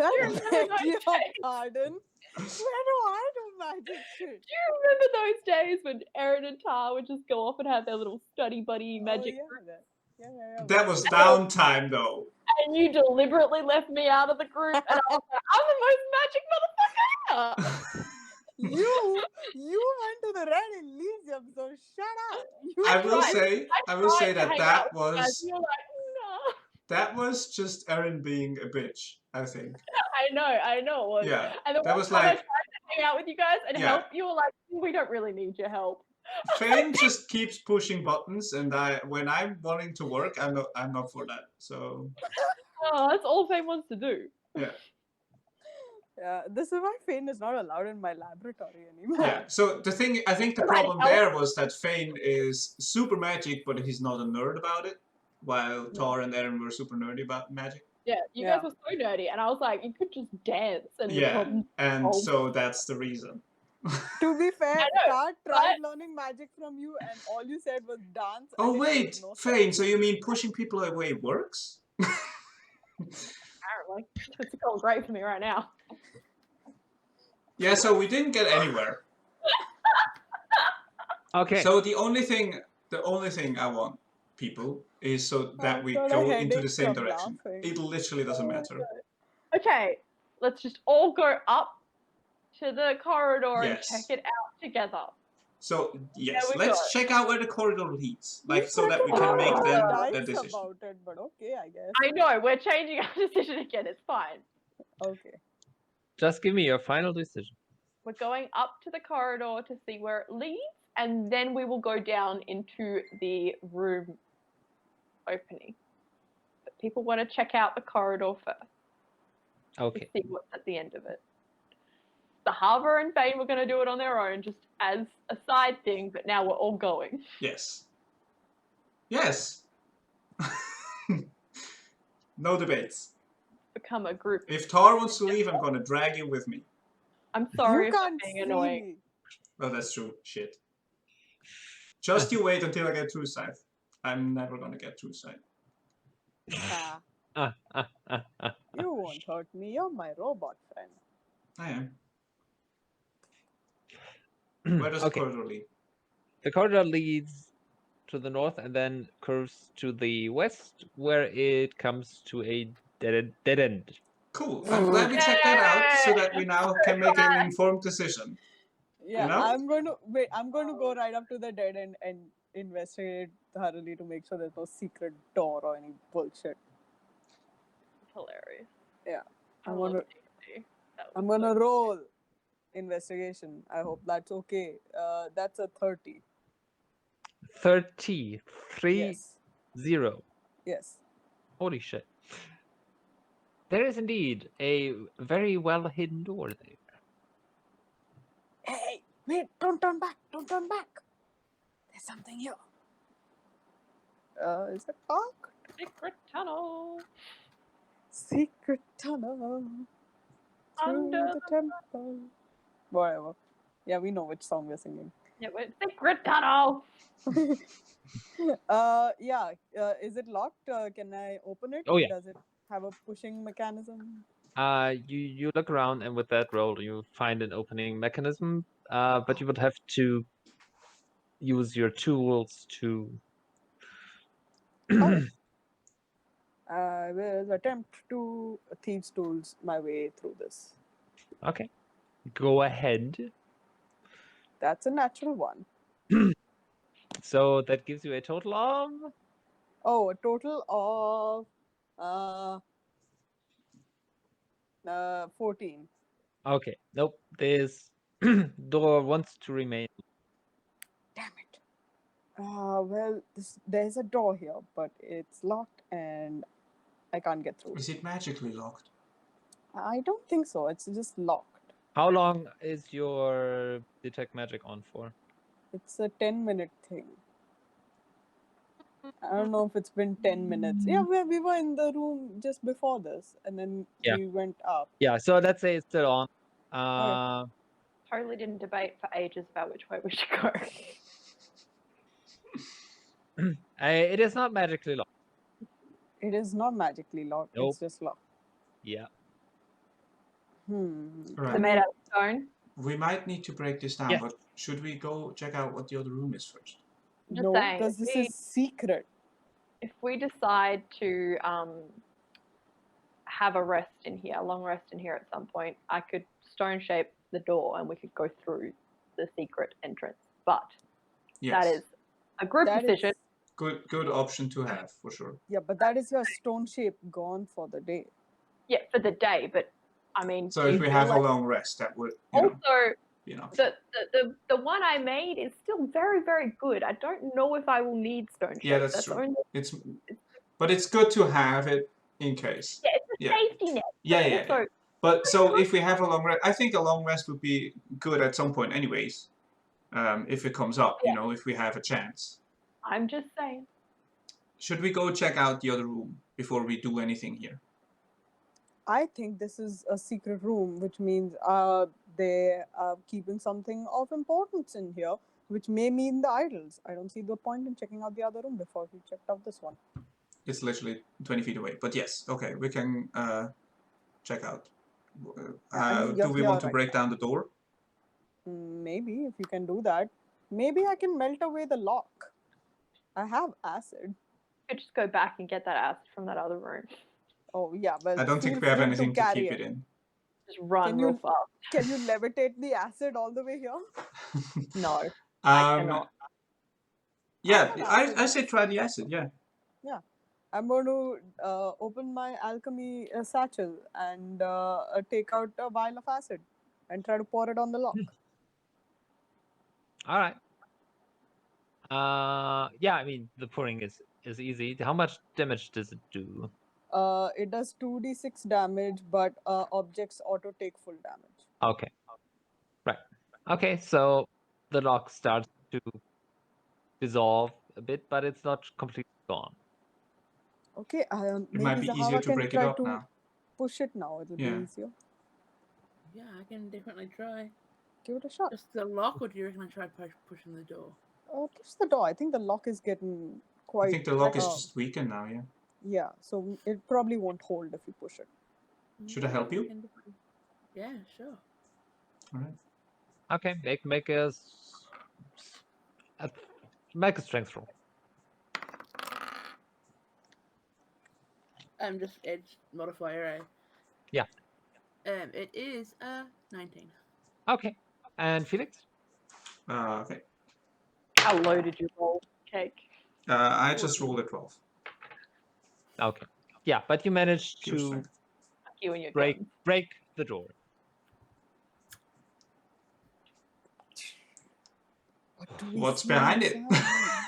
I remember beg those your days? pardon. Where do I do magic shit? Do you remember those days when Aaron and Tar would just go off and have their little study buddy magic group? that was downtime though. And you deliberately left me out of the group, and I was like, I'm the most magic motherfucker here. You went to the Red Elysium, so shut up. I will say tried to that hang that out with you guys, was and you're like, no. that was just Erin being a bitch, I think. I know it was. Yeah. And the That one was time I like tried to hang out with you guys and Yeah. help, you were like, we don't really need your help. Phane just keeps pushing buttons, and when I'm wanting to work, I'm not for that. So Oh, that's all Fame wants to do. yeah. Yeah, this is why Phane is not allowed in my laboratory anymore. Yeah. So I think the problem there was that Phane is super magic, but he's not a nerd about it, while Tar and Erin were super nerdy about magic. Yeah, you guys were so nerdy, and I was like, you could just dance and the Yeah, problem and solved. so that's the reason. To be fair, I know, Tar tried learning magic from you, and all you said was dance. Oh and it wait, made no Phane, sense. so you mean pushing people away works? Apparently, it's going great for me right now. Yeah, so we didn't get anywhere. Okay. So the only thing I want, people, is so that we got a go into headache the same from direction. laughing. It literally doesn't matter. Okay, let's just all go up to the corridor Yes. and check it out together. So yes, There we let's go. check out where the corridor leads, like We so that we can freaking make rolled then dice the decision. about it, but okay, I guess. I know, we're changing our decision again, it's fine. Okay. Just give me your final decision. We're going up to the corridor to see where it leads, and then we will go down into the room opening. But people want to check out the corridor first Okay. to see what's at the end of it. Zahavah and Phane were going to do it on their own, just as a side thing, but now we're all going. Yes. Yes. No debates. Become a group. If Tar wants to leave, I'm gonna drag you with me. I'm sorry You if I'm can't being see annoying. me. Well, that's true. Shit. Just you wait until I get true sight. I'm never gonna get true sight. Ah, you won't hurt me. You're my robot friend. I am. Where does the Okay. corridor lead? The corridor leads to the north and then curves to the west, where it comes to a dead end. Cool. I'm glad we checked that out so that we now can make an informed decision. Yeah, You know? I'm going to go right up to the dead end and investigate thoroughly to make sure there's no secret door or any bullshit. Hilarious. Yeah. I I'm love gonna D&D. That was I'm gonna so- roll investigation. I hope that's okay. That's a 30. 30. 3 Yes. 0. Yes. Holy shit. There is indeed a very well hidden door there. Hey, wait, don't turn back. Don't turn back. There's something here. Is it dark? Secret tunnel. Secret tunnel. through Under the temple. Whatever. Yeah, we know which song we're singing. Yeah, but secret tunnel. Yeah. Is it locked? Can I open it? Oh, yeah. Does it have a pushing mechanism? You look around, and with that roll, you find an opening mechanism. But you would have to use your tools to. Alright. I will attempt to thieves' tools my way through this. Okay, go ahead. That's a natural one. So that gives you a total of. Oh, a total of 14. Okay, nope. This door wants to remain. Damn it. Well, there's a door here, but it's locked and I can't get through. Is it magically locked? I don't think so. It's just locked. How long is your detect magic on for? It's a 10-minute thing. I don't know if it's been 10 minutes. Yeah, we were in the room just before this, and then Yeah. we went up. Yeah, so let's say it's still on. Totally didn't debate for ages about which way we should go. It is not magically locked. It is not magically locked. Nope. It's just locked. Yeah. Right. They're made out of stone. We might need to break this down, Yeah. but should we go check out what the other room is first? Just No, saying, because this is secret. if we decide to have a rest in here, a long rest in here at some point, I could stone shape the door and we could go through the secret entrance. But Yes. that is a group That decision. is- Good option to have for sure. Yeah, but that is your stone shape gone for the day. Yeah, for the day. But I mean, So do if you we feel have a like long rest, that would you know also be an option. the one I made is still very, very good. I don't know if I will need stone shape. Yeah, that's true. Only, But it's good to have it in case. yeah, it's a Yeah. safety net. Yeah, but yeah, also, yeah. But so if we have a long rest, I think a long rest would be good at some point, anyways. If it comes up, Yeah. you know, if we have a chance. I'm just saying. Should we go check out the other room before we do anything here? I think this is a secret room, which means they are keeping something of importance in here, which may mean the idols. I don't see the point in checking out the other room before we checked out this one. It's literally 20 feet away. But yes, okay, we can check out. I mean, Do you're we here want to right break down the door? Maybe if you can do that. Maybe I can melt away the lock. I have acid. You could just go back and get that acid from that other room. Oh yeah, well. I don't think feel we have free anything to carry keep it in. Just run Can real you- fast. Can you levitate the acid all the way here? No, I cannot. Yeah, I have I acid. say try the acid, yeah. I'm going to open my alchemy satchel and take out a vial of acid and try to pour it on the lock. All right. Yeah, I mean the pouring is easy. How much damage does it do? It does 2d6 damage, but objects auto take full damage. Okay. Right. Okay, so the lock starts to dissolve a bit, but it's not completely gone. Okay, It maybe might be Zahavah easier to can break it try up to now. push it now. It'll Yeah. be easier. Yeah, I can definitely try. Give it a shot. Just the lock, or do you reckon I try pushing the door? Push the door. I think the lock is getting quite... I think the lock is uh, just weakened now, yeah. Yeah, so it probably won't hold if you push it. Should I help you? can definitely- Yeah, sure. All right. Okay, make a strength roll. Just edge modifier, eh? Yeah. It is 19. Okay, and Felix? Okay. How low did you roll, Cake? I just rolled a 12. Okay. Yeah, but you managed Pure to strength. You and your break guns. the door. What do we What's see behind it?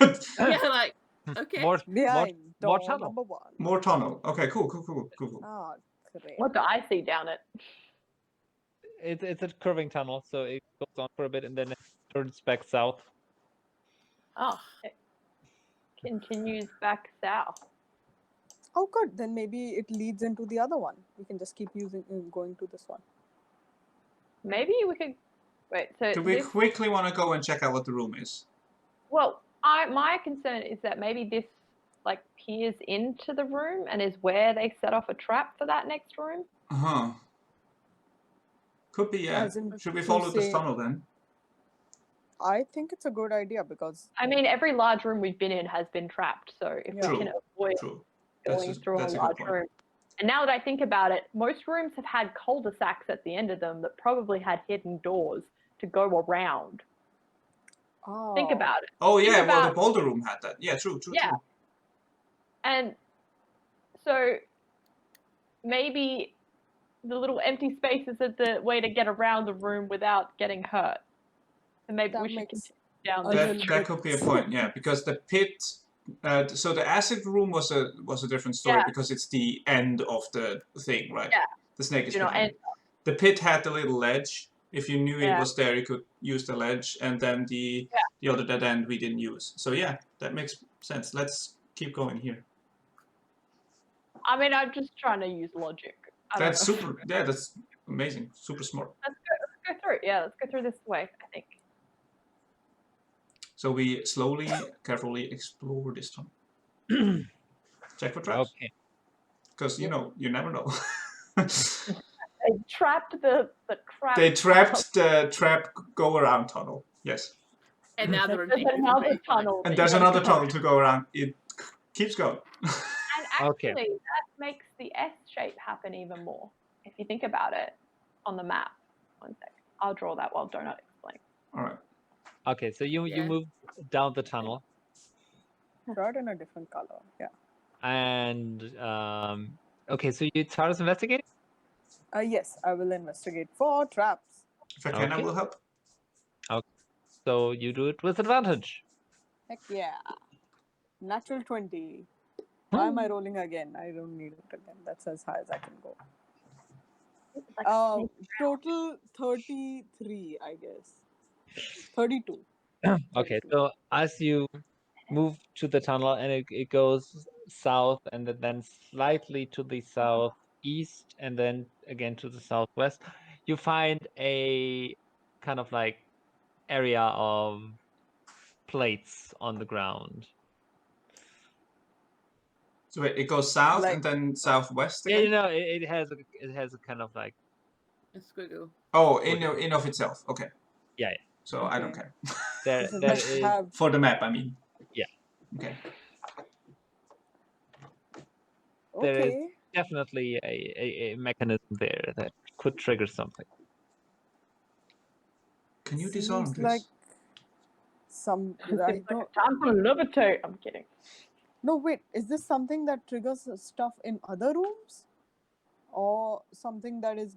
inside? Yeah, like, okay. More Behind door tunnel. number 1. More tunnel. Okay, cool. Ah, great. What do I see down it? It's a curving tunnel, so it goes on for a bit and then it turns back south. Oh, it continues back south. Oh, good. Then maybe it leads into the other one. We can just keep going to this one. maybe we could wait. So Do we this, quickly want to go and check out what the room is? well, my concern is that maybe this like peers into the room and is where they set off a trap for that next room. Uh-huh. Could be, yeah. As in Should we to follow this say- tunnel then? I think it's a good idea because I mean, every large room we've been in has been trapped. So if Yeah. we can avoid True. That's going a through a good large point. room. And now that I think about it, most rooms have had cul-de-sacs at the end of them that probably had hidden doors to go around. Think about it. Oh, Think yeah, well, the about- boulder room had that. Yeah, true. Yeah. And so maybe the little empty spaces are the way to get around the room without getting hurt. And maybe That we should makes continue down a this. little That bit could be a point, yeah, because the pit. So the acid room was a different story Yeah. because it's the end of the thing, right? Yeah. The snake is You know, behind. The pit had the little ledge. If you knew it Yeah. was there, you could use the ledge, and then the other dead end we didn't use. So yeah, that makes sense. Let's keep going here. I mean, I'm just trying to use logic. I don't That's know. super. Yeah, that's amazing. Super smart. Let's go through. Yeah, let's go through this way, I think. So we slowly, carefully explore this tunnel. Check for traps. Okay. Because, you know, you never know. They trapped the trap. They trapped the trap go-around tunnel. Yes. And now they're There's another tunnel. And that there's you another have to tunnel to go around. It keeps going. And actually, Okay. that makes the S shape happen even more. If you think about it on the map. 1 sec. I'll draw that while Donut explains. All right. Okay, so you Yeah. move down the tunnel, draw it in a different color. Yeah. and okay, so you start us investigating. Yes, I will investigate for traps. If I can, I Okay. will help. So you do it with advantage. Heck yeah. Natural 20. Why am I rolling again? I don't need it again. That's as high as I can go. It's like a snake. Total 33, I guess. 32. Okay, so as you move to the tunnel and it goes south and then slightly to the southeast and then again to the southwest, you find a kind of like area of plates on the ground. So wait, it goes south Like- and then southwest Yeah, again? you know, it has a kind of like A squiggle. Oh, in of itself. Okay. Yeah. So I don't Okay. care. there Does it there like is have For the map, I mean. Yeah. Okay. there is- okay? definitely a mechanism there that could trigger something. Can you Seems disarm this? like some I Seems like don't a time to levitate. I'm kidding. no wait, is this something that triggers stuff in other rooms? Or something that is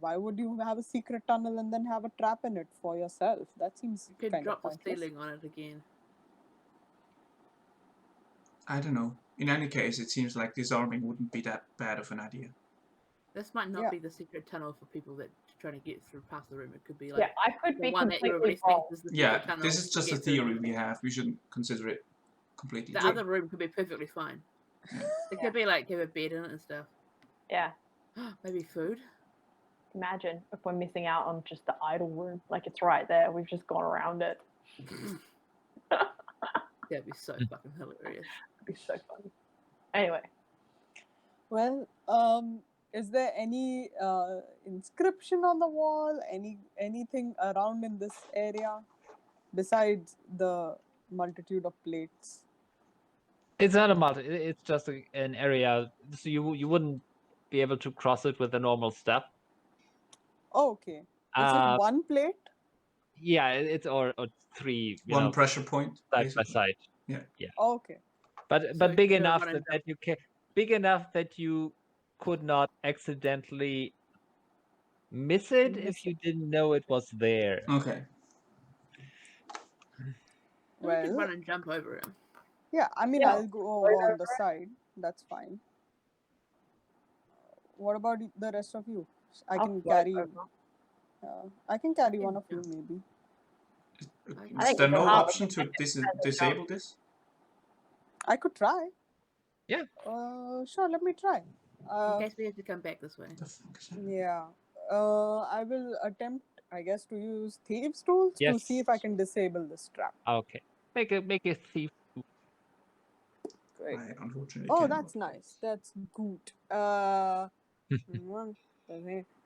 why would you have a secret tunnel and then have a trap in it for yourself? That seems You could kind drop of the pointless. ceiling on it again. I don't know. In any case, it seems like disarming wouldn't be that bad of an idea. This might not Yeah. be the secret tunnel for people that are trying to get through past the room. It could be like Yeah, I could the be one that completely everybody wrong. thinks is the Yeah, secret tunnel. this is to just a get through. theory we have. We shouldn't consider it completely The true. other room could be perfectly fine. It could be like have a bed in it and stuff. Yeah. Maybe food. Imagine if we're missing out on just the idle room. Like it's right there. We've just gone around it. That'd be so fucking hilarious. It'd be so funny. Anyway, Well, is there any inscription on the wall? Anything around in this area besides the multitude of plates? It's not a multi. It's just an area, so you wouldn't be able to cross it with a normal step. Oh, okay. It's Uh, just one plate? Yeah, it's or three, you One know, pressure point. side by basically. side. Oh, okay. But So big you do a enough run and that you can, big enough that you could not accidentally miss it if you didn't know it was there. Okay. We could Well, run and jump over it. yeah, I mean, Yeah. I'll go over on the side. That's fine. What about the rest of you? I I'll can float carry. over. I can carry can one of you, jump. maybe. I Is think there we no can have option to disable this? I could try. Yeah. Sure. Let me try. In case we have to come back this way. Yeah. I will attempt, I guess, to use thieves' tools to see Yes. if I can disable this trap. Okay. Make a thief. Great. I unfortunately Oh, cannot. that's nice. That's good.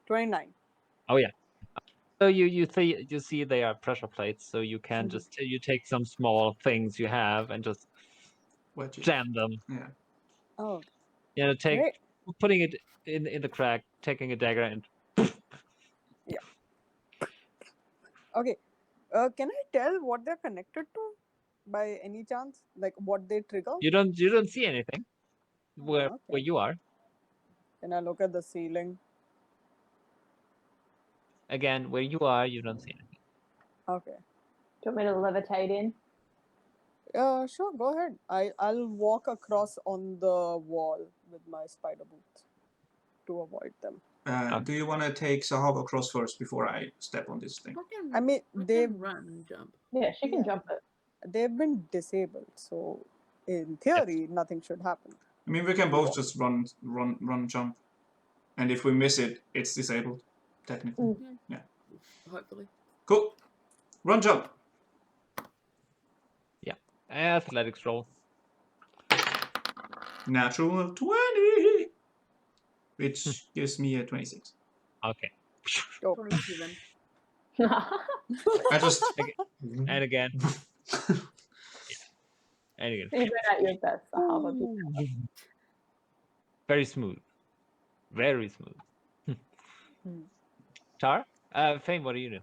29. Oh yeah. So you see they are pressure plates, so you can Mhm. just you take some small things you have and just Wedges. jam them. Yeah. Oh, You know, great. putting it in the crack, taking a dagger and Okay. Can I tell what they're connected to by any chance? Like what they trigger? you don't see anything where Okay. you are. Can I look at the ceiling? Again, where you are, you don't see anything. Okay. Do you want me to levitate in? Sure, go ahead. I'll walk across on the wall with my spider boots to avoid them. Do you want to take Zahavah across first before I step on this thing? I mean, I they've can run and jump. Yeah, she can Yeah. jump it. they've been disabled, so in theory, nothing should happen. I mean, we can both just run, jump, and if we miss it, it's disabled, technically. Yeah. Hopefully. Cool. Run, jump. Athletics roll. Natural 20, which gives me a 26. Okay. Oh, 27. I just And again. And again. You've been at your best, Zahavah. Very smooth. Very smooth. Hmm. Tar? Phane, what do you do?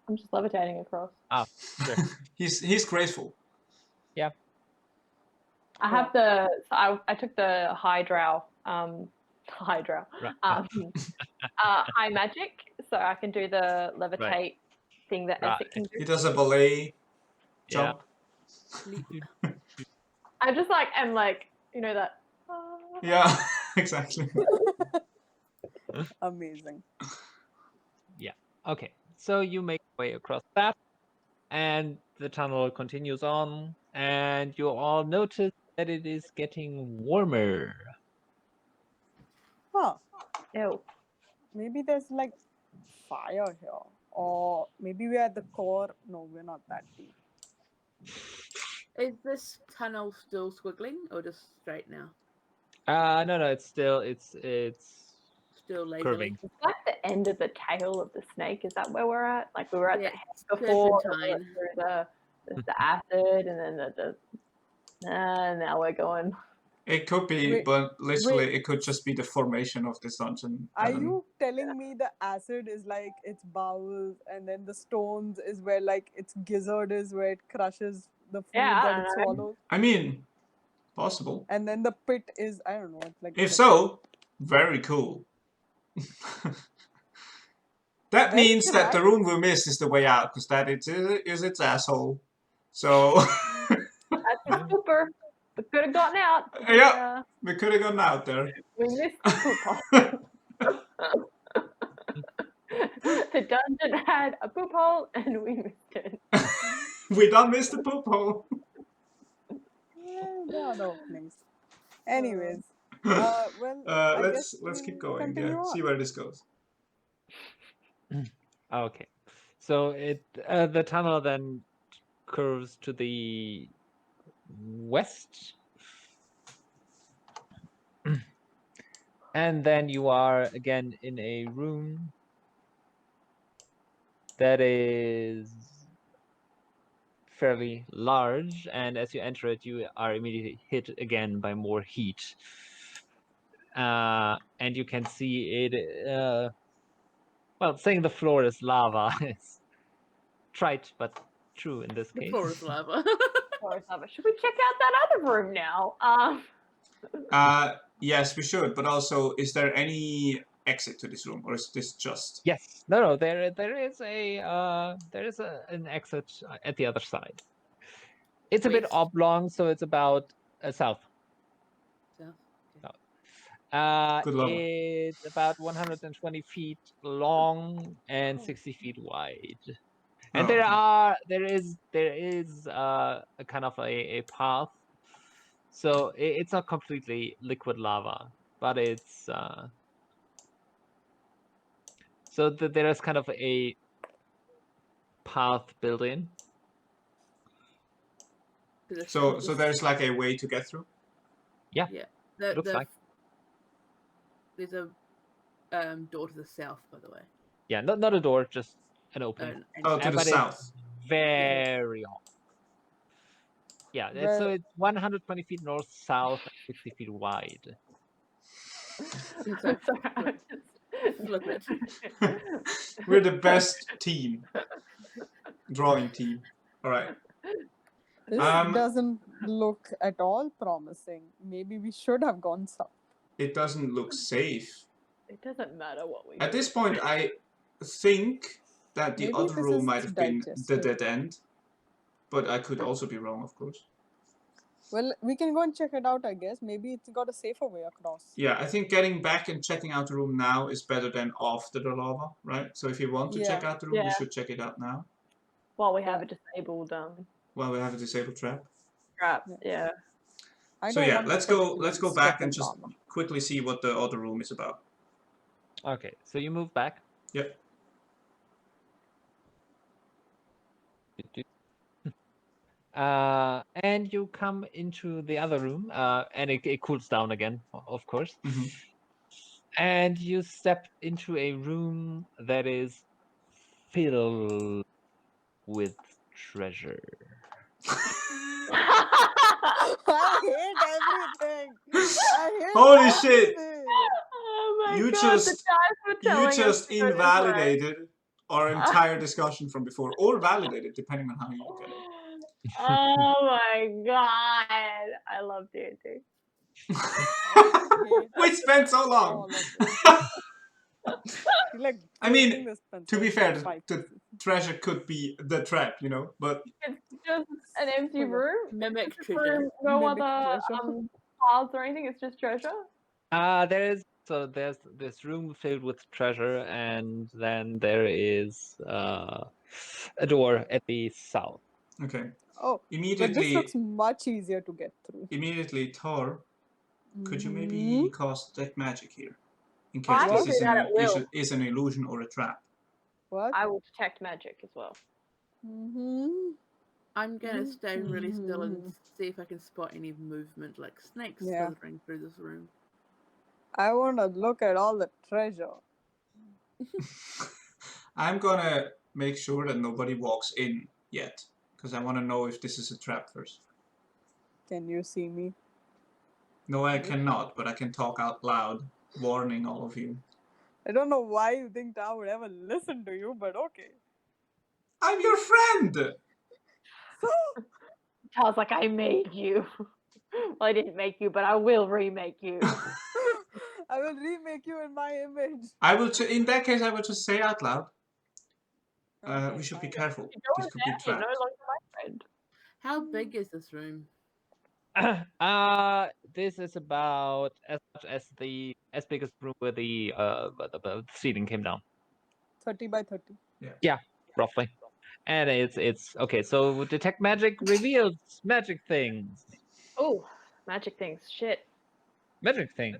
I'm just levitating across. Oh, sure. he's graceful. I have the. So I took the high Right. high magic, so I can do the levitate thing that Right. Essek can do. He does a ballet Yeah. jump. I just like am like that. Yeah, exactly. Amazing. Okay. So you make your way across that, and the tunnel continues on, and you all notice that it is getting warmer. Huh. Ew. Maybe there's like fire here. Or maybe we're at the core. No, we're not that deep. Is this tunnel still squiggling or just straight now? No, it's still Still lazily. curving. It's like the end of the tail of the snake. Is that where we're at? Like we were at Yeah, the head before, serpentine. through the acid, and then now we're going. It could be, Wait, but literally, wait. it could just be the formation of this dungeon. Are you telling me the acid is like its bowels, and then the stones is where like its gizzard is where it crushes the food Yeah, I that don't it know. swallows, I mean, possible. and then the pit is I don't know. It's like If so, very cool. That Very means that the dramatic. room we missed is the way out, because that is its asshole. So That's a scooper. We could have gotten out. yeah, we could have gone out there. We missed the poop hole. The dungeon had a poop hole, and we missed it. We done missed the poop hole. There are the openings. Anyways, well, I guess let's keep we'll going. continue Yeah, on. see where this goes. Okay. So the tunnel then curves to the west. And then you are again in a room that is fairly large, and as you enter it, you are immediately hit again by more heat. And you can see it, well, saying the floor is lava is trite, but true in this The case. floor is lava. Should we check out that other room now? Yes, we should. But also, is there any exit to this room, or is this just? Yes. No. There is an exit at the other side. It's a bit West. oblong, so it's about south. South. Good luck. It's about 120 feet long and 60 feet wide. And Oh. there is a kind of a path. So it's not completely liquid lava, but it's So there is kind of a path built in. So there's like a way to get through. Yeah. Looks like. There's a door to the south, by the way. Yeah, not a door, just an opening. Oh, to the But south. it's very off. Yeah, so it's 120 feet north, south, and 60 feet wide. So, flip it. We're the best team. Drawing team. All right. This doesn't look at all promising. Maybe we should have gone south. It doesn't look safe. It doesn't matter what we At do. this point, I think that the Maybe other this room is might have been the digested. dead end. But I could also be wrong, of course. Well, we can go and check it out, I guess. Maybe it's got a safer way across. Yeah, I think getting back and checking out the room now is better than after the lava, right? So if you want to check out the room, we should check it out now. While we have a disabled While we have a disabled trap. trap, yeah. So yeah, let's go back and just quickly see what the other room is about. Okay, so you move back. Yep. And you come into the other room, and it cools down again, of course. Mhm. And you step into a room that is filled with treasure. I hate everything. I hate Holy shit! everything. Oh my You god, just invalidated our entire discussion from before, or validated, depending on how you look at it. Oh my god, I love D&D. We spent so long. Like, I mean, to be fair, the treasure could be the trap, you know, but it's just an empty room. Mimic It's treasure. room, no Mimic other treasure. paths or anything. It's just treasure. There's this room filled with treasure, and then there is a door at the south. okay. Oh, immediately. But this looks much easier to get through. Immediately, Thor, could you maybe cast Detect Magic here, in case I this will. is an illusion or a trap? What? I will detect magic as well. I'm gonna stay really still and see if I can spot any movement, like snakes slithering through this room. I want to look at all the treasure. I'm gonna make sure that nobody walks in yet, because I want to know if this is a trap first. Can you see me? No, I cannot, but I can talk out loud, warning all of you. I don't know why you think I would ever listen to you, but okay. I'm your friend! So? Charles, like, I made you. Well, I didn't make you, but I will remake you. I will remake you in my image. I will. In that case, I will just say out loud. Okay, we should be fine. careful. This could be You're trapped. no longer my friend. How big is this room? This is about as much as as big as the room where the ceiling came down. 30 by 30. Yeah, roughly. And it's okay. So detect magic reveals magic things. Oh, magic things. Shit. Magic things.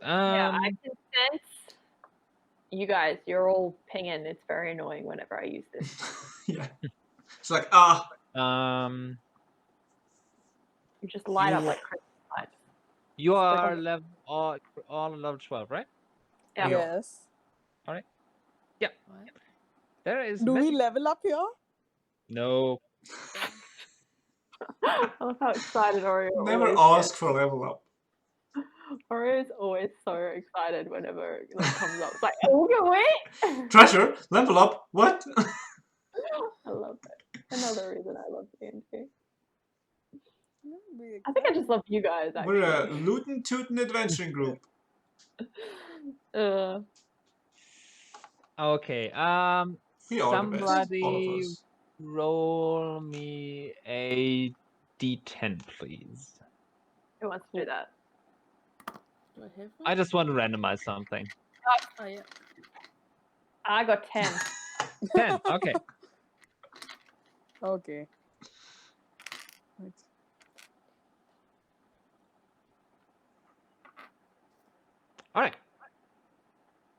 Yeah, I can sense you guys. You're all pinging. It's very annoying whenever I use this. Yeah. It's like You just light up like Christmas lights. You are all level 12, right? Yeah. Yes. All right. Yeah. What? There is. Do we magic. level up here? No. I love how excited Oreo never always ask for level up. Oreo is always so excited whenever it comes up. It's like, oh, wait! Treasure, level up. What? I love it. Another reason I love D&D. Yeah, I think I just love you guys. Actually. We're a Lootin' Tootin' adventuring group. Okay. We are the best, all of Somebody us. roll me a d10, please. Who wants to do that? Do I have one? I just want to randomize something. Oh yeah. I got 10. 10. Okay. Okay. All right.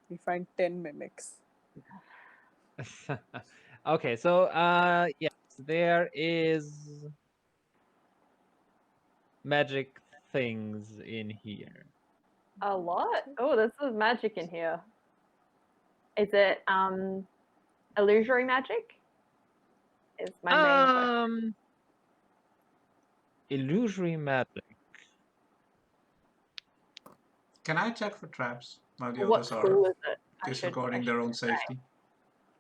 We find 10 mimics. Okay, so yes, there is magic things in here. A lot? Oh, this is magic in here. Is it illusory magic? Is my main question. Illusory magic. Can I check for traps while the What others are school is it? I disregarding their own say. safety?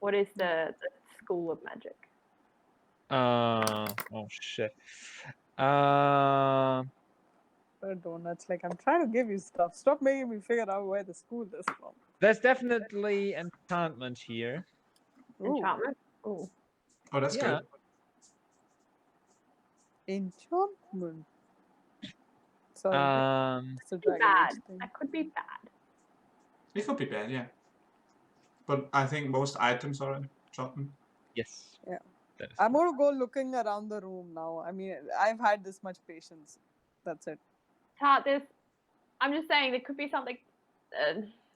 What is the school of magic? Oh shit. Donuts, like I'm trying to give you stuff. Stop making me figure out where the school is from. There's definitely enchantment here. Ooh, Enchantment? Ooh. Oh, that's Yeah. good. enchantment. Sorry, it's a Be Dragon bad. Age thing. That could be bad. It could be bad, yeah. But I think most items are enchantment. Yes. Yeah. That is I'm correct. gonna go looking around the room now. I mean, I've had this much patience. That's it. Tart, I'm just saying there could be something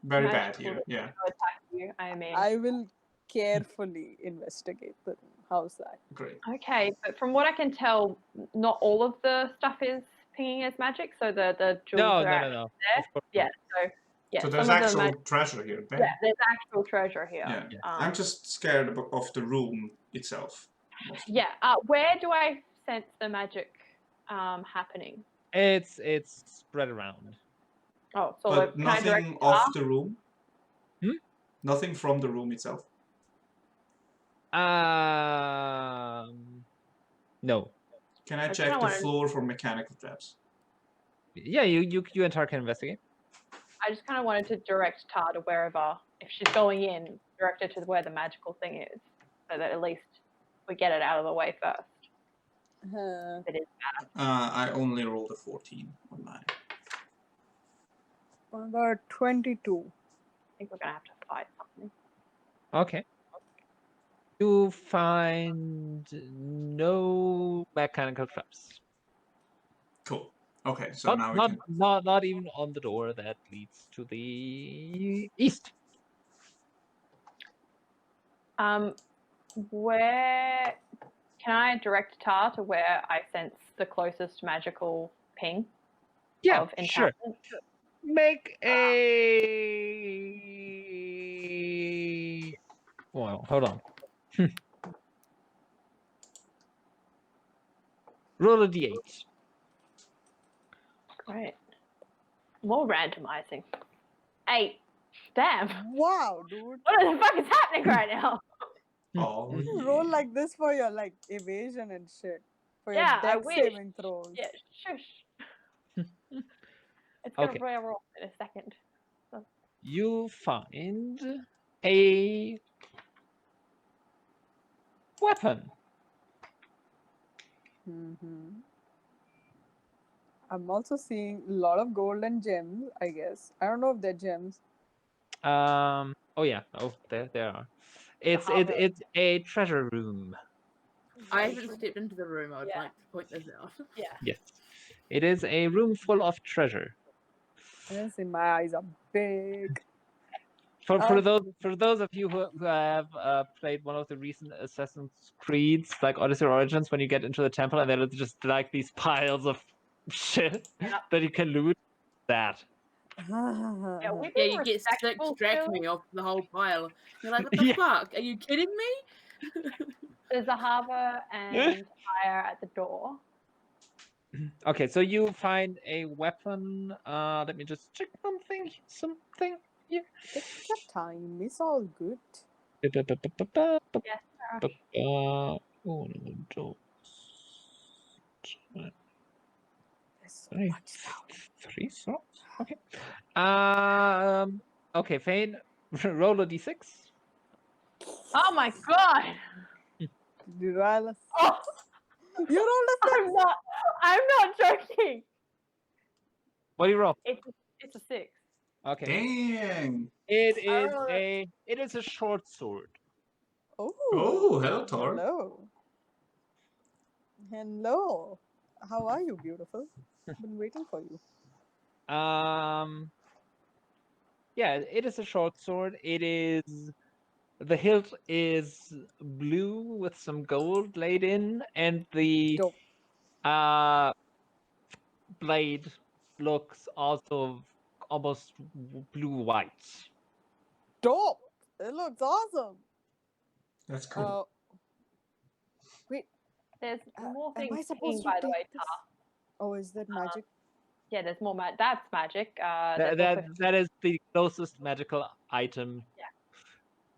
Very bad magical here, that's yeah. going to attack you. I mean, I will carefully investigate the room. How's that? Great. okay, but from what I can tell, not all of the stuff is pinging as magic. So the jewels No, are no, no, actually no. there. Of course Yeah. not. So yeah, So there's some of the actual treasure here. Bam. yeah, there's actual treasure here. Yeah. Yes. I'm just scared of the room itself. Mostly. Yeah. Where do I sense the magic happening? It's spread around. Oh, so But can I direct nothing of the room? Hmm? Nothing from the room itself? No. Can I just check kinda the wanna- floor for mechanical traps? Yeah, you and Tar can investigate. I just kind of wanted to direct Tar to wherever, if she's going in, direct her to where the magical thing is, so that at least we get it out of the way first. If it is bad. I only rolled a 14 on mine. I got 22. I think we're gonna have to fight something. Okay. You find no mechanical traps. Cool. Okay, so now we can. Not even on the door that leads to the east. Where can I direct Tar to where I sense the closest magical ping Yeah, of sure. enchantment? Make a. Well, hold on. Roll a d8. Great. More randomizing. 8. Damn. Wow, dude. What the fuck is happening right now? Oh, You yeah. roll like this for your like evasion and shit. For your Yeah, I dex wish. saving throws. Yeah, shush. It's gonna Okay. roll in a second. You find a weapon. Mm-hmm. I'm also seeing a lot of gold and gems, I guess. I don't know if they're gems. Oh yeah. Oh, there are. It's a treasure room. I haven't stepped into the room. I'd Yeah. like to point this out. Yeah. Yes. It is a room full of treasure. I see my eyes are big. For Oh. those of you who have played one of the recent Assassin's Creeds, like Odyssey Origins, when you get into the temple and there's just like these piles of shit that you can loot, that. Yeah, we've Yeah, been you get six respectful drachmae still. off the whole pile. You're like, what the Yeah. fuck? Are you kidding me? There's Zahavah and Fire at the door. Okay, so you find a weapon. Let me just check something here. Take your time. It's all good. Yes, There's so Three, much sound. 3 slots. Okay. Okay, Phane, roll a d6. Oh my god! Did you roll a Oh, You rolled a 6. I'm not joking. What do you roll? It's a 6. Okay. Dang. It is a short sword. Oh, Hello, Tor. Hello. Hello. How are you, beautiful? Been waiting for you. Yeah, it is a short sword. It is The hilt is blue with some gold laid in, and the Dope. blade looks also almost blue-white. Dope. It looks awesome. That's cool. Wait, There's more am I things supposed hanging, to by the take way, this? Oh, is that magic? Yeah, there's more that's magic. That, There's also that is the closest magical item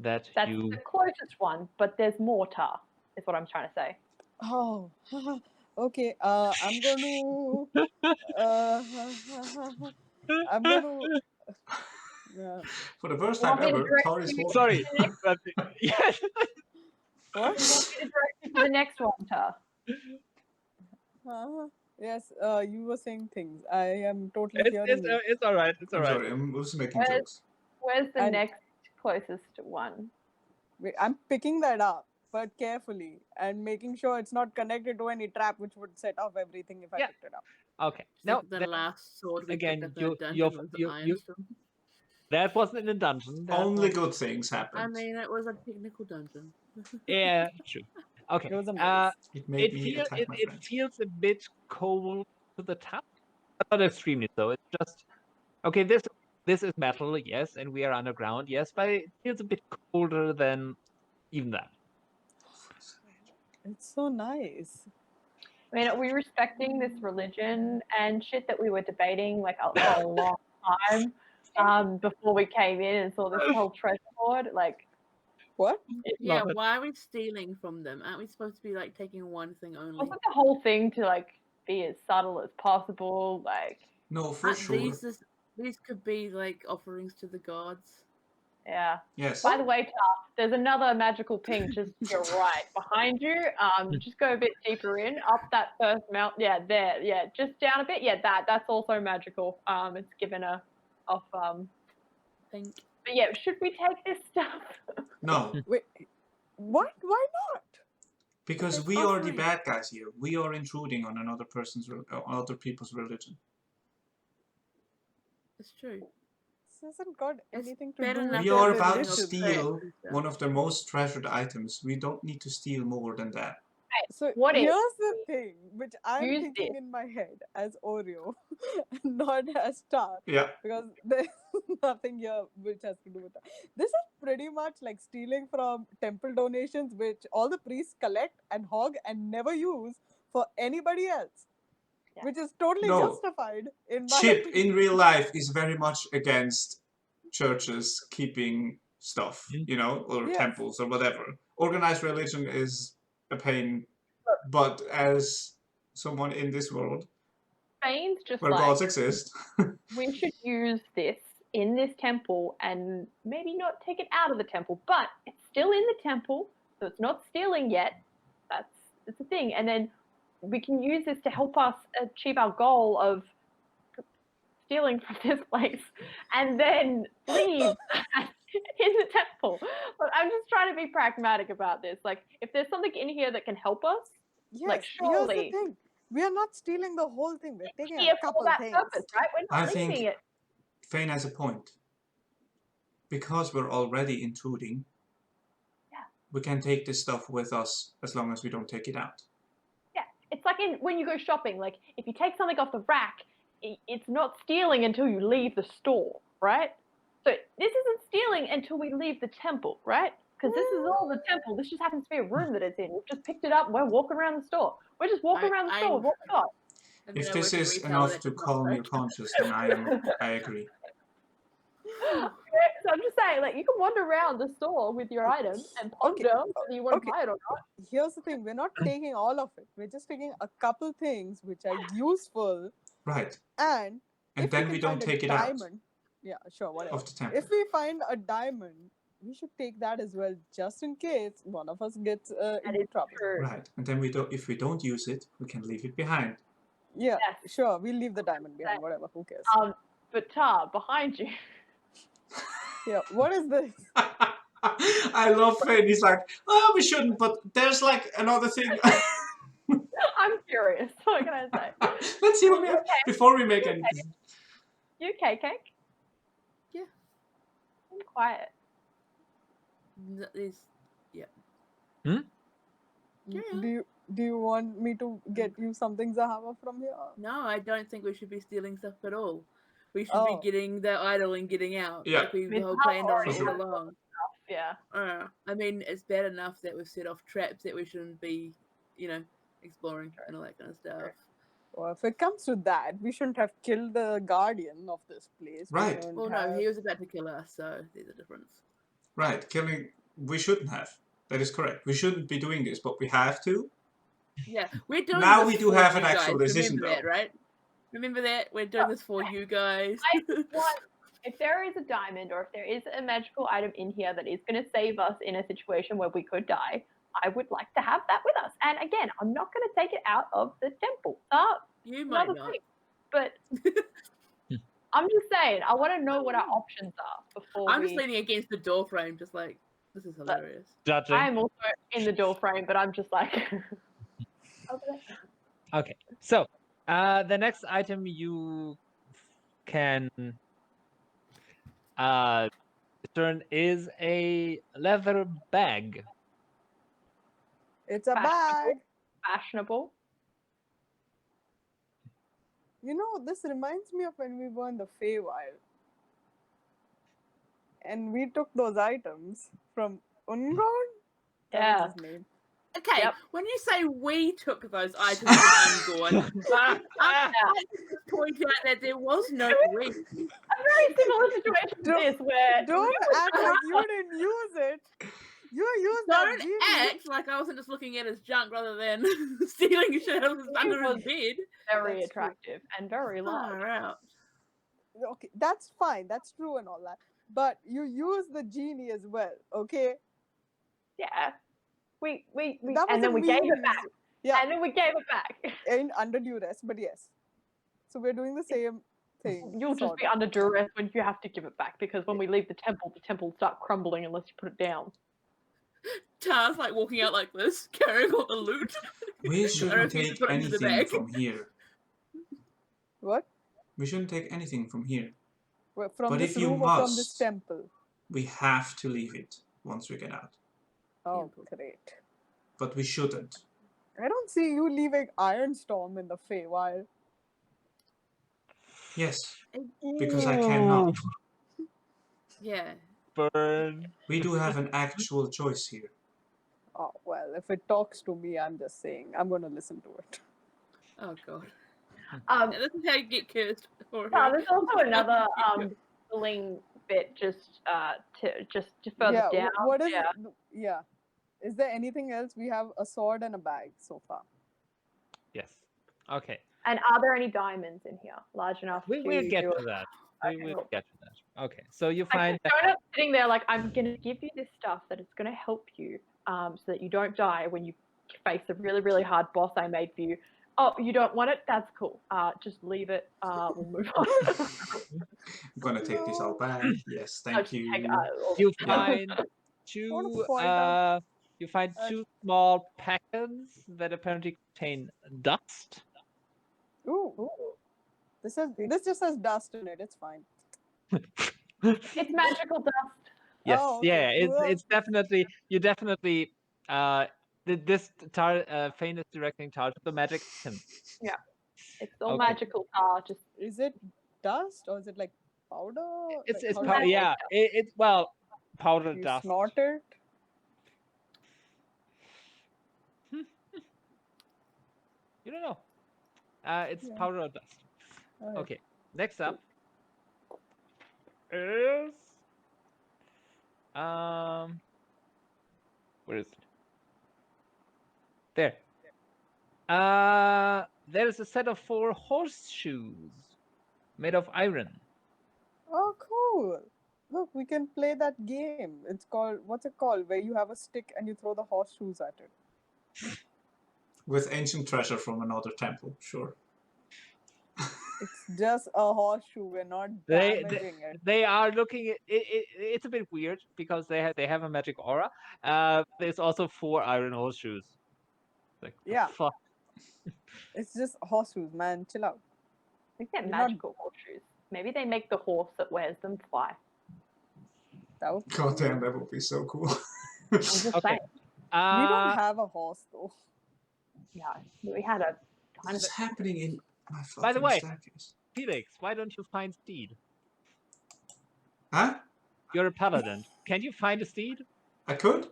that that's you. the closest one, but there's more tar, is what I'm trying to say. Oh, okay. I'm going to. I'm going to. For the first You time want me to ever, direct Tar is you holding. Sorry, to the next but yes. What? you want me to direct you to the next one, Tar? Yes, you were saying things. I am totally It's hearing you. it's all right. It's all I'm right. sorry, I'm also making Where's- jokes. Where's the And- next closest one? Wait, I'm picking that up, but carefully, and making sure it's not connected to any trap which would set off everything if I Yeah. picked it up. Okay. It's No, like the last sword we again, picked up in a dungeon you're, was the you, Iron Stone. that wasn't in a dungeon. That Only was, good things happen. I mean, it was a technical dungeon. yeah, true. Okay. It was a maze. It made me attack my it friends. feels a bit cold to the touch. Not extremely so. It's just okay. This is metal, yes, and we are underground, yes, but it feels a bit colder than even that. It's so nice. I mean, are we respecting this religion and shit that we were debating like for a long time before we came in and saw this whole treasure hoard? Like, What? Yeah, Love it. why are we stealing from them? Aren't we supposed to be like taking one thing only? wasn't the whole thing to like be as subtle as possible? Like, No, for sure. These could be like offerings to the gods. yeah. Yes. By the way, Tar, there's another magical ping just to your right behind you. Just go a bit deeper in, up that first mount. Yeah, there. Yeah, just down a bit. Yeah, that's also magical. It's given a off. Think. But yeah, should we take this stuff? No, Wait, what? Why not? because It's we are the offering. bad guys here. We are intruding on other people's religion. It's true. This hasn't got It's anything to better do enough with We to are have the about to religion. steal Yeah. one of the most treasured items. We don't need to steal more than that. So What if here's the thing, which I'm use thinking this? in my head as Oreo, not as Star, Yeah. because there's nothing here which has to do with that. This is pretty much like stealing from temple donations, which all the priests collect and hog and never use for anybody else, Yeah. which is totally No. justified in my Chip opinion. in real life is very much against churches keeping stuff, you know, or Yes. temples or whatever. Organized religion is a pain, but as someone in this world Phane's just where like, gods exist, we should use this in this temple and maybe not take it out of the temple, but it's still in the temple, so it's not stealing yet. It's a thing. And then we can use this to help us achieve our goal of stealing from this place and then leave in the temple. But I'm just trying to be pragmatic about this. Like, if there's something in here that can help us, Yes, like, here's the surely thing. We are not stealing the whole thing. We're taking here a for couple that things. purpose, right? We're I not leaving think it. Phane has a point. Because we're already intruding, Yeah. we can take this stuff with us as long as we don't take it out. Yeah, it's like when you go shopping. Like, if you take something off the rack, it's not stealing until you leave the store, right? So this isn't stealing until we leave the temple, right? Because this is all the temple. This just happens to be a room that it's in. We've just picked it up and we're walking around the store. We're just walking around the store with what we got. And then If I this work in is retail, enough that to does not calm work. your conscience, then I agree. So I'm just saying, like, you can wander around the store with your item and ponder whether you want to buy it or not. Here's the thing, we're not taking all of it. We're just taking a couple things which are useful, Right. and if then can we don't find a take it out diamond, yeah, sure, whatever. of the temple. If we find a diamond, we should take that as well, just in case one of us gets That into is trouble. true. Right. And then if we don't use it, we can leave it behind. Yeah, Yes. sure, we'll leave the diamond behind, whatever, who cares? But Tar, behind you. Yeah, what is this? I love Phane. He's like, oh, we shouldn't, but there's like another thing. I'm curious. What can I say? Let's see what we have before we make any decisions. You okay, Cake? Yeah. I'm quiet. Yeah. Do Yeah. you want me to get you something, Zahavah, from here? No, I don't think we should be stealing stuff at all. We should be Oh. getting the idol and getting out, Yeah. like we I mean, all Zahavah planned on already all sure. has along. Yeah. I mean, it's bad enough that we've set off traps that we shouldn't be, exploring and all that kind of stuff. Well, if it comes to that, we shouldn't have killed the guardian of this place. We Right. shouldn't Well, no, have... he was about to kill us, so there's a difference. Right. Killing. We shouldn't have. That is correct. We shouldn't be doing this, but we have to. Yeah, we're doing Now this we do for have you an actual guys. decision, Remember that, though. right? Remember that? We're doing this for you guys. I want, if there is a diamond or if there is a magical item in here that is going to save us in a situation where we could die, I would like to have that with us. And again, I'm not going to take it out of the temple. You might Another not. thing. But I'm just saying, I want to know what our options are before I'm we... just leaning against the door frame, just like, this is hilarious. Judging. I am also in the door frame, but I'm just like... over there. Okay, so the next item you can turn is a leather bag. It's a bag. Fashionable. You know, this reminds me of when we were in the Feywild. And we took those items from Ungon? That Yeah. was his name. Okay, Yep. when you say we took those items from Ungorn, I point out that there was no we. A very similar situation to this where... Don't act like you didn't use it. You used that Don't genie. act like I wasn't just looking at his junk rather than stealing shit out of his under his was bed. very That's true. attractive and very large. Far out. Okay, that's fine. That's true and all that. But you use the genie as well, okay? Yeah. We That and then wasn't we me gave who it back. used it. Yeah, And then we gave it back. in under duress, but yes. So we're doing the same thing. You'll just sort be of. under duress when you have to give it back because when we leave the temple will start crumbling unless you put it down. Tara's like walking out like this, carrying all the loot. We shouldn't refuse to take put it into the anything bag. from here. What? We shouldn't take anything from here. Well, from But this if you room or from this must- temple? We have to leave it once we get out. Oh, great. But we shouldn't. I don't see you leaving Ironstorm in the Feywild. Yes, because I cannot. Yeah. Burn. We do have an actual choice here. Oh, well, if it talks to me, I'm just saying, I'm going to listen to it. Oh god. Um, This is how you get cursed. there's also another filling bit just further down. What is yeah. it? Yeah. Is there anything else? We have a sword and a bag so far. Yes. Okay. And are there any diamonds in here large enough We to will get do to it? that. Okay, We will cool. get to that. Okay. So you Like find that Jonah's sitting there like, I'm going to give you this stuff that is going to help you so that you don't die when you face a really, really hard boss I made for you. Oh, you don't want it? That's cool. Just leave it. We'll move on. I'm gonna take this all back. Yes, I'll thank just you. take, you Yeah. find wanna two point out- two small packets that apparently contain dust. Ooh. This just has dust in it. It's fine. It's magical dust. Yes, Oh, okay. yeah, Well- it's definitely Phane is directing Tar to the magic item. It's all Okay. magical tar. Just Is it dust or is it like powder? It's Like, how powder. do you- yeah, it's powder you dust. snort it? You don't know. It's Yeah. powder or dust. Alright. Okay. Next up is where is it? There. There is a set of 4 horseshoes made of iron. Oh, cool. Look, we can play that game. It's called, what's it called? Where you have a stick and you throw the horseshoes at it. With ancient treasure from another temple, sure. It's just a horseshoe. We're not They- damaging it. They are looking at it. It's a bit weird because they have a magic aura. There's also 4 iron horseshoes. Like the Yeah. fuck? It's just horseshoes, man. Chill out. we get You're not- magical horseshoes. Maybe they make the horse that wears them fly. That would be God damn, cool. that would be so cool. I'm just Okay. saying. We don't have a horse though. Yeah, we had a What is happening in my By the fucking way- staircase? Felix, why don't you find steed? Huh? You're a paladin. Can you find a steed? I could.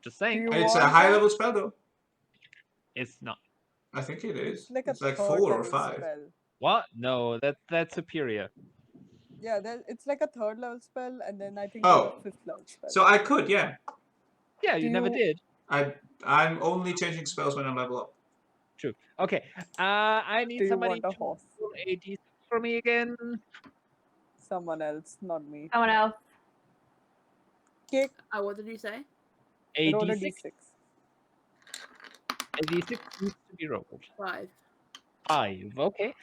Just Do saying. you It's a want high one? level spell though. It's not. I think it is. Like It's a like third 4 or level 5. spell. What? No, that's superior. Yeah, it's like a third level spell, and then I think Oh. a fifth level spell. So I could, yeah. Yeah, Do you never you- did. I'm only changing spells when I level up. True. Okay. I need Do you somebody want a to horse? roll a d6 for me again. Someone else, not me. someone else. Kick, What did you say? A roll a d6. d6. A d6 needs to be rolled. 5. 5. Okay.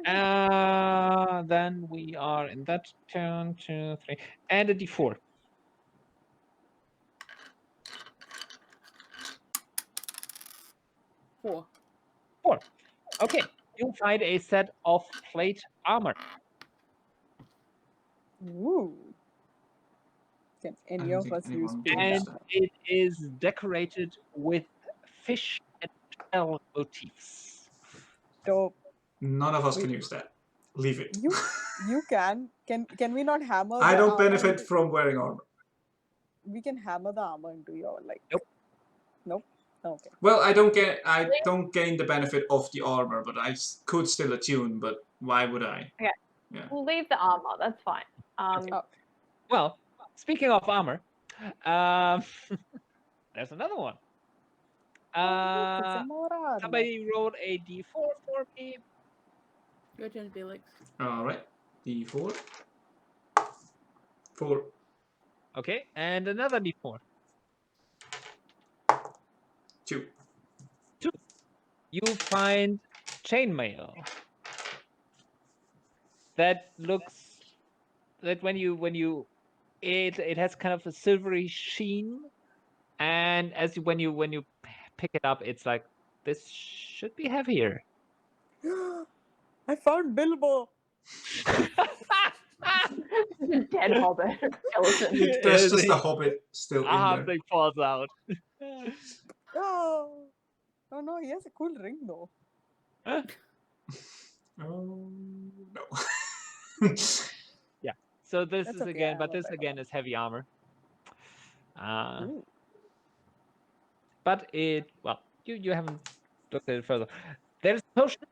Then we are in that turn. 2, 3, and a d4. 4. 4. Okay. You find a set of plate armor. Ooh. Can any don't of think us use anyone plate And armor? it is decorated with fish and shell motifs. Dope. None of us Wait. can use that. Leave it. You can. Can we not hammer I the don't armor benefit into- from wearing armor. We can hammer the armor into your like. Nope. Nope. Okay. Well, I don't gain the benefit of the armor, but I could still attune, but why would I? We'll leave the armor. That's fine. Oh. Well, speaking of armor, there's another one. Some more armor. Somebody rolled a d4 for me. Your turn, Felix. Alright. D4. 4. Okay, and another d4. 2. You find chainmail that looks that when you it has kind of a silvery sheen, and when you pick it up, it's like this should be heavier. I found Bilbo. Dead hobbit skeleton. There's just a hobbit still in there. Thing falls out. Oh. Oh no, he has a cool ring though. Oh, no. So this That's is okay, again, I but have a this better again one. is heavy armor. Ooh. But well, you haven't looked at it further. There's a potion.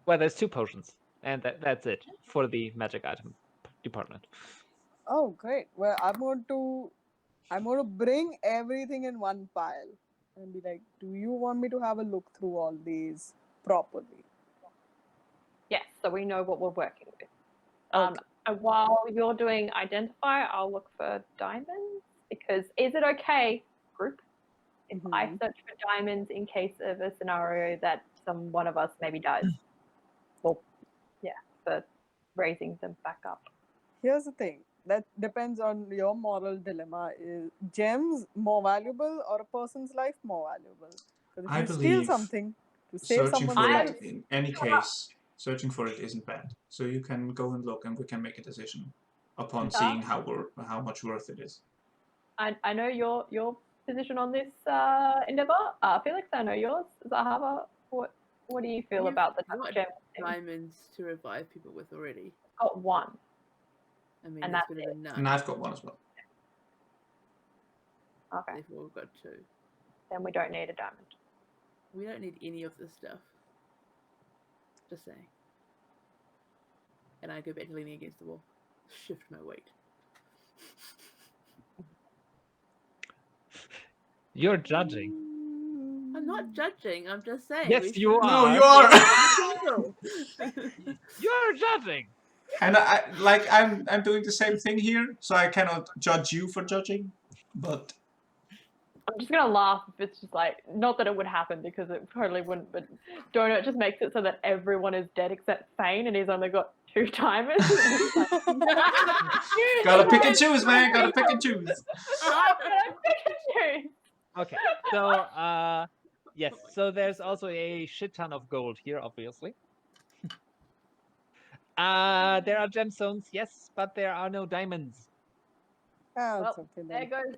Well, there's 2 potions, and that's it for the magic item department. Oh great. Well, I'm going to bring everything in one pile and be like, do you want me to have a look through all these properly? Yes, so we know what we're working with. Okay. And while you're doing identify, I'll look for diamonds, because is it okay, group, if I Mhm. search for diamonds in case of a scenario that one of us maybe dies? Well, yeah, for raising them back up. Here's the thing. That depends on your moral dilemma. Is gems more valuable or a person's life more valuable? Because if I you steal believe something to save Searching someone's for life, it, in any case, searching for it isn't bad. So you can go and look, and we can make a decision upon seeing how much worth it is. I know your position on this endeavor. Felix, I know yours. Zahavah, what do you feel You've about the got gem thing? diamonds to revive people with already. Got one. I mean, And that's that's better than none. And I've got one as well. Okay, Therefore, we've got 2. then we don't need a diamond. We don't need any of this stuff. Just saying. And I go back to leaning against the wall. Shift my weight. You're judging. I'm not judging. I'm just saying. Yes, you are. No, you are. You're judging. And I'm doing the same thing here, so I cannot judge you for judging. But I'm just gonna laugh if it's just like, not that it would happen because it totally wouldn't, but Donut just makes it so that everyone is dead except Phane, and he's only got 2 diamonds. gotta pick and choose, man. Gotta pick and choose. Okay, so yes, so there's also a shit ton of gold here, obviously. There are gemstones, yes, but there are no diamonds. Ah, it's Well, okay there then. goes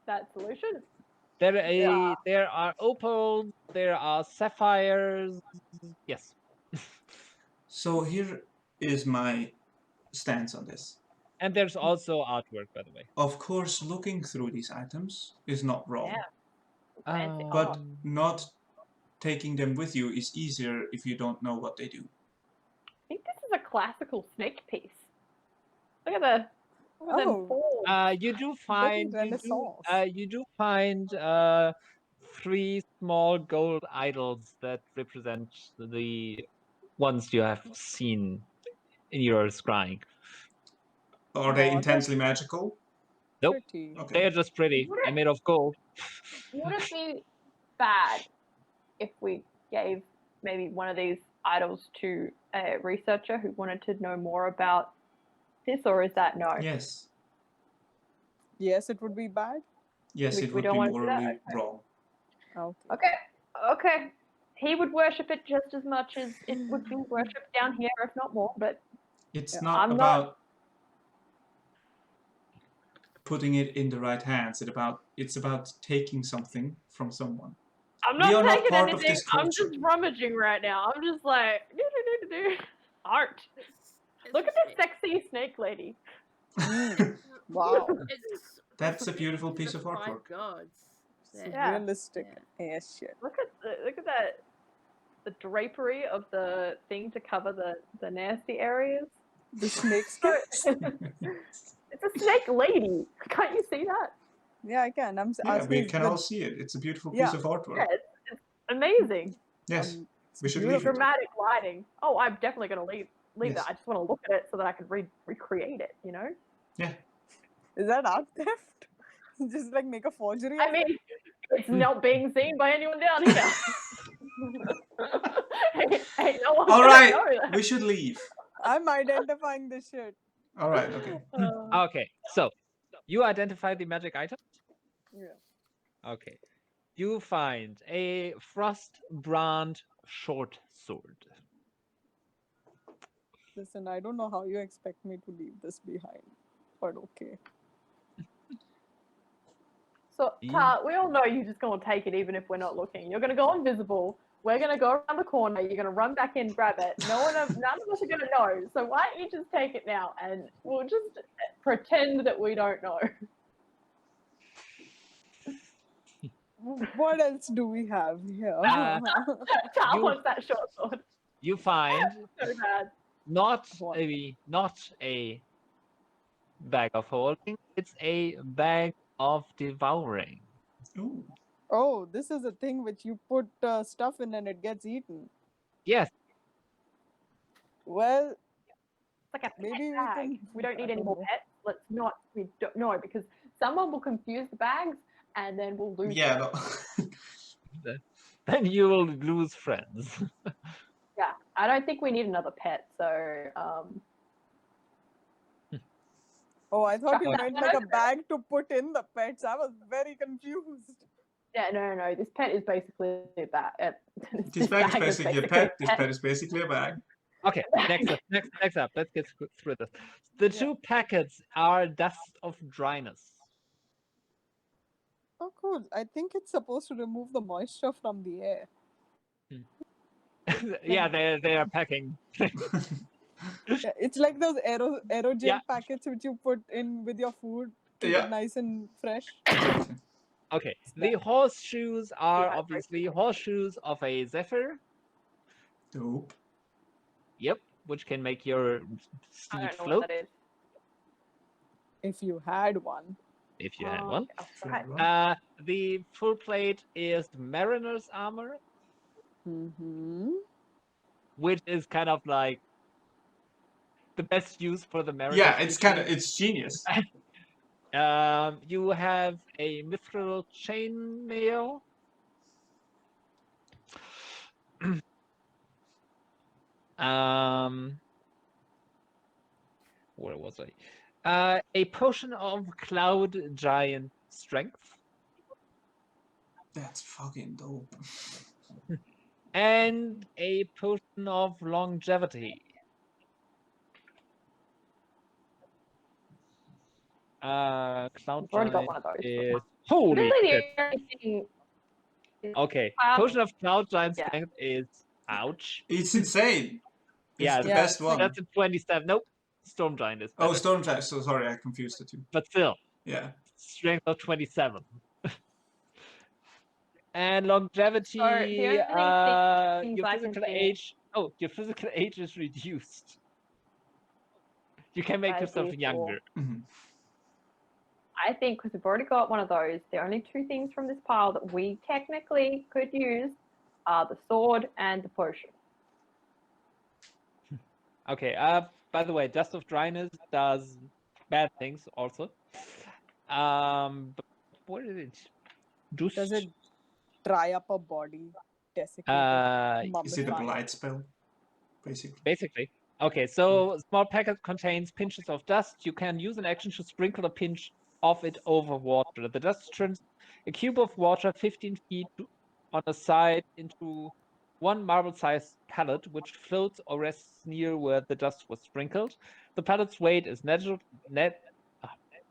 that solution. There are opals, there are sapphires. Yes. So here is my stance on this. And there's also artwork, by the way. Of course, looking through these items is not wrong, Yeah. Fancy but art. not taking them with you is easier if you don't know what they do. I think this is a classical snake piece. Look at them Oh, folds. You do very find Renaissance. you do find 3 small gold idols that represent the ones you have seen in your scrying. Are they Oh, intensely that's magical? Nope, pretty. Okay. they are just pretty. Would They're it, made of gold. would it be bad if we gave maybe one of these idols to a researcher who wanted to know more about this, or is that no? Yes. Yes, it would be bad. Yes, We it would don't be want to do that? morally wrong. Okay. Okay. He would worship it just as much as it would be worshipped down here, if not more. But It's Yeah. not I'm about putting it in the right hands. It's about taking something from someone. I'm We not are not taking part of anything. this I'm culture. just rummaging right now. I'm just like art. Look at this sexy snake lady. Wow. It's That's a beautiful piece of the five artwork. gods. It's Yeah. Yeah. realistic as shit. Look at that. The drapery of the thing to cover the nasty areas. The snake So, skins. it's a snake lady. Can't you see that? Yeah, I can. I'm Yeah, we asking can the all see it. It's a beautiful Yeah. piece of artwork. Yeah, it's amazing. Yes, it's we should beautiful. leave it. Dramatic lighting. Oh, I'm definitely gonna leave Yes. that. I just want to look at it so that I can recreate it. You know. Yeah. Is that art theft? Just like make a forgery I of mean, it? it's not being seen by anyone down here. Ain't no one All gonna right, know that. we should leave. I'm identifying this shit. All right, okay. Okay, so you identify the magic item. Yeah. Okay, you find a frost-brand short sword. Listen, I don't know how you expect me to leave this behind, but okay. So, Yeah. we all know you're just gonna take it even if we're not looking. You're gonna go invisible. We're gonna go around the corner. You're gonna run back in, grab it. None of us are gonna know. So why don't you just take it now, and we'll just pretend that we don't know. What else do we have here? Tal You- wants that short sword You find so bad. not What? a bag of holding, it's a bag of devouring. Ooh. Oh, this is a thing which you put stuff in and it gets eaten. Yes, Well, It's like a pet maybe we bag. can. We don't need I any don't more know. pets. Let's not. We don't know because someone will confuse the bags, and then we'll lose. Yeah, them. no. then you will lose friends. Yeah, I don't think we need another pet. So, Oh, I thought you Chuck meant that like a over. bag to put in the pets. I was very confused. yeah, no. This pet is basically that. This bag is basically a pet. This pet is basically a bag. Okay, next up. Let's get through this. The Yeah. 2 packets are dust of dryness. Oh, cool. I think it's supposed to remove the moisture from the air. Yeah, they are packing. Yeah, it's like those aerogel Yeah. packets which you put in with your food, keep Yeah. it nice and fresh. Okay, the horseshoes are Dehydrated. obviously horseshoes of a zephyr. Dope. Yep, which can make your I steed don't know float what that is. If you had one. if you had one. Okay, right. The full plate is mariner's armor, Mm-hmm. which is kind of like the best use for the mariners. Yeah, it's genius. You have a mithril chainmail. Where was I? A potion of cloud giant strength That's fucking dope. and a potion of longevity. Cloud We've already got Giant one of those. is holy Really, shit. the only thing. Okay, Um, Potion of Cloud Giant yeah. Strength is ouch. It's insane. It's Yeah, the Yeah, best one. that's a 27. Nope, Storm Giant is Oh, better. Storm Giant. So sorry, I confused the two. But still, Yeah. strength of 27. And longevity, So the only things your I can physical think age. Oh, your physical age is reduced. You can make by yourself default, younger. Mhm. I think because we've already got one of those, the only two things from this pile that we technically could use are the sword and the potion. Okay. By the way, Dust of Dryness does bad things also. But what is it? Just does it dry up a body, desiccated, Is it a mummify? blight spell? Basically. basically. Okay, so small packet contains pinches of dust. You can use an action to sprinkle a pinch of it over water. The dust turns a cube of water 15 feet on a side into one marble-sized pellet, which floats or rests near where the dust was sprinkled. The pellet's weight is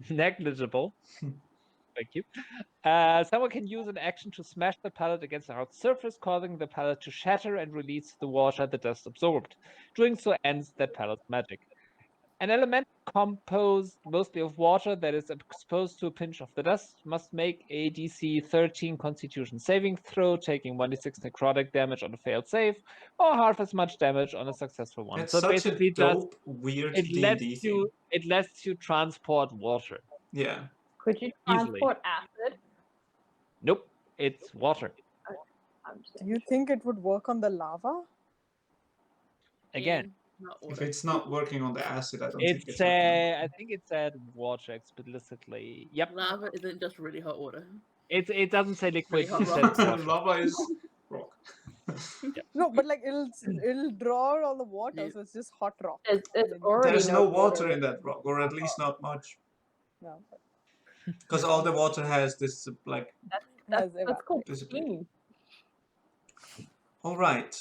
negligible. Thank you. Someone can use an action to smash the pellet against a hard surface, causing the pellet to shatter and release the water the dust absorbed. Doing so ends that pellet's magic. An element composed mostly of water that is exposed to a pinch of the dust must make a DC 13 Constitution saving throw, taking 1d6 necrotic damage on a failed save, or half as much damage on a successful one. That's So such a basically, dope, weird D&D thing. it lets you transport water Yeah. Could you easily. transport acid? Nope, it's water. I'm just Do you think it would work on the lava? Again, not If water. it's not working on the acid, I don't think it's it's working on I think it said water explicitly. Yep. Lava isn't just really hot water. It doesn't say liquid, Really it hot says rock. water. Lava is rock. No, but like it'll draw all the water, Yeah. so it's just hot rock. There's And then- already There's no water in in that rock, or at least not much. No, but Because all the water has this, like, has That's called Dissipate. steam. all right.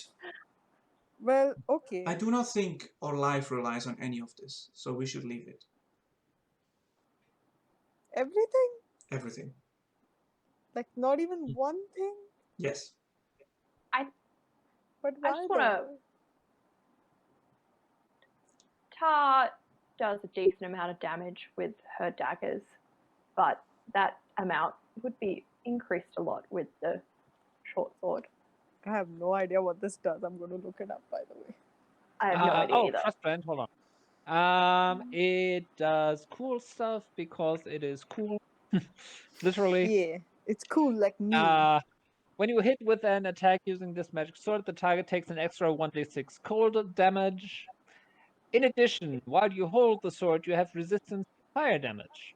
well, okay. I do not think our life relies on any of this, so we should leave it. Everything? Everything. Like not even one thing? Yes. But I why just wanna. though? Tar does a decent amount of damage with her daggers, but that amount would be increased a lot with the short sword. I have no idea what this does. I'm going to look it up, by the way. I have no idea either. Trust brand, hold on. It does cool stuff because it is cool. Literally. Yeah, it's cool like me. When you hit with an attack using this magic sword, the target takes an extra 1d6 cold damage. In addition, while you hold the sword, you have resistance to fire damage.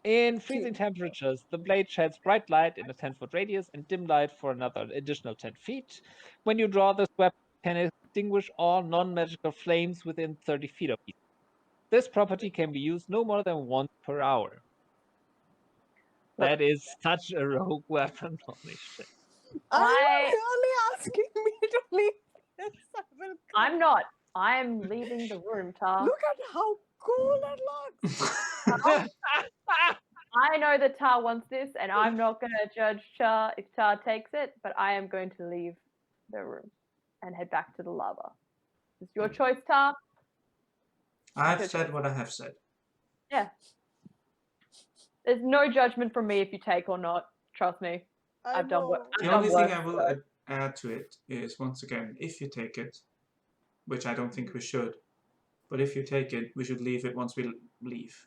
In freezing temperatures, the blade sheds bright light in a 10-foot radius and dim light for another additional 10 feet. When you draw this weapon, it can extinguish all non-magical flames within 30 feet of you. This property can be used no more than once per hour. That is such a rogue weapon. Holy shit. Are you really asking me to leave this? I'm not. I'm leaving the room, Tar. Look at how cool it looks. I know that Tar wants this, and I'm not going to judge Tar if Tar takes it, but I am going to leave the room and head back to the lava. It's your choice, Tar. I've said what I have said. Yeah. There's no judgment from me if you take or not. Trust me. I've done what. The only thing I will add to it is, once again, if you take it, which I don't think we should, but if you take it, we should leave it once we leave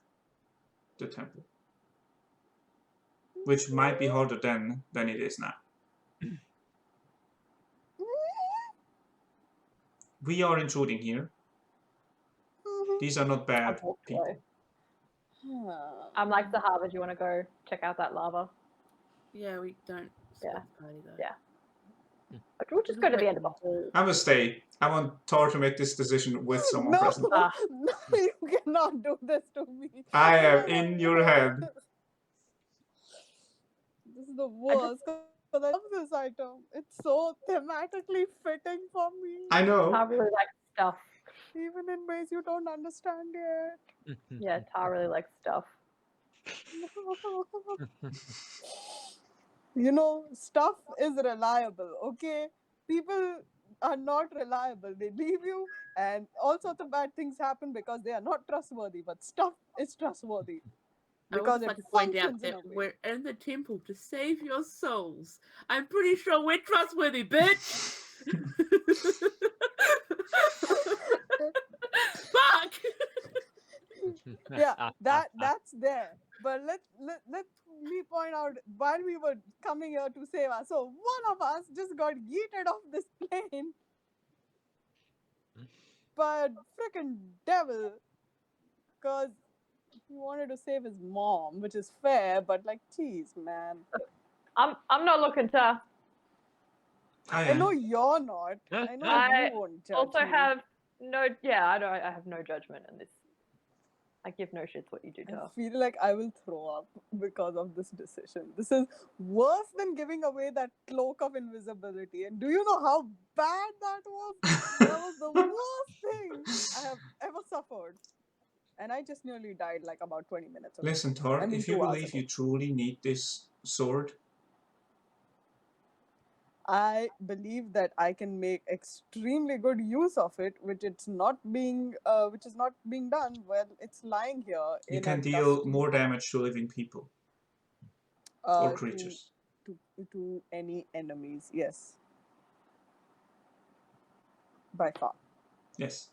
the temple. Which might be harder than it is now. We are intruding here. These are not bad people. I'm like, Zahavah, do you want to go check out that lava? Yeah, we don't. Yeah. Party, though. Yeah. We'll just go to the end of the hall. I must stay. I want Tar to make this decision with someone present. No, you cannot do this to me. I am in your head. This is the worst because I love this item. It's so thematically fitting for me. I know. I really like stuff. Even in ways you don't understand yet. Yeah, Tar really likes stuff. You know, stuff is reliable, okay? People are not reliable. They leave you, and all sorts of bad things happen because they are not trustworthy. But stuff is trustworthy I would because just it like to point out functions in that a way. we're in the temple to save your souls. I'm pretty sure we're trustworthy, bitch! Fuck! Yeah, that's there. But let me point out while we were coming here to save us. So one of us just got yeeted off this plane. But frickin' devil, because he wanted to save his mom, which is fair, but like, geez, man. I'm not looking to. I I know am. you're not. I know I you won't judge also me. have no. Yeah, I have no judgment in this. I give no shits what you do, I Tar. feel like I will throw up because of this decision. This is worse than giving away that cloak of invisibility. And do you know how bad that was? That was the worst thing I have ever suffered. And I just nearly died like about 20 minutes ago. Listen, Tor, I mean, if you 2 hours believe ago. you truly need this sword, I believe that I can make extremely good use of it, which is not being done. Well, it's lying here you in a can deal dusty more damage to living people or to creatures. to any enemies. Yes, by far. Yes.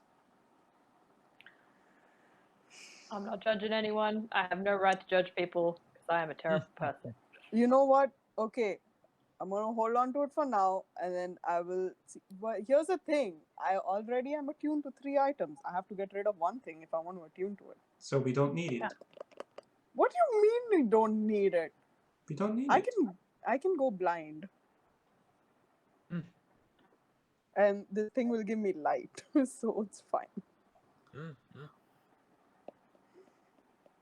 I'm not judging anyone. I have no right to judge people because I am a terrible person. You know what? Okay, I'm gonna hold on to it for now, and then I will see. But here's the thing: I already am attuned to 3 items. I have to get rid of one thing if I want to attune to it. So we don't need it. What do you mean we don't need it? We don't need I it. can go blind. And the thing will give me light, so it's fine.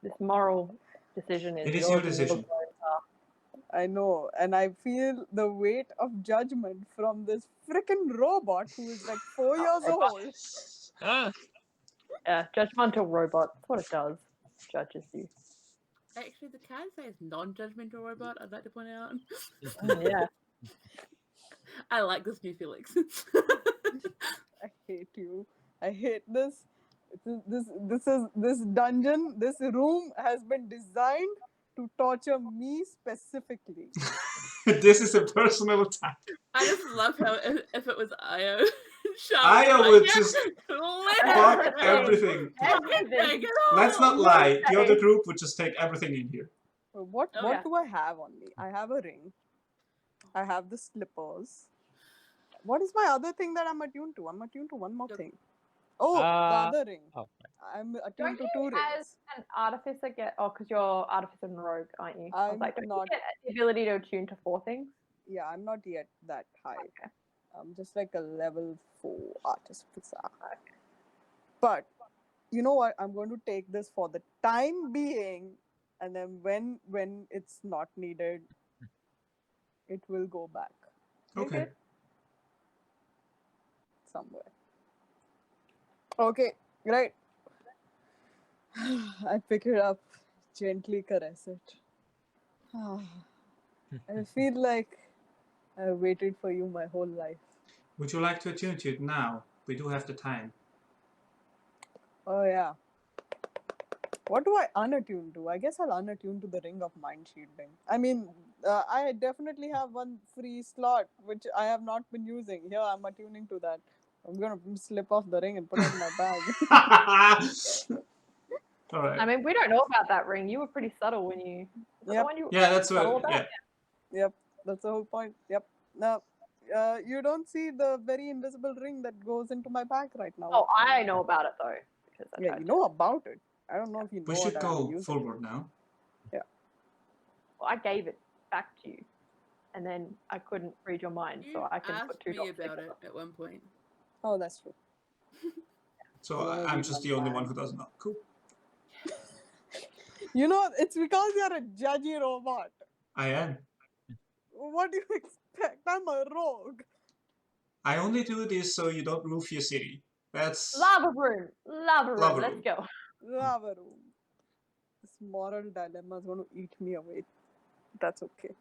This moral decision is It is yours your and yours decision. alone, Tar. I know, and I feel the weight of judgment from this freaking robot who is like 4 years old. Yeah, judgmental robot. That's what it does. Judges you. Actually, the card says non-judgmental robot, I'd like to point out. Yeah. I like this new Felix. I hate you. I hate this. This dungeon, this room has been designed to torture me specifically. This is a personal attack. I just love how if it was Io, Io would just fuck fuck everything. Everything. Let's not lie. The other group would just take everything in here. What Oh, what yeah. do I have on me? I have a ring. I have the slippers. What is my other thing that I'm attuned to? I'm attuned to one more thing. Oh, the other ring. Oh. I'm Don't attuned to you, 2 rings. as an artificer, get? Oh, because you're artificer and rogue, aren't you? I was I'm like, don't not. you get the ability to attune to 4 things? Yeah, I'm not yet that high. Okay. I'm just like a level 4 artificer. But you know what? I'm going to take this for the time being, and then when it's not needed, it will go back Okay. somewhere. Okay, right. I pick it up, gently caress it. I feel like I waited for you my whole life. Would you like to attune to it now? We do have the time. Oh yeah. What do I unattune to? I guess I'll unattune to the Ring of Mind Shielding. I mean, I definitely have one free slot, which I have not been using. Here, I'm attuning to that. I'm going to slip off the ring and put it in my bag. All right. I mean, we don't know about that ring. You were pretty subtle when you. Is that the Yep. one you Yeah, that's subtle what. about? Yeah. Yep, that's the whole point. Yep. Now, you don't see the very invisible ring that goes into my bag right now. Oh, I know about it though. Because I Yeah, tried you to. know about it. I don't know if you know We what should I'm go using. forward now. Well, I gave it back to you, and then I couldn't read your mind, You so I can put asked 2 me dots about together. it at one point. Oh, that's true. So I'll only I'm read just one the only bag. one who doesn't know. Cool. You know, it's because you're a judgy robot. I am. What do you expect? I'm a rogue. I only do this so you don't roof your city. That's Lava room. Lava room. Lava Let's room. go. Lava room. This moral dilemma is going to eat me away. That's okay.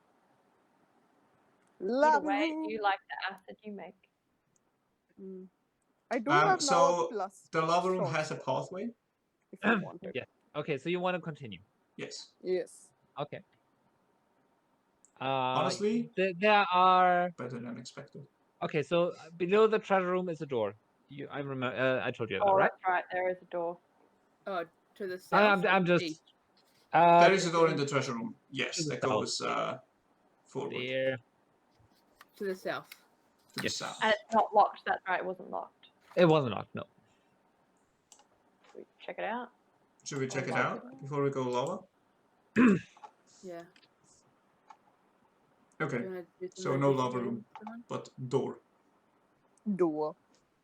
Either Lava way, room. you like the acid you make. I do have now So plus. the lava room short has a sword, pathway. if you want it. Yeah. Okay, so you want to continue. Yes. Yes. Okay. Honestly, there are. better than expected. Okay, so below the treasure room is a door. I remember. I told you that, Oh, right? that's right. There is a door. Oh, to the south. I'm or just. east? There is a to door the- in the treasure room. Yes, to the that south, goes forward there. To the south. to the Yes. south. And it's not locked. That's right. It wasn't locked. It wasn't locked. No. We check it out. Should we check it lock out before we go lower? Yeah. Okay. Do you wanna do some So no lava investigating, room, someone? but door. Door.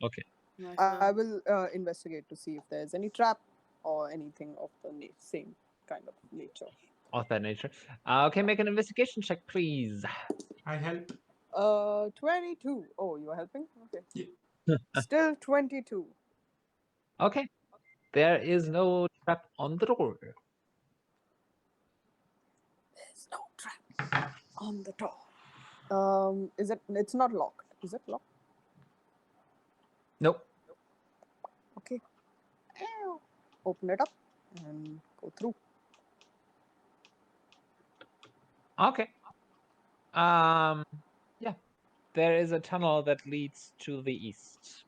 Okay. Nice I one. will investigate to see if there's any trap or anything of the same kind of nature. Of that nature. Okay, make an investigation check, please. I help. 22. Oh, you are helping? Okay. Yeah. Still 22. Okay. There is no trap on the door. There's no trap on the door. Is it? It's not locked. Is it locked? Nope. Okay. Open it up and go through. Okay. Yeah. There is a tunnel that leads to the east.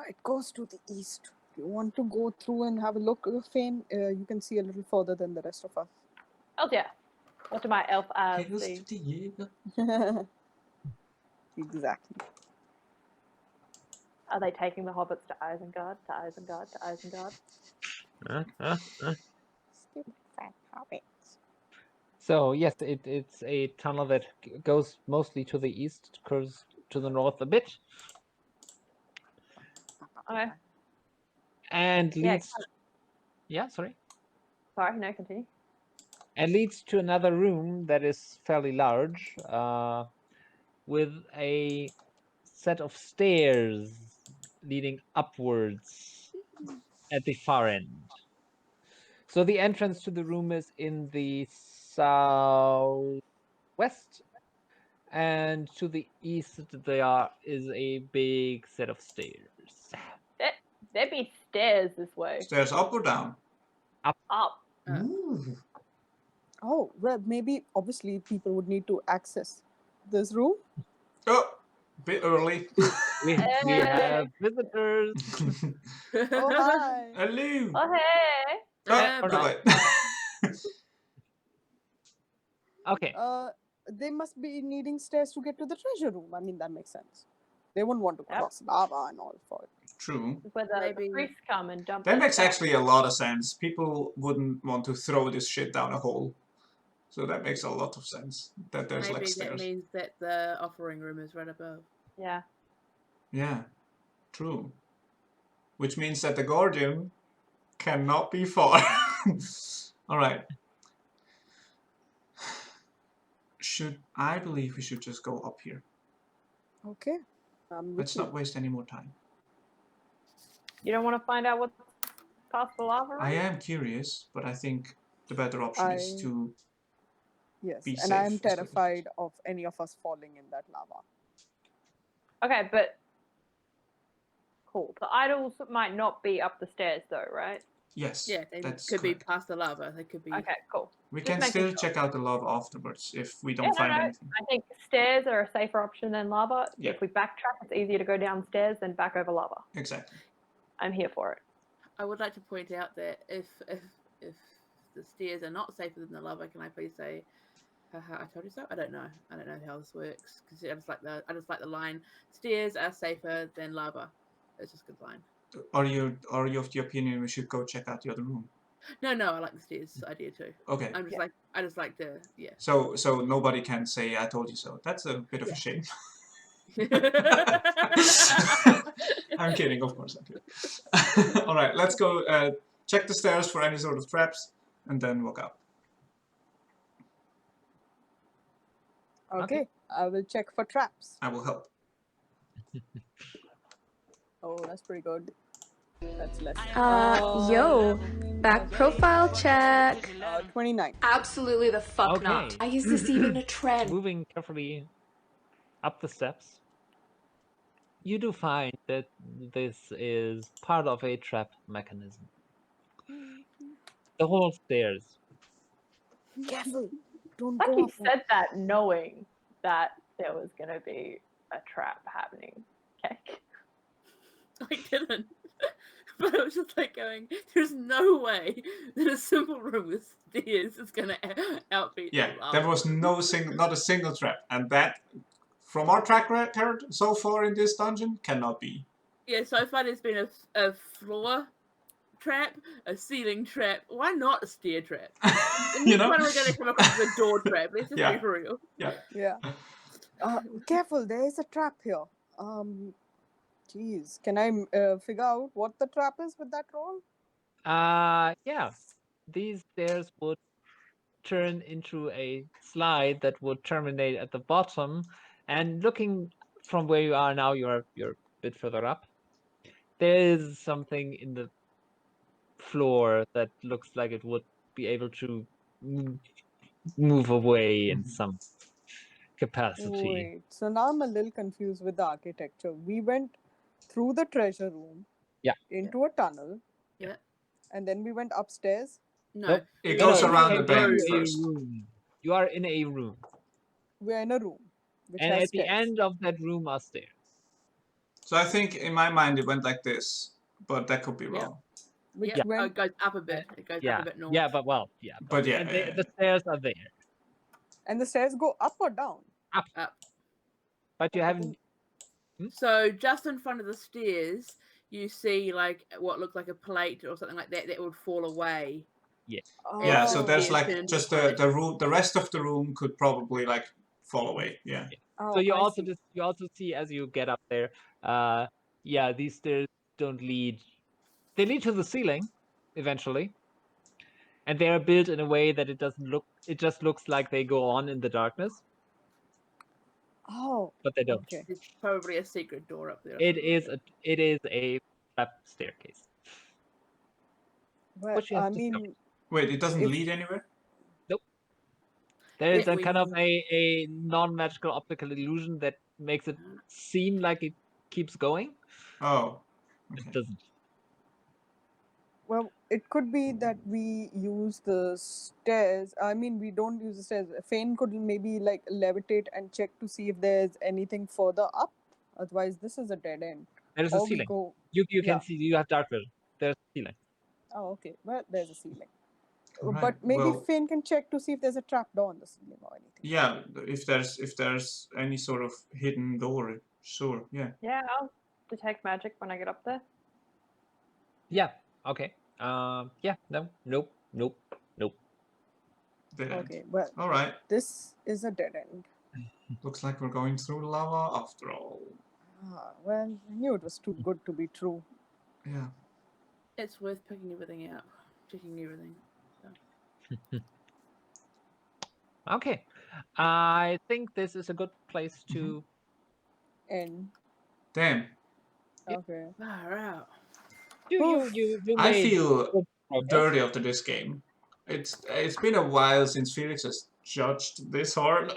It goes to the east. If you want to go through and have a look, Phane, you can see a little further than the rest of us. Oh yeah. What do my elf eyes Hails see? to the Jäger. Exactly. Are they taking the hobbits to Isengard? To Isengard? To Isengard? Stupid fat hobbits. So yes, it's a tunnel that goes mostly to the east, curves to the north a bit, Okay. and Yeah. leads. Yeah, sorry. Sorry. No. Continue. And leads to another room that is fairly large, with a set of stairs leading upwards at the far end. So the entrance to the room is in the southwest, and to the east there is a big set of stairs. There be stairs this way. Stairs up or down? Up. Ooh. Oh, well, maybe obviously people would need to access this room. Oh, bit early. We have visitors. Oh, hi. Hello. Oh hey. Oh, or no, not. wait. Okay. They must be needing stairs to get to the treasure room. I mean, that makes sense. They wouldn't want to Yep. cross lava and all for it. True. Where the Maybe- priests come and dump That their makes stuff. actually a lot of sense. People wouldn't want to throw this shit down a hole. So that makes a lot of sense. That there's Maybe like that stairs. means that the offering room is right above. Yeah. Yeah, true. Which means that the Guardian cannot be far. Alright. I believe we should just go up here. Okay. I'm with Let's you. not waste any more time. You don't want to find out what's past the lava room? I am curious, but I think the better option is I- to Yes, be and safe I am as quick as terrified of any of us falling in that lava. Okay, but cool. The idols might not be up the stairs though, right? Yes, Yeah, they that's could correct. be past the lava. They could be. Okay, cool. We Just can making still sure. check out the lava afterwards if we Yeah, don't no, find no. anything. I think stairs are a safer option than lava. Yeah. If we backtrack, it's easier to go downstairs than back over lava. Exactly. I'm here for it. I would like to point out that if the stairs are not safer than the lava, can I please say, haha, I told you so? I don't know how this works because I just like the line. Stairs are safer than lava. It's just a good line. Are you of the opinion we should go check out the other room? No, I like the stairs idea too. Okay. I'm just Yeah. I just like to So nobody can say I told you so. That's a bit of a shame. I'm kidding, of course I'm kidding. All right, let's go check the stairs for any sort of traps and then walk out. Okay, I will check for traps. I will help. Oh, that's pretty good. That's less. Yo, back profile check. 29. Absolutely the fuck Okay. not. I is this even a trend? Moving carefully up the steps, you do find that this is part of a trap mechanism. The whole stairs. Careful. Don't Like go you off. said that knowing that there was going to be a trap happening. Okay. I didn't. But I was just like going, there's no way that a simple room with stairs is going to outbeat Yeah, the there was lava. not a single trap, and that, from our track record so far in this dungeon, cannot be. Yeah, so far there's been a floor trap, a ceiling trap. Why not a stair trap? And You next know? one we're going to come across a door trap. Let's just Yeah. be for real. Yeah. Careful, there is a trap here. Jeez. Can I figure out what the trap is with that roll? Yeah. These stairs would turn into a slide that would terminate at the bottom. And looking from where you are now, you're a bit further up. There is something in the floor that looks like it would be able to move away in some capacity. Wait, so now I'm a little confused with the architecture. We went through the treasure room, Yeah. into a tunnel, Yeah. and then we went upstairs. No. Nope. It No, goes you around came the bend into a first. room. You are in a room. We're in a room, which And has at the stairs. end of that room are stairs. So I think in my mind it went like this, but that could be Yeah. wrong. Which Yeah, went it goes up a bit. It goes Yeah, up a bit north. yeah, but well, yeah. But yeah, and the stairs are there. and the stairs go up or down? Up. But you Okay, haven't. So just in front of the stairs, you see like what looked like a plate or something like that that would fall away. Yeah, so Oh. there's Yeah, like turn just the the room. The rest of the room could probably like fall away. Yeah. Oh, So you I also see. you also see as you get up there. Yeah, these stairs don't lead. They lead to the ceiling, eventually, and they are built in a way that it doesn't look. It just looks like they go on in the darkness, Oh, but they don't. okay. There's probably a secret door up there. or It something like is a trap staircase. Well, What you have I discovered. mean, Wait, it doesn't If- lead anywhere. There is Yeah, a kind of we- a non-magical optical illusion that makes it seem like it keeps going. Oh. It Okay. doesn't. well, it could be that we use the stairs. I mean, we don't use the stairs. Phane could maybe like levitate and check to see if there's anything further up. Otherwise, this is a dead end. There is a Or we ceiling. go. You Yeah. can see. You have dark vision. There's a ceiling. Oh, okay. Well, there's a ceiling. Alright, But maybe well- Phane can check to see if there's a trap door on the ceiling or anything. Yeah, if there's any sort of hidden door, sure. Yeah. Yeah, I'll detect magic when I get up there. Yeah. Okay. Yeah. No. Nope. Nope. Nope. Dead end. Okay. Well, All right. this is a dead end. Looks like we're going through lava after all. Well, I knew it was too good to be true. Yeah. It's worth picking everything out, checking everything. Okay. I think this is a good place to. And Damn. okay. Far out. You I made feel good progress. dirty after this game. It's been a while since Felix has judged this hard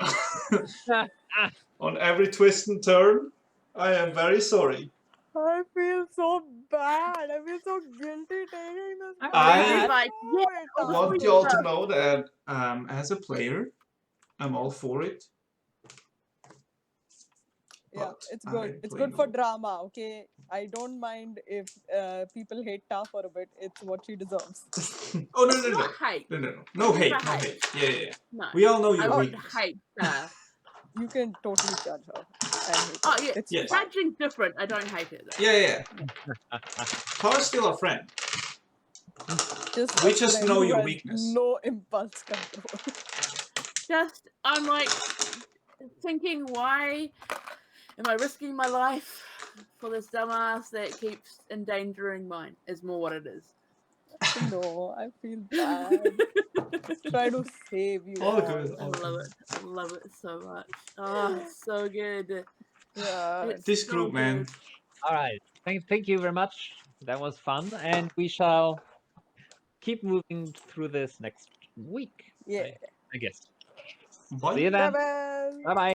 on every twist and turn. I am very sorry. I feel so bad. I feel so guilty taking this. I Like, yeah, I want you all to know that as a player, I'm all for it. Yeah, But it's I good. It's play good for no. drama. Okay, I don't mind if people hate Ta for a bit. It's what she deserves. Oh no. not hate. No hate, Never no hate. hate. Yeah. No. We all know I your wouldn't weakness. hate her. You can totally judge her and hate Oh, her. yeah. It's Yes. fine. Judging's different. I don't hate it, though. Yeah. Tara's still a friend. Just We a just friend know who your has weakness. No impulse control. Just, I'm like thinking, why am I risking my life for this dumbass that keeps endangering mine? Is more what it is. No, I feel bad. Try to save you. All all. good. I love it. I love it so much. Oh, it's so good. Yeah. It's This so group, man. good. All right. Thank you very much. That was fun, and we shall keep moving through this next week. Yeah. I guess. Bye. See you then. Farewell. Bye bye.